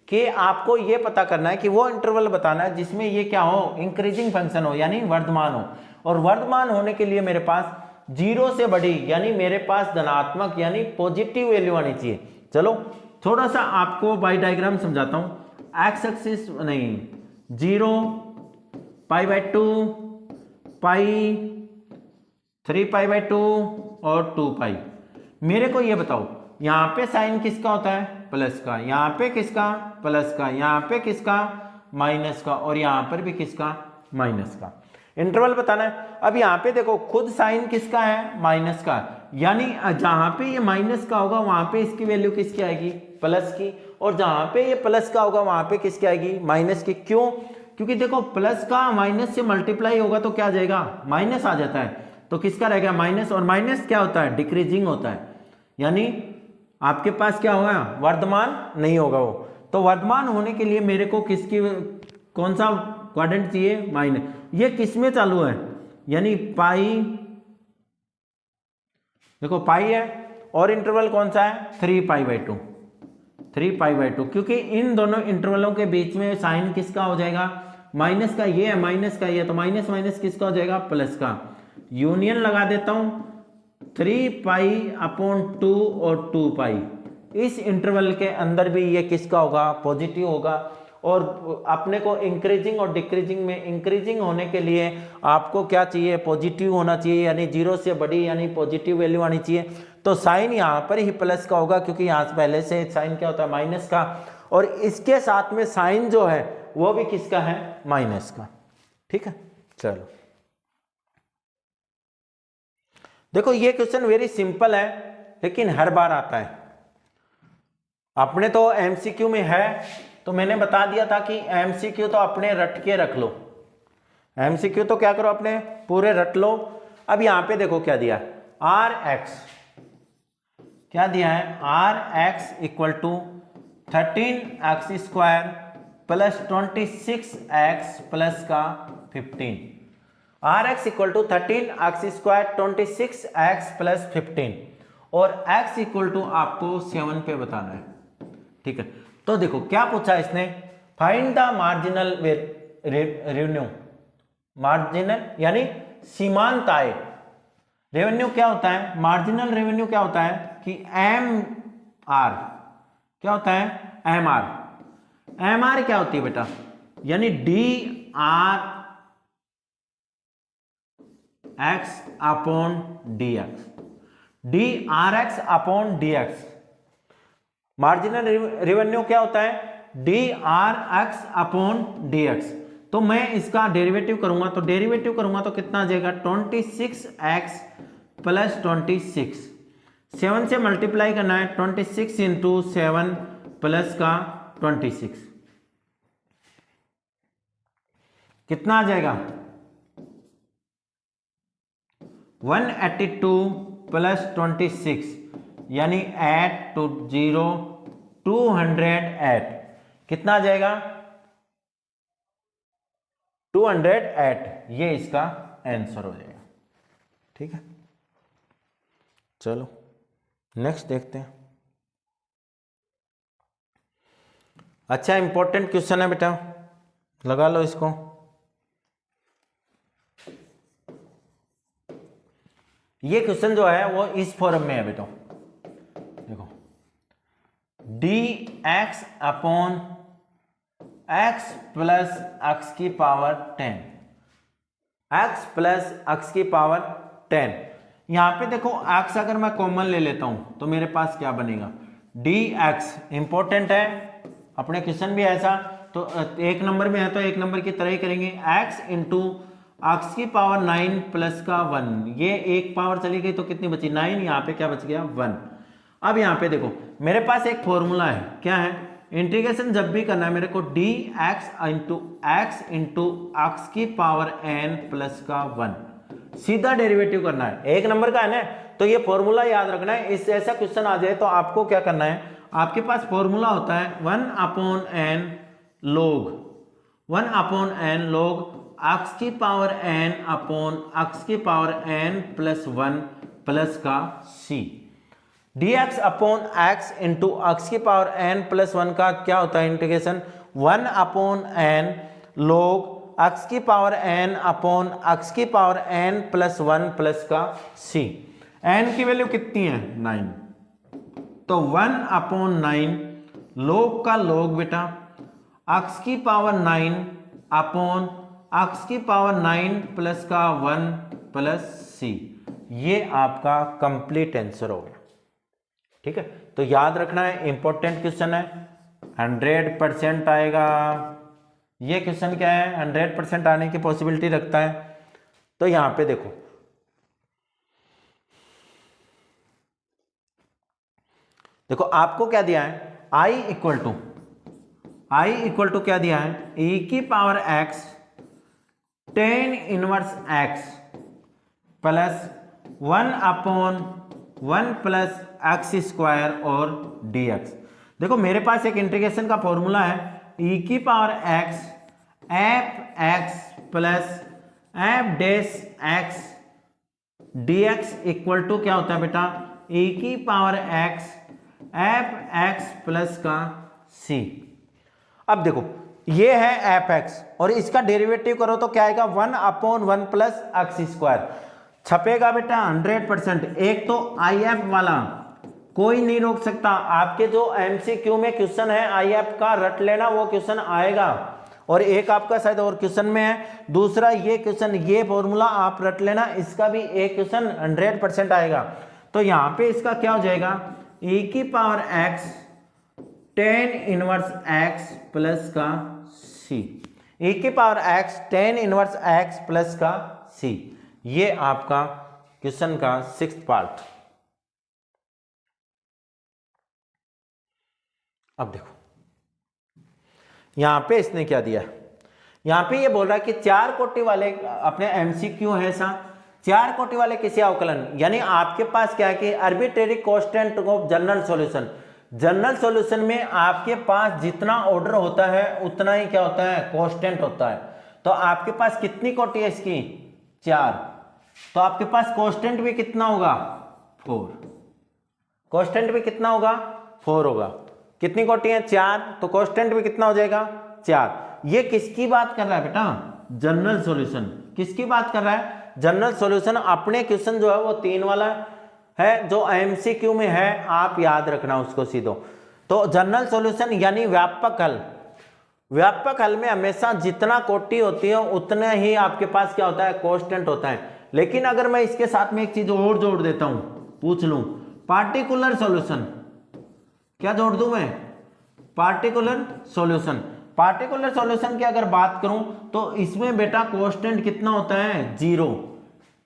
कि आपको ये पता करना है कि वो इंटरवल बताना है जिसमें ये क्या हो, इंक्रीजिंग फंक्शन हो, यानी वर्धमान हो। और वर्धमान होने के लिए मेरे पास 0 से बड़ी, यानी मेरे पास धनात्मक यानी पॉजिटिव वैल्यू आनी चाहिए। चलो थोड़ा सा आपको बाई डायग्राम समझाता हूं, एक्स एक्सिस नहीं 0 π/2 पाई 3 π/2 और 2 पाई। मेरे को ये बताओ यहाँ पे साइन किसका होता है प्लस का, यहाँ पे किसका प्लस का, यहाँ पे किसका माइनस का, और यहाँ पर भी किसका माइनस का। इंटरवल बताना है। अब यहाँ पे देखो खुद साइन किसका है माइनस का, यानी जहां पे ये माइनस का होगा वहां पे इसकी वैल्यू किसकी आएगी प्लस की, और जहां पे ये प्लस का होगा वहां पे किसकी आएगी माइनस की। क्यों, क्योंकि देखो प्लस का माइनस से मल्टीप्लाई होगा तो क्या आ जाएगा माइनस आ जाता है, तो किसका रहेगा माइनस, और माइनस क्या होता है डिक्रीजिंग होता है, यानी आपके पास क्या होगा, वर्धमान नहीं होगा वो। तो वर्धमान होने के लिए मेरे को किसकी, कौन सा क्वाड्रेंट चाहिए, माइनस। ये किस में चालू है, यानी पाई, देखो पाई है, और इंटरवल कौन सा है, 3π/2, 3π/2, क्योंकि इन दोनों इंटरवलों के बीच में साइन किसका हो जाएगा, माइनस का। ये है माइनस का, ये तो माइनस माइनस किसका हो जाएगा, प्लस का। यूनियन लगा देता हूं, 3π/2 और 2π, इस इंटरवल के अंदर भी ये किसका होगा, पॉजिटिव होगा। और अपने को इंक्रीजिंग और डिक्रीजिंग में, इंक्रीजिंग होने के लिए आपको क्या चाहिए, पॉजिटिव होना चाहिए, यानी 0 से बड़ी यानी पॉजिटिव वैल्यू आनी चाहिए। तो साइन यहाँ पर ही प्लस का होगा, क्योंकि यहाँ से पहले से साइन क्या होता है, माइनस का। और इसके साथ में साइन जो है वो भी किसका है, माइनस का। ठीक है, चलो देखो ये क्वेश्चन वेरी सिंपल है, लेकिन हर बार आता है। अपने तो एमसीक्यू में है, तो मैंने बता दिया था कि एमसीक्यू तो अपने रट के रख लो, एमसीक्यू तो क्या करो, अपने पूरे रट लो। अब यहां पे देखो क्या दिया, आर एक्स, क्या दिया है, r x equal to 13x² plus 26x plus का 15। R x equal to 13x², 26x plus 15, और x इक्वल टू आपको 7 पे बताना है। ठीक है, तो देखो क्या पूछा इसने, find the marginal revenue, marginal यानी सीमांत आय। रेवेन्यू क्या होता है, मार्जिनल रेवेन्यू क्या होता है कि एम आर, क्या होता है, एम आर। एम आर क्या होती है बेटा, यानी D R x upon d x, D R x upon d x. Marginal revenue क्या होता है, D R x upon d x. तो मैं इसका डेरिवेटिव करूंगा, तो डेरिवेटिव करूंगा तो कितना आ जाएगा, 26x प्लस 26, 7 से मल्टीप्लाई करना है, 26 इंटू 7 प्लस का 26, कितना आ जाएगा, 182 प्लस 26, यानी 8 to 0 208, कितना आ जाएगा, 208, ये इसका आंसर हो जाएगा। ठीक है, चलो नेक्स्ट देखते हैं। अच्छा इंपॉर्टेंट क्वेश्चन है बेटा, लगा लो इसको। ये क्वेश्चन जो है वो इस फॉर्म में है बेटा, देखो dx upon x plus x की पावर 10, x प्लस x की पावर 10। यहां पे देखो x अगर मैं कॉमन ले लेता हूं तो मेरे पास क्या बनेगा, dx इंपॉर्टेंट है, अपने क्वेश्चन भी ऐसा, तो एक नंबर में है तो एक नंबर की तरह ही करेंगे, x इंटू x की पावर 9 प्लस का 1, ये एक पावर चली गई तो कितनी बची, 9, यहाँ पे क्या बच गया, 1। अब यहाँ पे देखो मेरे पास एक फॉर्मूला है, क्या है, इंटीग्रेशन जब भी करना है मेरे को dx इंटू x की पावर n प्लस का 1, सीधा डेरिवेटिव करना है, एक नंबर का है ना, तो ये फॉर्मूला याद रखना है। इस ऐसा क्वेश्चन आ जाए तो आपको क्या करना है, आपके पास फॉर्मूला होता है 1/n log, 1/n log x की पावर n अपॉन x की पावर n प्लस 1 प्लस का c, dx upon x into x की पावर n प्लस 1 का क्या होता है इंटीग्रेशन, 1/n log x की पावर n अपॉन x की पावर n प्लस 1 प्लस का c। n की वैल्यू कितनी है, 9, तो 1/9 log का log बेटा x की पावर 9 अपॉन x की पावर 9 प्लस का 1 प्लस c, ये आपका कंप्लीट आंसर हो गया। ठीक है, तो याद रखना है, इंपॉर्टेंट क्वेश्चन है, 100% आएगा। ये क्वेश्चन क्या है, 100% आने की पॉसिबिलिटी रखता है। तो यहां पे देखो देखो आपको क्या दिया है, i इक्वल टू क्या दिया है, e की power x tan inverse x plus 1/n 1 plus x square और dx। देखो मेरे पास एक इंटीग्रेशन का फॉर्मूला है e की power x f x plus f dash x dx equal to क्या होता है बेटा, e की power x f x plus का c। अब देखो ये है एफ एक्स और इसका डेरिवेटिव करो तो क्या आएगा 1/1 प्लस एक्स स्क्वायर। छपेगा बेटा 100%। एक तो आई एफ वाला कोई नहीं रोक सकता। आपके जो एमसीक्यू में क्वेश्चन है आई एफ का रट लेना, वो क्वेश्चन आएगा। और एक आपका शायद और क्वेश्चन में है, दूसरा ये क्वेश्चन, ये फॉर्मूला आप रट लेना, इसका भी एक क्वेश्चन 100% आएगा। तो यहाँ पे इसका क्या हो जाएगा, e की power x tan inverse x plus का c, e की power x tan inverse x plus का c। ये आपका क्वेश्चन का 6th पार्ट। अब देखो यहां पे इसने क्या दिया, यहां पे ये बोल रहा है कि 4 कोटि वाले अपने एमसीक्यू है सा 4 कोटि वाले किसी अवकलन, यानी आपके पास क्या है कि arbitrary constant of general solution. General solution में आपके पास जितना ऑर्डर होता है उतना ही क्या होता है, कांस्टेंट होता है। तो आपके पास कितनी कोटि है इसकी, 4। तो आपके पास कांस्टेंट भी कितना होगा, 4। कांस्टेंट भी कितना होगा, 4 होगा। कितनी कोटि है, 4, तो कांस्टेंट भी कितना हो जाएगा, 4। ये किसकी बात कर रहा है बेटा, जनरल सॉल्यूशन। किसकी बात कर रहा है, जनरल सॉल्यूशन। अपने क्वेश्चन जो है वो 3 वाला है, जो एमसीक्यू में है, आप याद रखना उसको सीधो। तो जनरल सॉल्यूशन यानी व्यापक हल। व्यापक हल में हमेशा जितना कोटि होती है उतना ही आपके पास क्या होता है, कांस्टेंट होता है। लेकिन अगर मैं इसके साथ में एक चीज और जोड़ देता हूं, पूछ लूं पार्टिकुलर सॉल्यूशन, क्या जोड़ दूं मैं, पार्टिकुलर सॉल्यूशन। पार्टिकुलर सॉल्यूशन की अगर बात करूं तो इसमें बेटा कांस्टेंट कितना होता है, 0।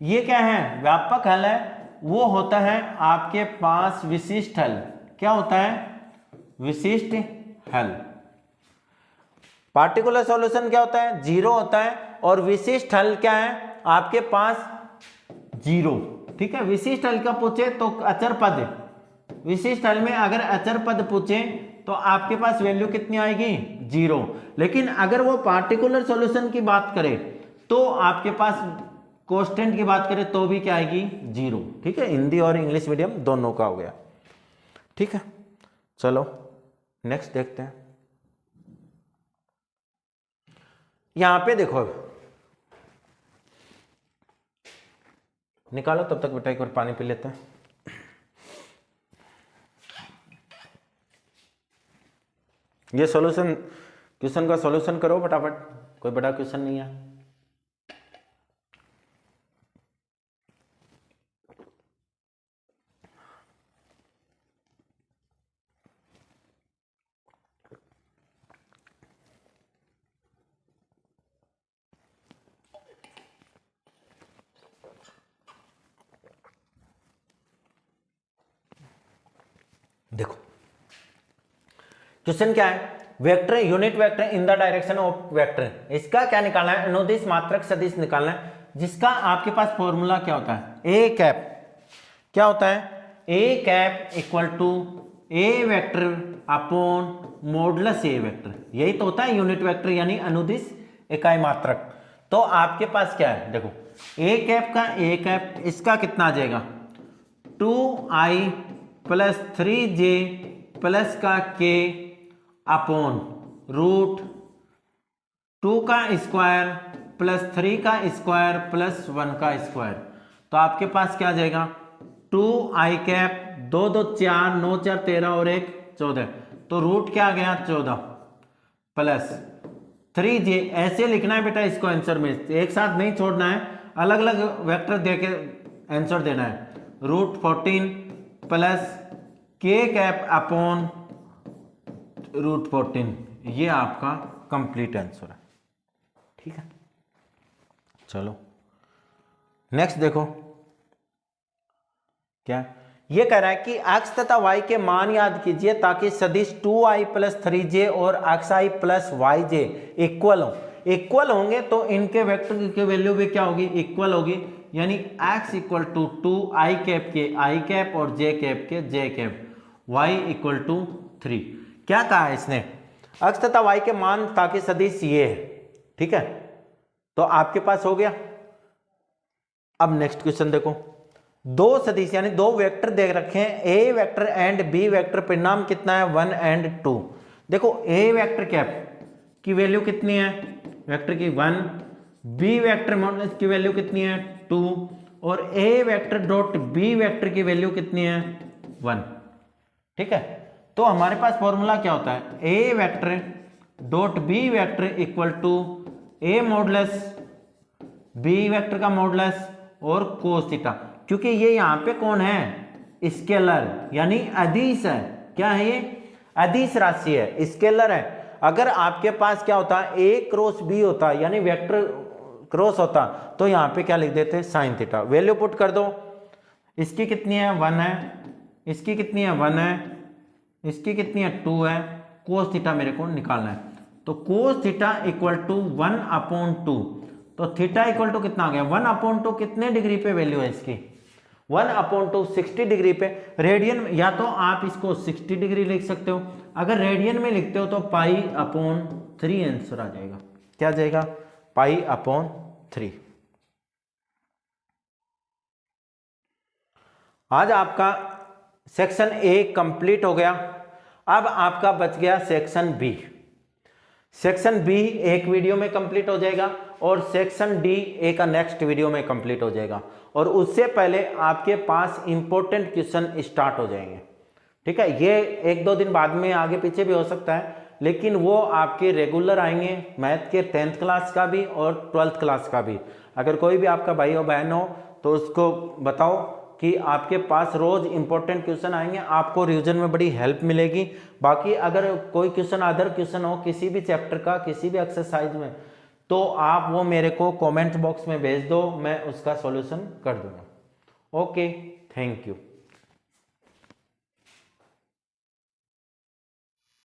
ये क्या है, व्यापक हल है, वो होता है आपके पास विशिष्ट हल। क्या होता है, विशिष्ट हल। पार्टिकुलर सॉल्यूशन क्या होता है, 0 होता है, और विशिष्ट हल क्या है आपके पास, 0। ठीक है, विशिष्ट हल का पूछे तो अचर पद, विशिष्ट हल में अगर अचर पद पूछे तो आपके पास वैल्यू कितनी आएगी, 0। लेकिन अगर वो पार्टिकुलर सॉल्यूशन की बात करे तो आपके पास कांस्टेंट की बात करें तो भी क्या आएगी, 0। ठीक है, हिंदी और इंग्लिश मीडियम दोनों का हो गया। ठीक है, चलो नेक्स्ट देखते हैं। यहां पे देखो, निकालो तब तक बेटा, एक बार पानी पी लेते हैं। ये सॉल्यूशन, क्वेश्चन का सॉल्यूशन करो फटाफट, कोई बड़ा क्वेश्चन नहीं है। देखो क्वेश्चन क्या है, vector unit vector in the direction of vector. इसका क्या निकालना है, अनुदिश मात्रक सदिश निकालना है, जिसका आपके पास फॉर्मूला क्या होता है, ए कैप। क्या होता है, A cap equal to A vector upon modulus A vector. यही तो होता है यूनिट वेक्टर यानी अनुदिश इकाई मात्रक। तो आपके पास क्या है, देखो ए कैप का ए कैप, इसका कितना आ जाएगा, 2i प्लस 3j प्लस का k अपॉन रूट 2 का स्क्वायर प्लस 3 का स्क्वायर प्लस 1 का स्क्वायर। तो आपके पास क्या आ जाएगा, 2i कैप, 2 2 4, 9 4 13 और 1 14। तो रूट क्या आ गया, 14 प्लस 3j। ऐसे लिखना है बेटा इसको आंसर में, एक साथ नहीं छोड़ना है, अलग अलग वेक्टर देके आंसर देना है। Root 14 plus k cap upon root 14, ये आपका कंप्लीट आंसर है। ठीक है, चलो नेक्स्ट देखो क्या ये कह रहा है कि x तथा y के मान याद कीजिए ताकि सदिश 2i प्लस 3j और xi प्लस yj इक्वल हो। इक्वल होंगे तो इनके वेक्टर की वैल्यू भी क्या होगी, इक्वल होगी। यानी x equal to 2i cap के i कैप और j कैप के j cap, y equal to 3। क्या कहा है इसने, x तथा y के मान ताकि सदिश ये है, ठीक है। तो आपके पास हो गया। अब नेक्स्ट क्वेश्चन देखो, दो सदिश यानी दो वेक्टर दे रखे हैं, a vector and b vector, परिणाम कितना है 1 एंड 2। देखो a वेक्टर कैप की वैल्यू कितनी है, वेक्टर की 1, b वेक्टर मॉडुलस की वैल्यू कितनी है 2, और a vector dot b vector की वैल्यू कितनी है 1, ठीक है। तो हमारे पास फॉर्मूला क्या होता है, a vector dot b vector equal to a modulus b vector का मॉडुलस और कोस थीटा, क्योंकि ये यहाँ पे कौन है, स्केलर यानी अदिश है। क्या है ये, अदिश राशि है, स्केलर है। अगर आपके पास क्या होता है, a क्रॉस b होता यानी वेक्टर क्रॉस होता, तो यहाँ पे क्या लिख देते हैं साइन थीटा। वैल्यू पुट कर दो, इसकी कितनी है 1 है, इसकी कितनी है 1 है, इसकी कितनी है 2 है, कोस थीटा मेरे को निकालना है। तो कोस थीटा इक्वल टू 1/2, तो थीटा इक्वल टू कितना आ गया 1/2, कितने डिग्री पे वैल्यू है इसकी 1/2 60 डिग्री पे। रेडियन या तो आप इसको 60 डिग्री लिख सकते हो, अगर रेडियन में लिखते हो तो π/3 आंसर आ जाएगा। क्या जाएगा π/3। आज आपका सेक्शन ए कंप्लीट हो गया। अब आपका बच गया सेक्शन बी। सेक्शन बी एक वीडियो में कंप्लीट हो जाएगा और सेक्शन डी एक नेक्स्ट वीडियो में कंप्लीट हो जाएगा, और उससे पहले आपके पास इंपॉर्टेंट क्वेश्चन स्टार्ट हो जाएंगे, ठीक है। ये 1-2 दिन बाद में आगे पीछे भी हो सकता है, लेकिन वो आपके रेगुलर आएंगे, मैथ के 10th क्लास का भी और 12th क्लास का भी। अगर कोई भी आपका भाई और बहन हो तो उसको बताओ कि आपके पास रोज इंपॉर्टेंट क्वेश्चन आएंगे, आपको रिवीजन में बड़ी हेल्प मिलेगी। बाकी अगर कोई क्वेश्चन अदर क्वेश्चन हो किसी भी चैप्टर का, किसी भी एक्सरसाइज में, तो आप वो मेरे को कमेंट बॉक्स में भेज दो, मैं उसका सॉल्यूशन कर दूंगा। Okay, thank you.